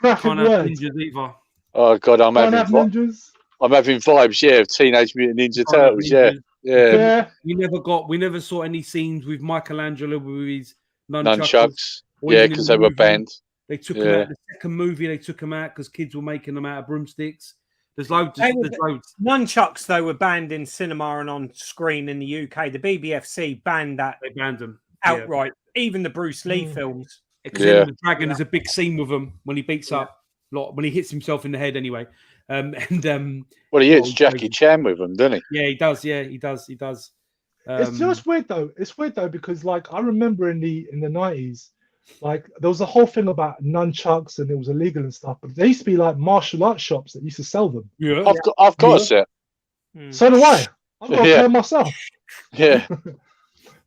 graphic word. Either. Oh God, I'm having ninjas. I'm having vibes, of Teenage Mutant Ninja Turtles, yeah. We never saw any scenes with Michelangelo with his nunchucks. Yeah, because they were banned. They took him out. The second movie, they took him out because kids were making them out of broomsticks. There's loads. Nunchucks, though, were banned in cinema and on screen in the UK. The BBFC banned that. They banned them outright. Even the Bruce Lee films. The dragon is a big scene with him when he beats up, when he hits himself in the head. Anyway, well, he hits Jackie Chan with him, doesn't he? Yeah, he does. Yeah, he does. It's just weird though. It's weird though because, like, I remember in the 90s, like, there was a whole thing about nunchucks and it was illegal and stuff. But there used to be like martial arts shops that used to sell them. Yeah, I've got a set. So do I. I've got a pair myself. Yeah.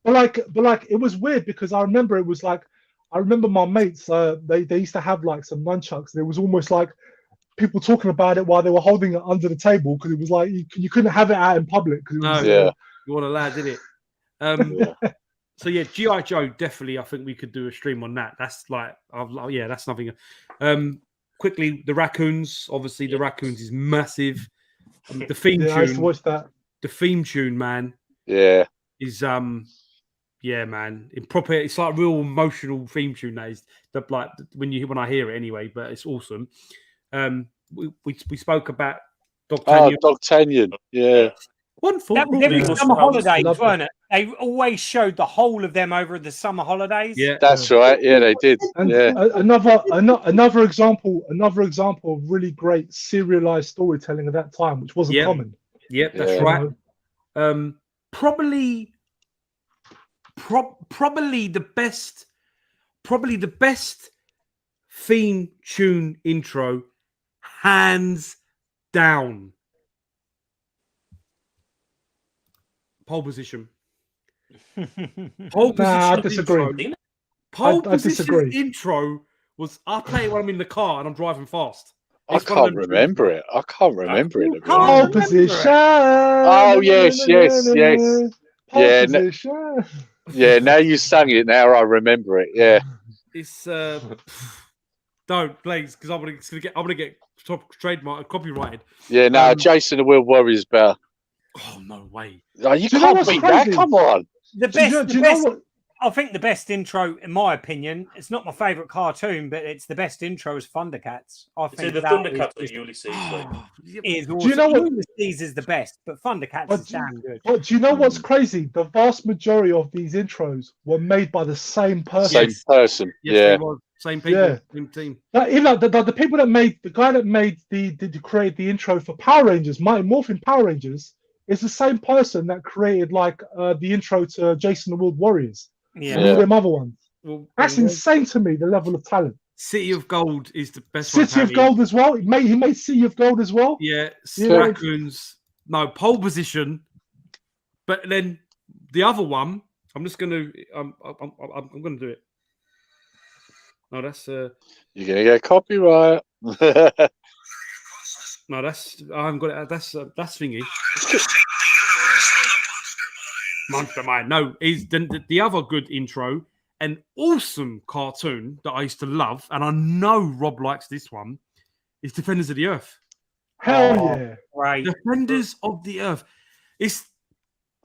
but like it was weird because I remember my mates. They used to have like some nunchucks. And it was almost like people talking about it while they were holding it under the table because it was like you couldn't have it out in public. You weren't allowed, did it? So yeah, G.I. Joe, definitely. I think we could do a stream on that. That's like, that's nothing. Quickly, the raccoons. Obviously, the raccoons is massive. The theme tune. I used to watch that. The theme tune, man. Yeah. Is man. It's like real emotional theme tune. That is like when I hear it anyway. But it's awesome. We spoke about Dogtanian. Dogtanian. Yeah. Wonderful. That was every summer holidays, weren't it? They always showed the whole of them over the summer holidays. Yeah, that's right. Yeah, they did. And another example of really great serialized storytelling at that time, which wasn't common. Yep, that's right. Probably probably the best theme tune intro, hands down. Pole position. Pole position. Nah, I disagree. Intro. Pole I position disagree. intro was. I play it when I'm in the car and I'm driving fast. I It's one of can't them remember tunes, it. I can't remember it. To be can't honest. Pole remember position. Oh, yes. Pole Yeah, position. Yeah, now you sang it. Now I remember it. Yeah. It's don't please because I'm gonna get trademark copyrighted. Yeah, no, Jason the Will Warriors better. Oh no way! Oh, you Do you know can't what's beat that. crazy? Come on. The Do you know- best, do the you know best. what- I think the best intro, in my opinion, it's not my favourite cartoon, but it's the best intro is Thundercats. I See, think the that Thundercats is with Ulysses. Like, awesome. Do you know what- Ulysses is the best, but Thundercats But is damn good. But do you know what's crazy? The vast majority of these intros were made by the same person. Same person. Yes, yeah. they were. Same people, Yeah. same team. Like, even like the people that made the guy that made the create the intro for Power Rangers, Mighty Morphin Power Rangers, is the same person that created like the intro to Jason the World Warriors Yeah. and all them other ones. Well, That's insane to me. The level of talent. City of Gold is the best one. City of apparently. Gold as well. He made City of Gold as well. Yeah, Yeah. Raccoons. No, pole position. But then the other one, I'm just gonna, I'm gonna do it. No, that's You're gonna get copyright. no, that's I haven't got it. That's thingy. Monster Mind. No, is the other good intro, an awesome cartoon that I used to love, and I know Rob likes this one. Is Defenders of the Earth. Hell Oh, yeah. Right. Defenders of the Earth. It's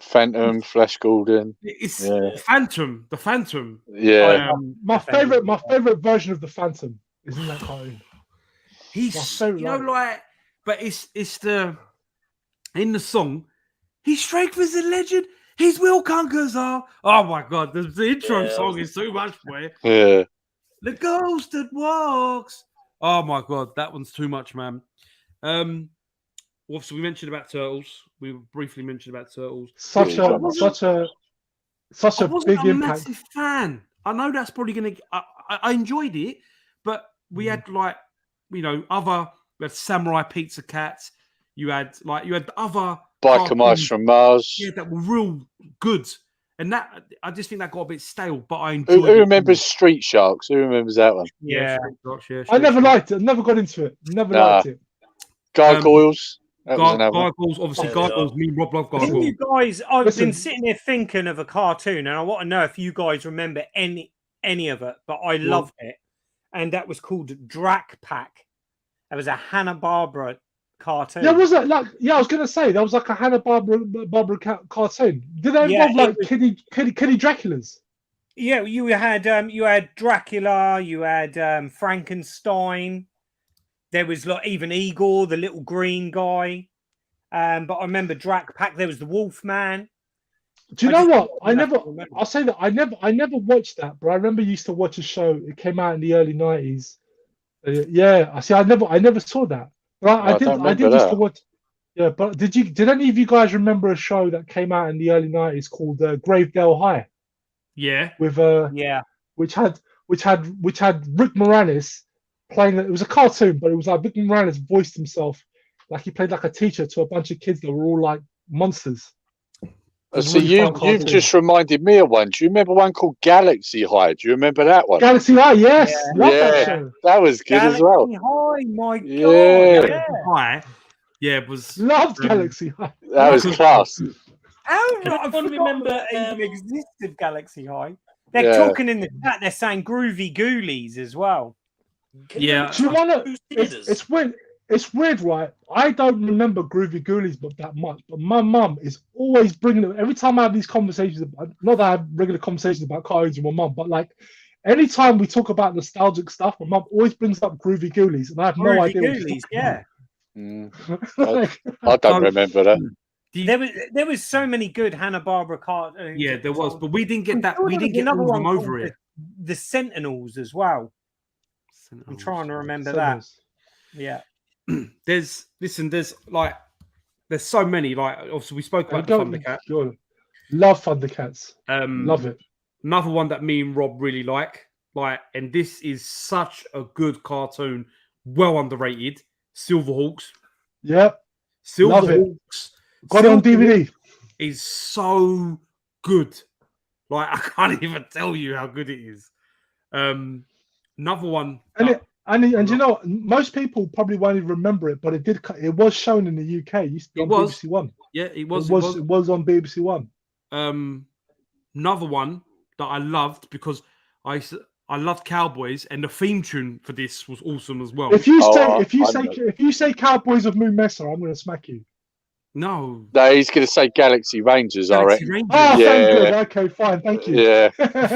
Phantom, Flash Gordon. the Phantom. The Phantom. Yeah. My favorite version of the Phantom is in that cartoon. He's favourite you know line. like, but it's the in the song. His strength is a legend. His will conquers all. Oh my god, the intro Yeah. song is too much for it. Yeah. The ghost that walks. Oh my god, that one's too much, man. Also, we mentioned about Turtles. We briefly mentioned about Turtles. Such Yeah, a wasn't big a impact. massive fan. I know that's probably gonna. I enjoyed it, but we had like we had Samurai Pizza Cats. You had other Biker cartoons, Mice from Mars. yeah, that were real good, and that I just think that got a bit stale. But I enjoyed. Who it. remembers Street Sharks? Who remembers that one? Yeah. Street Sharks, yeah, I Street never Sharks. liked it. Never got into it. Never Nah. liked it. Gargoyles. That was another one. Gargoyles, obviously, Yeah, Gargoyles. Me and Rob love Can Gargoyles. you guys? I've Listen. been sitting here thinking of a cartoon, and I want to know if you guys remember any of it. But I loved it, and that was called Drac Pack. It was a Hanna-Barbera cartoon. Yeah, was that like? Yeah, I was gonna say that was like a Hanna-Barbera cartoon. Did that Yeah, involve like it was- kiddie Draculas? Yeah, you had Dracula, you had Frankenstein. There was like even Igor, the little green guy. But I remember Drac Pack. There was the Wolfman. Do you I know just what? don't I never. remember. I'll say that I never watched that, but I remember used to watch a show. It came out in the early '90s. Yeah, I see. I never saw that, but I don't did remember used to that. watch. Yeah, but did any of you guys remember a show that came out in the early '90s called Gravedale High Yeah, with Yeah, which had Rick Moranis playing. It was a cartoon, but it was like Rick Moranis voiced himself like he played like a teacher to a bunch of kids that were all like monsters. It was So really fun you've cartoon. just reminded me of one. Do you remember one called Galaxy High? Do you remember that one? Galaxy High, yes, Yeah. love that Yeah. show. That was good as Galaxy well. High, my Yeah. God. Yeah. High. Yeah, it was. Loved Galaxy High. That was class. How I I can't remember remember, that even existed Galaxy High. They're Yeah. talking in the chat. They're saying Groovy Ghoulies as well. Yeah. Do you want to? Who's Theatres? It's weird. It's weird, right? I don't remember Groovy Ghoulies but that much, but my mum is always bringing it. Every time I have these conversations, not that I have regular conversations about cartoons with my mum, but like anytime we talk about nostalgic stuff, my mum always brings up Groovy Ghoulies, and I have no Groovy idea. what she's Ghoulies, talking yeah. Mm, like, I don't remember that. There was so many good Hanna-Barbera cartoons. Yeah, there was, but we didn't get that. I'm We sure didn't there get was all of another them one over called it. The Sentinels as well. I'm trying to remember that. Yeah. There's like there's so many. Like obviously we spoke about the Go, Thundercat. go. Love Thundercats. Um, Love it. Another one that me and Rob really like, and this is such a good cartoon, well underrated. Silverhawks. Yep. Love it. Silverhawks. Got it on DVD. Is so good. Like I can't even tell you how good it is. Another one. And you know, most people probably won't even remember it, but it was shown in the UK. It used to be on BBC One. Yeah, it was. It was on BBC One. Another one that I loved because I loved Cowboys, and the theme tune for this was awesome as well. If you say Cowboys of Moon Mesa, I'm going to smack you. No, he's going to say Galaxy Rangers. I reckon. Rangers. Oh, thank good. Okay, fine. Thank you. Yeah. The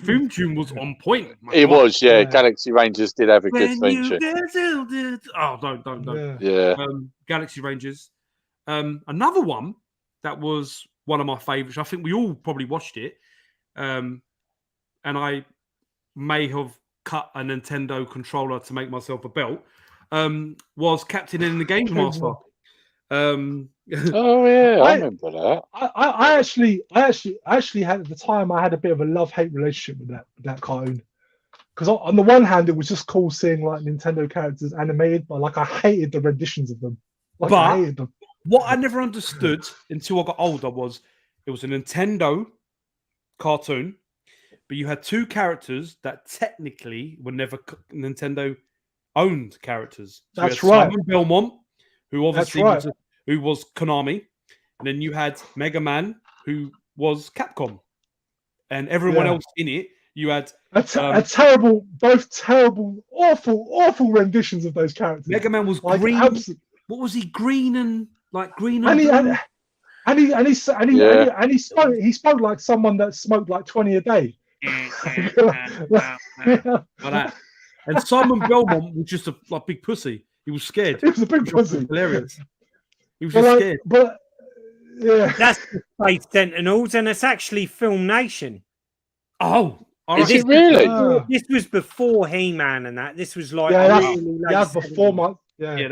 theme tune was on point. It was, yeah. Galaxy Rangers did have a good theme tune. Oh, don't. Yeah. Galaxy Rangers. Another one that was one of my favourites. I think we all probably watched it. And I may have cut a Nintendo controller to make myself a belt. Was Captain and the Games Master. Oh yeah, I remember that. I actually had, at the time, I had a bit of a love-hate relationship with that cartoon, because on the one hand it was just cool seeing like Nintendo characters animated, but like I hated the renditions of them. I hated them. What I never understood until I got older was it was a Nintendo cartoon, but you had two characters that technically were never Nintendo owned characters. So That's right. Simon Belmont, who obviously was Konami, and then you had Mega Man, who was Capcom, and everyone else in it. You had both terrible, awful renditions of those characters. Mega Man was like, green. What was he? Green and blue? He spoke like someone that smoked like 20 a day. And Simon Belmont was just a big pussy. He was scared. He was a big pussy. Hilarious. He was just scared. But yeah, that's the Space Sentinels, and it's actually Film Nation. Oh, is it really? This was before He-Man and that. This was like that's before my. Yeah.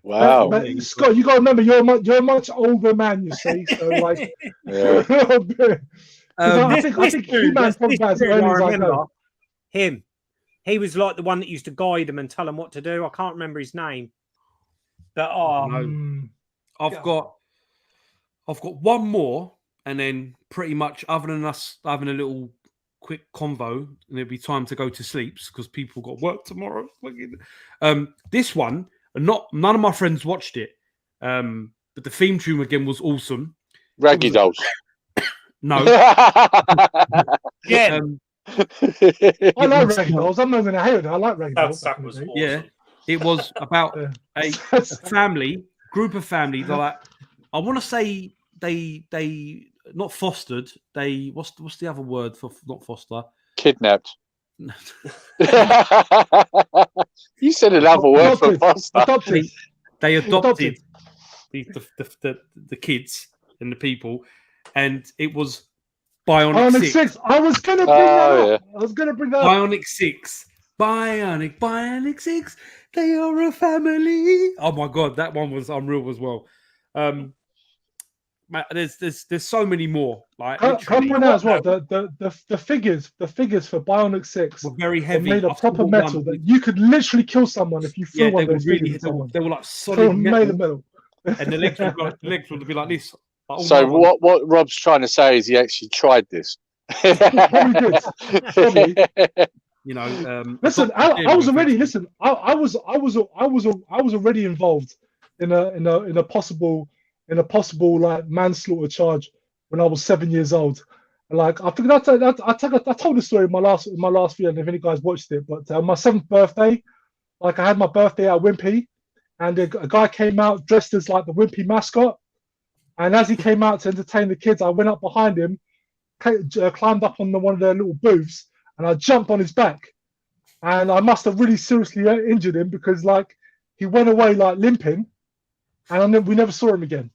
Wow. But, Scott, you got to remember, you're a much older man, you see. So like, I think He-Man's probably about as early as I know. Him. He was like the one that used to guide them and tell them what to do. I can't remember his name. But I've got one more, and then pretty much, other than us having a little quick convo, and it'll be time to go to sleep because people got work tomorrow. This one, none of my friends watched it, but the theme tune again was awesome. Raggy Dolls. No. Yeah. I like Raggy Dolls. I'm not going to hate it. I like Raggy Dolls. That was awesome. Yeah. It was about a group of family that, like, I want to say they not fostered. They what's the other word for not foster? Kidnapped. You said another word for foster. Adopted. They adopted the kids and the people, and it was Bionic 6. I was going to bring that up. I was going to bring that up. Bionic 6. Bionic 6. They are a family. Oh my god, that one was unreal as well. There's so many more. Like, come on out as well. The figures for Bionic 6 were very heavy. Made of proper metal that you could literally kill someone if you threw one of those figures. They were like solid metal. And the legs would be like this. Like, so what Rob's trying to say is he actually tried this. Probably did. Probably. You know, listen, I was already I was already involved in a possible like manslaughter charge when I was 7 years old. And like I think I told the story in my last video, and if any guys watched it, but on my 7th birthday, like I had my birthday at Wimpy, and a guy came out dressed as like the Wimpy mascot, and as he came out to entertain the kids, I went up behind him, climbed up on one of their little booths, and I jumped on his back, and I must have really seriously injured him because like he went away like limping, and we never saw him again.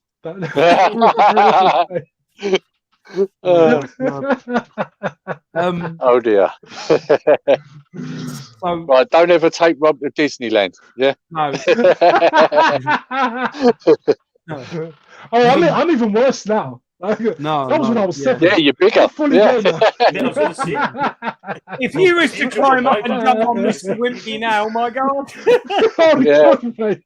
Oh dear. Right, don't ever take Rob to Disneyland. Yeah. No. Oh, I'm even worse now. Like, No, that was when no, I was yeah. 7. Yeah, you're bigger. Fully Yeah. gamer. Yeah, I was going to say. If you was to climb up and Yeah. jump on Mr. Wimpy now, my God. Oh, Yeah. God, mate.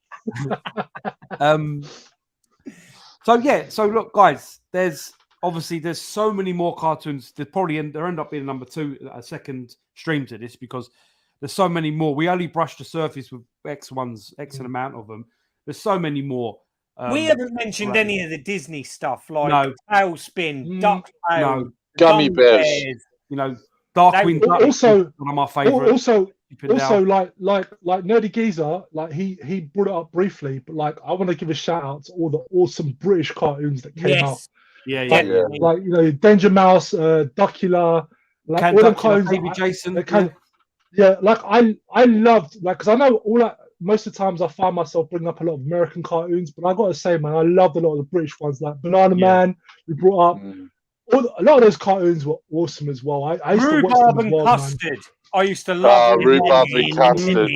So look, guys, there's so many more cartoons. There end up being number 2, a second stream to this, because there's so many more. We only brushed the surface with X amount of them. There's so many more. We haven't mentioned any of the Disney stuff, like No. Tailspin, Duck Tail, No. Gummy bears. You know, Darkwing Duck Also- is one of my favourites. Also, like Nerdy Geezer, like he brought it up briefly, but like I want to give a shout out to all the awesome British cartoons that came out. Yeah, Like, Yeah. like, you know, Danger Mouse, Duckula, like all the cartoons. Baby Jason. Like I loved, like, because I know most of the times I find myself bringing up a lot of American cartoons, but I got to say, man, I loved a lot of the British ones, like Banana Man. We brought up a lot of those cartoons were awesome as well. I used to watch Rhubarb them as and well, man. Custard. I used to love Rhubarb and Custard.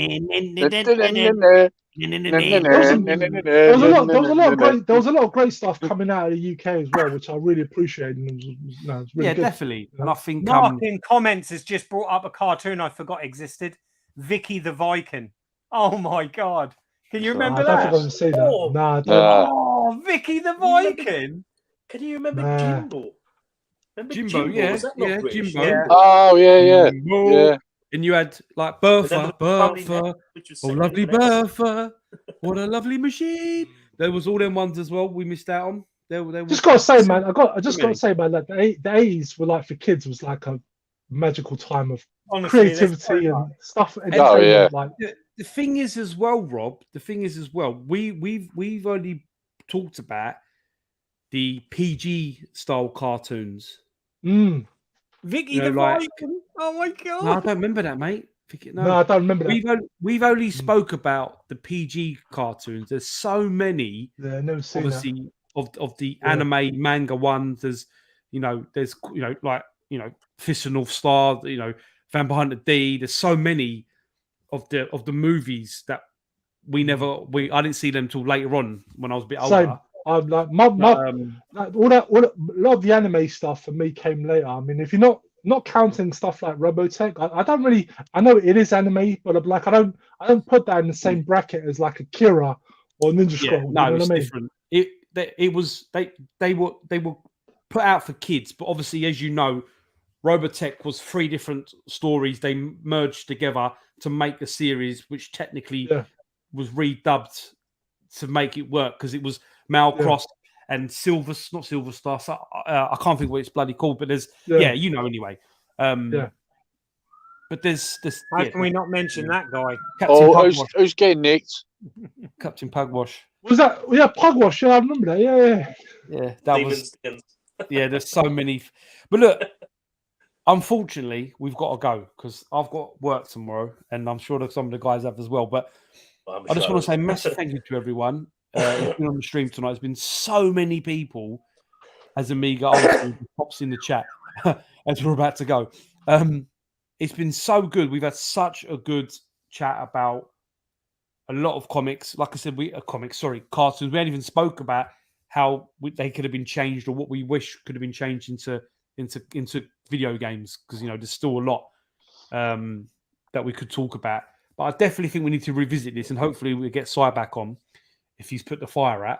There was a lot of great stuff coming out of the UK as well, which I really appreciated. And it was really good. Definitely. And I think Mark in comments has just brought up a cartoon I forgot existed, Vicky the Viking. Oh my God. Can you remember I don't that? think I can see that. Oh, Nah, I don't. Oh, Vicky the Viking. Can you remember Nah. Jimbo? Jimbo, yeah. Was that not Yeah, British? Jimbo. Yeah. Oh, yeah. Jimbo. Yeah. And you had like But then Bertha, the family Bertha. net, which was Oh, set lovely in an episode. Bertha. What a lovely machine. There was all them ones as well we missed out on. Just gotta say, man, I just gotta say, man, that the 80s were like for kids was like a magical time of Honestly, creativity and stuff. Oh, yeah. Like, The thing is as well, Rob, we've only talked about the PG style cartoons. Vicky You know, the like- Viking. Oh my God. No, I don't remember that, mate. no, I don't remember that. We've only spoke about the PG cartoons. There's so many, Yeah, never seen that. obviously, of the Yeah. anime manga ones. There's Fist of North Star, Vampire Hunter D. There's so many of the movies that I didn't see them till later on when I was a bit older. Same. I'm like like, all a lot of the anime stuff for me came later. I mean, if you're not counting stuff like Robotech, I don't really. I know it is anime, but I'm like I don't put that in the same bracket as like Akira or Ninja Scroll. No, you know it's what I mean? different. They were put out for kids, but obviously, as you know, Robotech was 3 different stories they merged together to make a series, which technically was redubbed to make it work because it was Malcross and not Silver Star. So, I can't think what it's bloody called, but there's anyway. But there's How can we not mention that guy? Captain Pugwash. Who's getting nicked? Captain Pugwash. Was that Pugwash? Yeah, I remember that. Yeah. That was. Yeah, there's so many. But look, unfortunately, we've got to go because I've got work tomorrow, and I'm sure that some of the guys have as well. But I just want to say a massive thank you to everyone who's been on the stream tonight. There's been so many people, as Amiga obviously pops in the chat as we're about to go. It's been so good. We've had such a good chat about a lot of comics. Like I said, cartoons. We hadn't even spoke about how they could have been changed or what we wish could have been changed into video games because there's still a lot that we could talk about. But I definitely think we need to revisit this and hopefully we get Cy back on if he's put the fire out.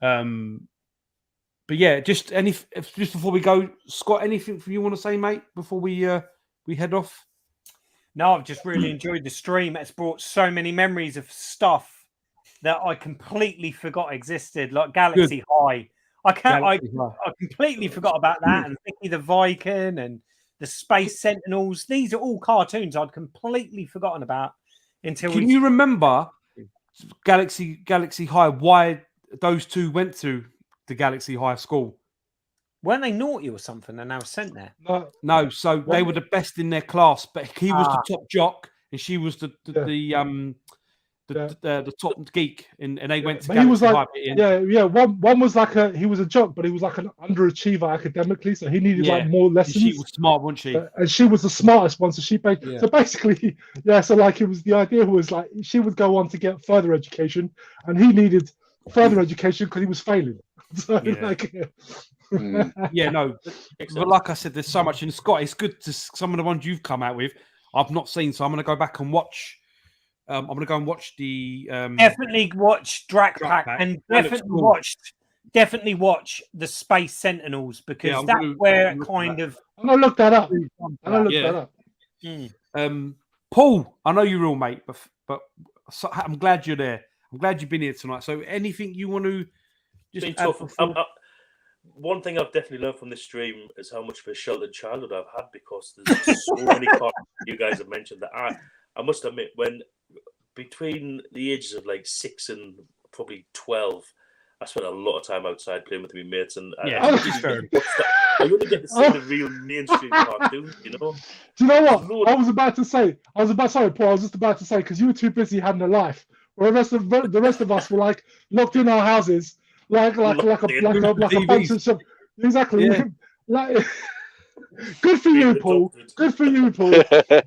But yeah, just before we go, Scott, anything you want to say, mate, before we head off? No, I've just really enjoyed the stream. It's brought so many memories of stuff that I completely forgot existed, like Galaxy High. I completely forgot about that, and Vicky the Viking and the Space Sentinels. These are all cartoons I'd completely forgotten about until. Can you remember Galaxy High? Why those two went to the Galaxy High school? Weren't they naughty or something and they were sent there? No. So they were the best in their class, but he was the top jock and she was the top geek, and they went to. But he was like, one was like he was a jock, but he was like an underachiever academically, so he needed like more lessons. And she was smart, wasn't she? And she was the smartest one, so so basically, so like the idea was like she would go on to get further education, and he needed further education because he was failing. So Yeah, no. But like I said, there's so much in Scott. It's good to some of the ones you've come out with. I've not seen, so I'm going to go back and watch. I'm going to go and watch the. Definitely watch Drac Pack Pack. and That looks definitely watch the Space Sentinels because Yeah, that's where it kind of. I'm gonna look that up. That up. Paul, I know you're real, mate, but so, I'm glad you're there. I'm glad you've been here tonight. So, anything you want to just been add tough. One thing I've definitely learned from this stream is how much of a sheltered childhood I've had because there's so many cards you guys have mentioned that I must admit, when between the ages of like 6 and probably 12, I spent a lot of time outside playing with my mates, and I only get to see the real mainstream cartoons, you know. Do you know what? I was about to say, sorry, Paul, I was just about to say, because you were too busy having a life. Where the rest of us were like locked in our houses, like a bunch of stuff. Exactly. Yeah. Like, good for you, Paul. Good for you, Paul.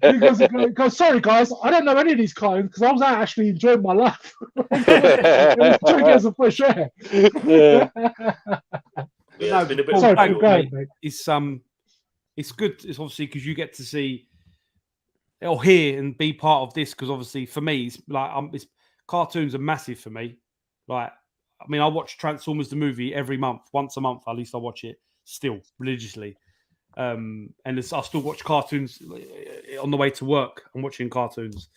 Because sorry, guys, I don't know any of these cartoons because I was out actually enjoying my life. Trying to get some fresh air. Yeah, it's been a bit it's good. It's obviously because you get to see or hear and be part of this. Because obviously, for me, it's like cartoons are massive for me. Like, I mean, I watch Transformers the movie every month, once a month at least. I watch it still religiously, and I still watch cartoons on the way to work. I'm watching cartoons,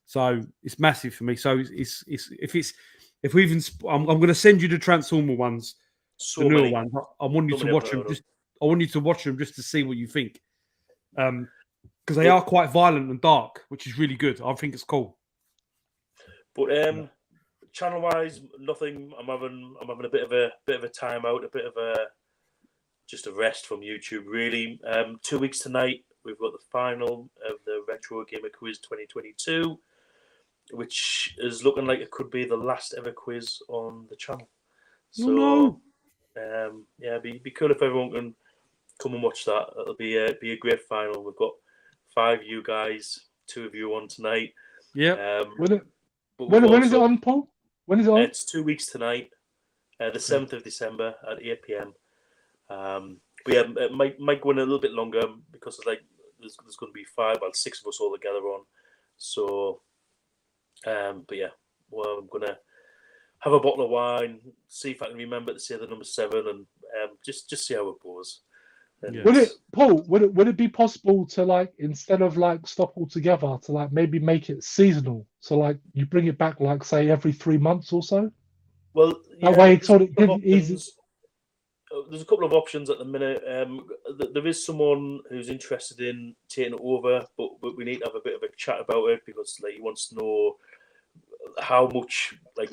so it's massive for me. So I'm going to send you the Transformer ones. The newer ones. I want you to watch them. I want you to watch them just to see what you think, because they are quite violent and dark, which is really good. I think it's cool. But channel-wise, nothing. I'm having a bit of a time out, a bit of just a rest from YouTube. Really, 2 weeks tonight. We've got the final of the Retro Gamer Quiz 2022, which is looking like it could be the last ever quiz on the channel. So. Yeah, be cool if everyone can come and watch that. It'll be a great final. We've got 5 you guys, 2 of you on tonight. Yeah. When is it on, Paul? When is it on? It's 2 weeks tonight, the 7th of December at 8 p.m. But yeah, it might go in a little bit longer because it's like there's going to be 6 of us all together on. So, but yeah, well, I'm gonna have a bottle of wine, see if I can remember to say the number 7, and just see how it goes. Would it be possible to, like, instead of like stop altogether, to like maybe make it seasonal? So like you bring it back, like say every 3 months or so. Well, that way it's sort of easy. There's a couple of options at the minute. There is someone who's interested in taking it over, but we need to have a bit of a chat about it because like he wants to know how much like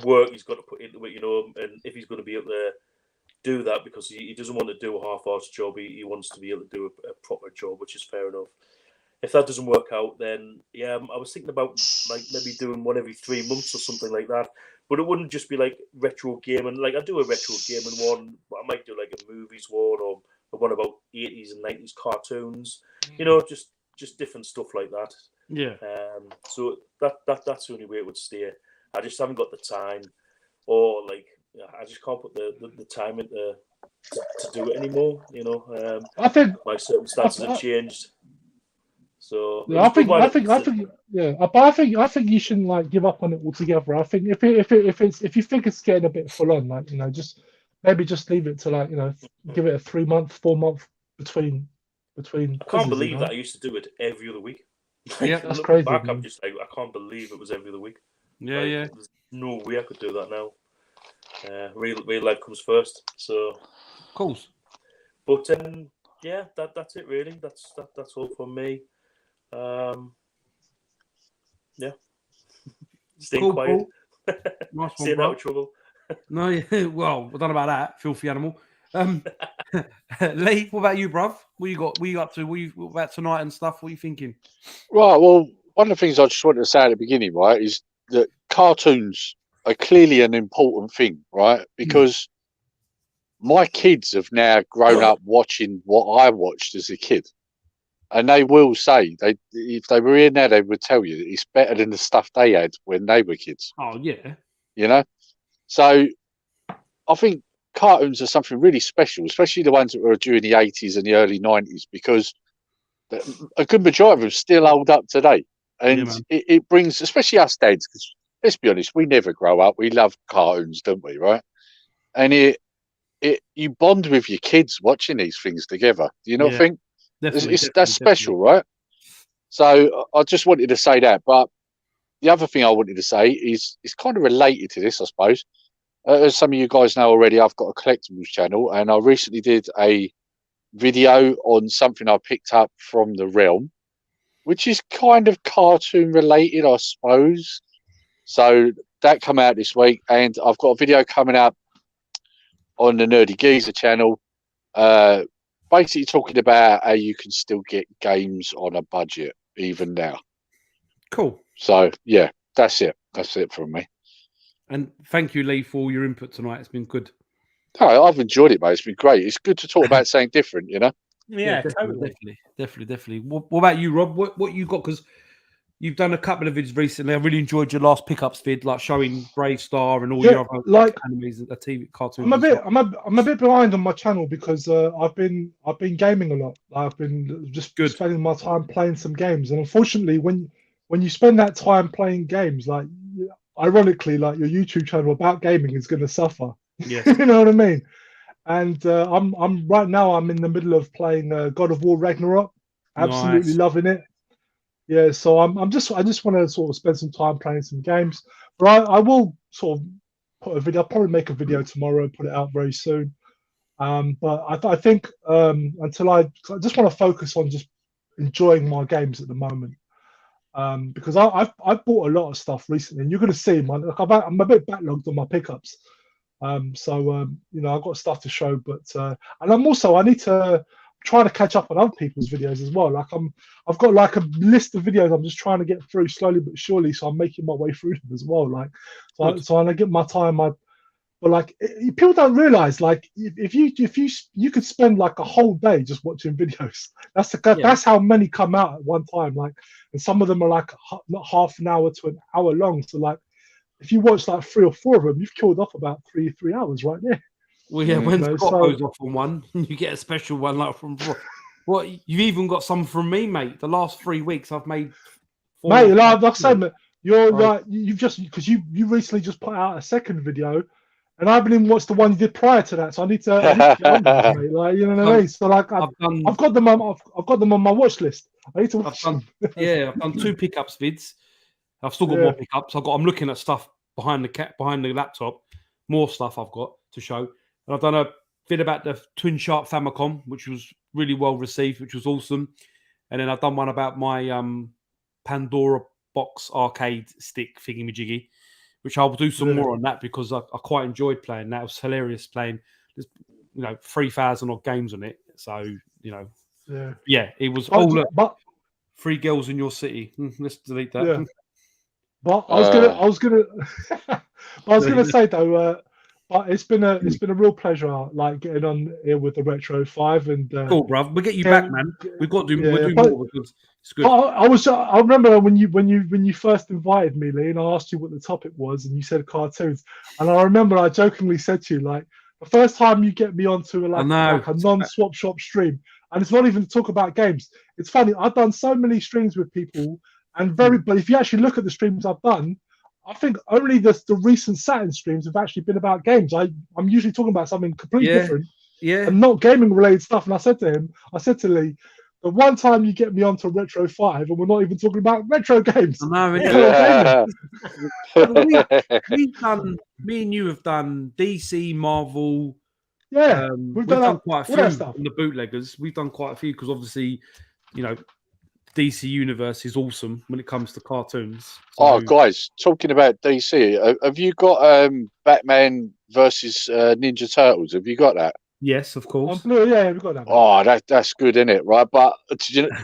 work he's got to put into it, you know, and if he's going to be able to do that because he doesn't want to do a half-assed job. He wants to be able to do a proper job, which is fair enough. If that doesn't work out, then yeah, I was thinking about like maybe doing one every 3 months or something like that. But it wouldn't just be like retro gaming. Like I do a retro gaming one, but I might do like a movies one or one about 80s and 90s cartoons. You know, just different stuff like that. Yeah. So that's the only way it would stay. I just haven't got the time, or like I just can't put the time into to do it anymore. You know, I think my circumstances have changed. So yeah, I think you shouldn't like give up on it altogether. I think if you think it's getting a bit full on, like, you know, just leave it to, like, you know, give it a 3 month, 4 month between. I can't believe that I used to do it every other week. Yeah, that's crazy. Back, I'm just like, I can't believe it was every other week. Yeah, like, yeah. There's no way I could do that now. Real life comes first. So, of course. But yeah, that's it really. That's all from me. Yeah. Staying quiet. Nice one, staying out of trouble. No, yeah. Well, I don't know about that, filthy animal. Lee, what about you, bruv? What you got? What you up to? What about tonight and stuff? What are you thinking? Right. Well, one of the things I just wanted to say at the beginning, right, is that cartoons are clearly an important thing, right? Because my kids have now grown up watching what I watched as a kid. And they will say, if they were here now, they would tell you that it's better than the stuff they had when they were kids. Oh, yeah. You know? So I think cartoons are something really special, especially the ones that were during the 80s and the early 90s, because a good majority of them still hold up today. And it brings, especially us dads, because let's be honest, we never grow up. We love cartoons, don't we? Right? And you bond with your kids watching these things together. Do you not think? That's special, right? So I just wanted to say that. But the other thing I wanted to say is it's kind of related to this, I suppose. As some of you guys know already, I've got a collectibles channel, and I recently did a video on something I picked up from the realm, which is kind of cartoon related, I suppose. So that come out this week, and I've got a video coming up on the Nerdy Geezer channel, basically talking about how you can still get games on a budget even now. Cool. So yeah, that's it. That's it from me. And thank you, Lee, for all your input tonight. It's been good. Oh, I've enjoyed it, mate. It's been great. It's good to talk about something different, you know. Yeah, definitely. What about you, Rob? What you got? Because you've done a couple of vids recently. I really enjoyed your last pickups vid, like showing Brave Star and all your other animes, TV cartoons. I'm a bit behind on my channel because I've been gaming a lot. I've been just spending my time playing some games, and unfortunately, when you spend that time playing games, like ironically, like your YouTube channel about gaming is going to suffer. Yes. You know what I mean? And I'm right now. I'm in the middle of playing God of War Ragnarok. Absolutely loving it. Yeah, so I just want to sort of spend some time playing some games. But I will sort of put a video. I'll probably make a video tomorrow and put it out very soon. But I think until I just want to focus on just enjoying my games at the moment. Because I've bought a lot of stuff recently, and you're going to see, man. Like I'm a bit backlogged on my pickups. You know, I've got stuff to show, but and I need to try to catch up on other people's videos as well. Like I've got like a list of videos I'm just trying to get through slowly but surely, so I'm making my way through them as well. Like so when I get my time, but like people don't realize, like if you could spend like a whole day just watching videos. That's how many come out at one time. Like, and some of them are like not half an hour to an hour long. So like, if you watch like 3 or 4 of them, you've killed off about 3 hours right there. Well, yeah, when Scott goes off on one, you get a special one like from what you've even got some from me, mate. The last 3 weeks I've made. Mate, like I said, you're like you've just because you recently just put out a second video, and I haven't even watched the one you did prior to that, so I need to get on this, mate. Like, you know what I mean? So like I've got them on my watch list. I need to watch them. I've done 2 pickups vids. I've still got more pickups. I'm looking at stuff behind the laptop, more stuff I've got to show. And I've done a vid about the Twin Shark Famicom, which was really well received, which was awesome. And then I've done one about my Pandora box arcade stick thingy-majiggy, which I'll do some more on that because I quite enjoyed playing that. It was hilarious playing. There's 3,000 odd games on it. So, it was all 3 girls in your city. Let's delete that. Yeah. But I was gonna say though, but it's been a real pleasure, like getting on here with the Retro 5 and cool, bruv. We'll get you back, man. We've got to do more because it's good. I remember when you first invited me, Lee, and I asked you what the topic was, and you said cartoons, and I remember I jokingly said to you, like, the first time you get me onto like a non-swap shop stream, and it's not even to talk about games. It's funny. I've done so many streams with people. But if you actually look at the streams I've done, I think only the recent Saturn streams have actually been about games. I'm usually talking about something completely different, and not gaming related stuff. And I said to Lee, the one time you get me onto Retro 5, and we're not even talking about retro games. I know. We've done. Me and you have done DC, Marvel. Yeah, we've done quite a few stuff. In the bootleggers. We've done quite a few because obviously, DC Universe is awesome when it comes to cartoons. So... Oh, guys, talking about DC, have you got Batman versus Ninja Turtles? Have you got that? Yes, of course. Yeah, we've got that. Oh, that's good, isn't it? Right, but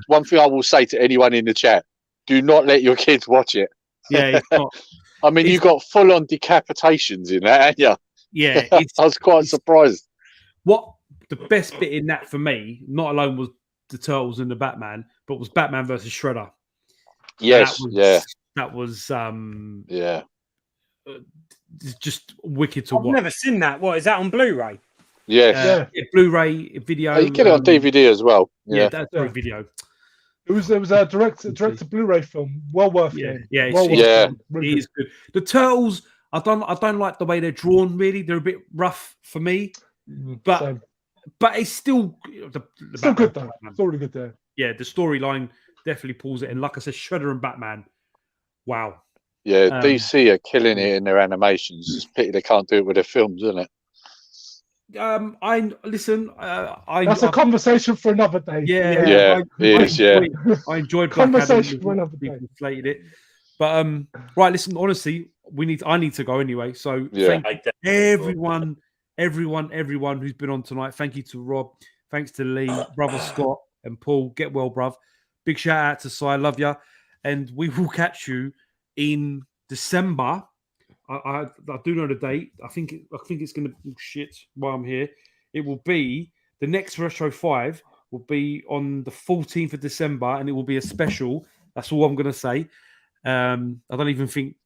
one thing I will say to anyone in the chat: do not let your kids watch it. Yeah, it's not. I mean, you got full-on decapitations in that, haven't you? Yeah, I was quite surprised. What the best bit in that for me, not alone was the Turtles and the Batman, but was Batman versus Shredder. Yes, that was it's just wicked to I've watch. never seen that. What is that on Blu-ray? Yes. Yeah, Blu-ray video. You get it on DVD as well. Yeah, Yeah. that's for video. It was a direct to Blu-ray film. Well worth Yeah, it. yeah, Well worth yeah. it. Really It is good. The turtles, I don't like the way they're drawn. Really, they're a bit rough for me. good. But So, but it's still the still good though. Batman. It's already good there. Yeah, the storyline definitely pulls it. And like I said, Shredder and Batman. Wow. Yeah, Um, DC are killing it in their animations. It's a pity they can't do it with their films, isn't it? I listen. That's a conversation for another day. Yeah, Yeah, it is, yeah. I enjoyed Black Conversation for Adam. another day. People slated it, but right. Listen, honestly, I need to go anyway. So Yeah. thank everyone who's been on tonight. Thank you to Rob. Thanks to Lee, brother Scott, and Paul. Get well, bruv. Big shout out to Si. Love ya, and we will catch you in December. I do know the date. I think it's gonna shit while I'm here. It will be the next Retro 5 will be on the 14th of December, and it will be a special. That's all I'm gonna say. I don't even think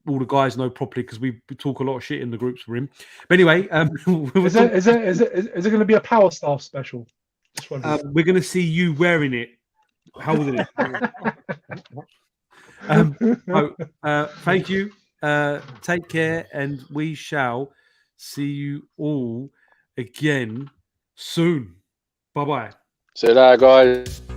all the guys know properly because we talk a lot of shit in the groups for him. But anyway, Is it going to be a Power Staff special? Just wondering. we're gonna see you wearing it. How was it? Thank you. Take care, and we shall see you all again soon. Bye bye. See you later, guys.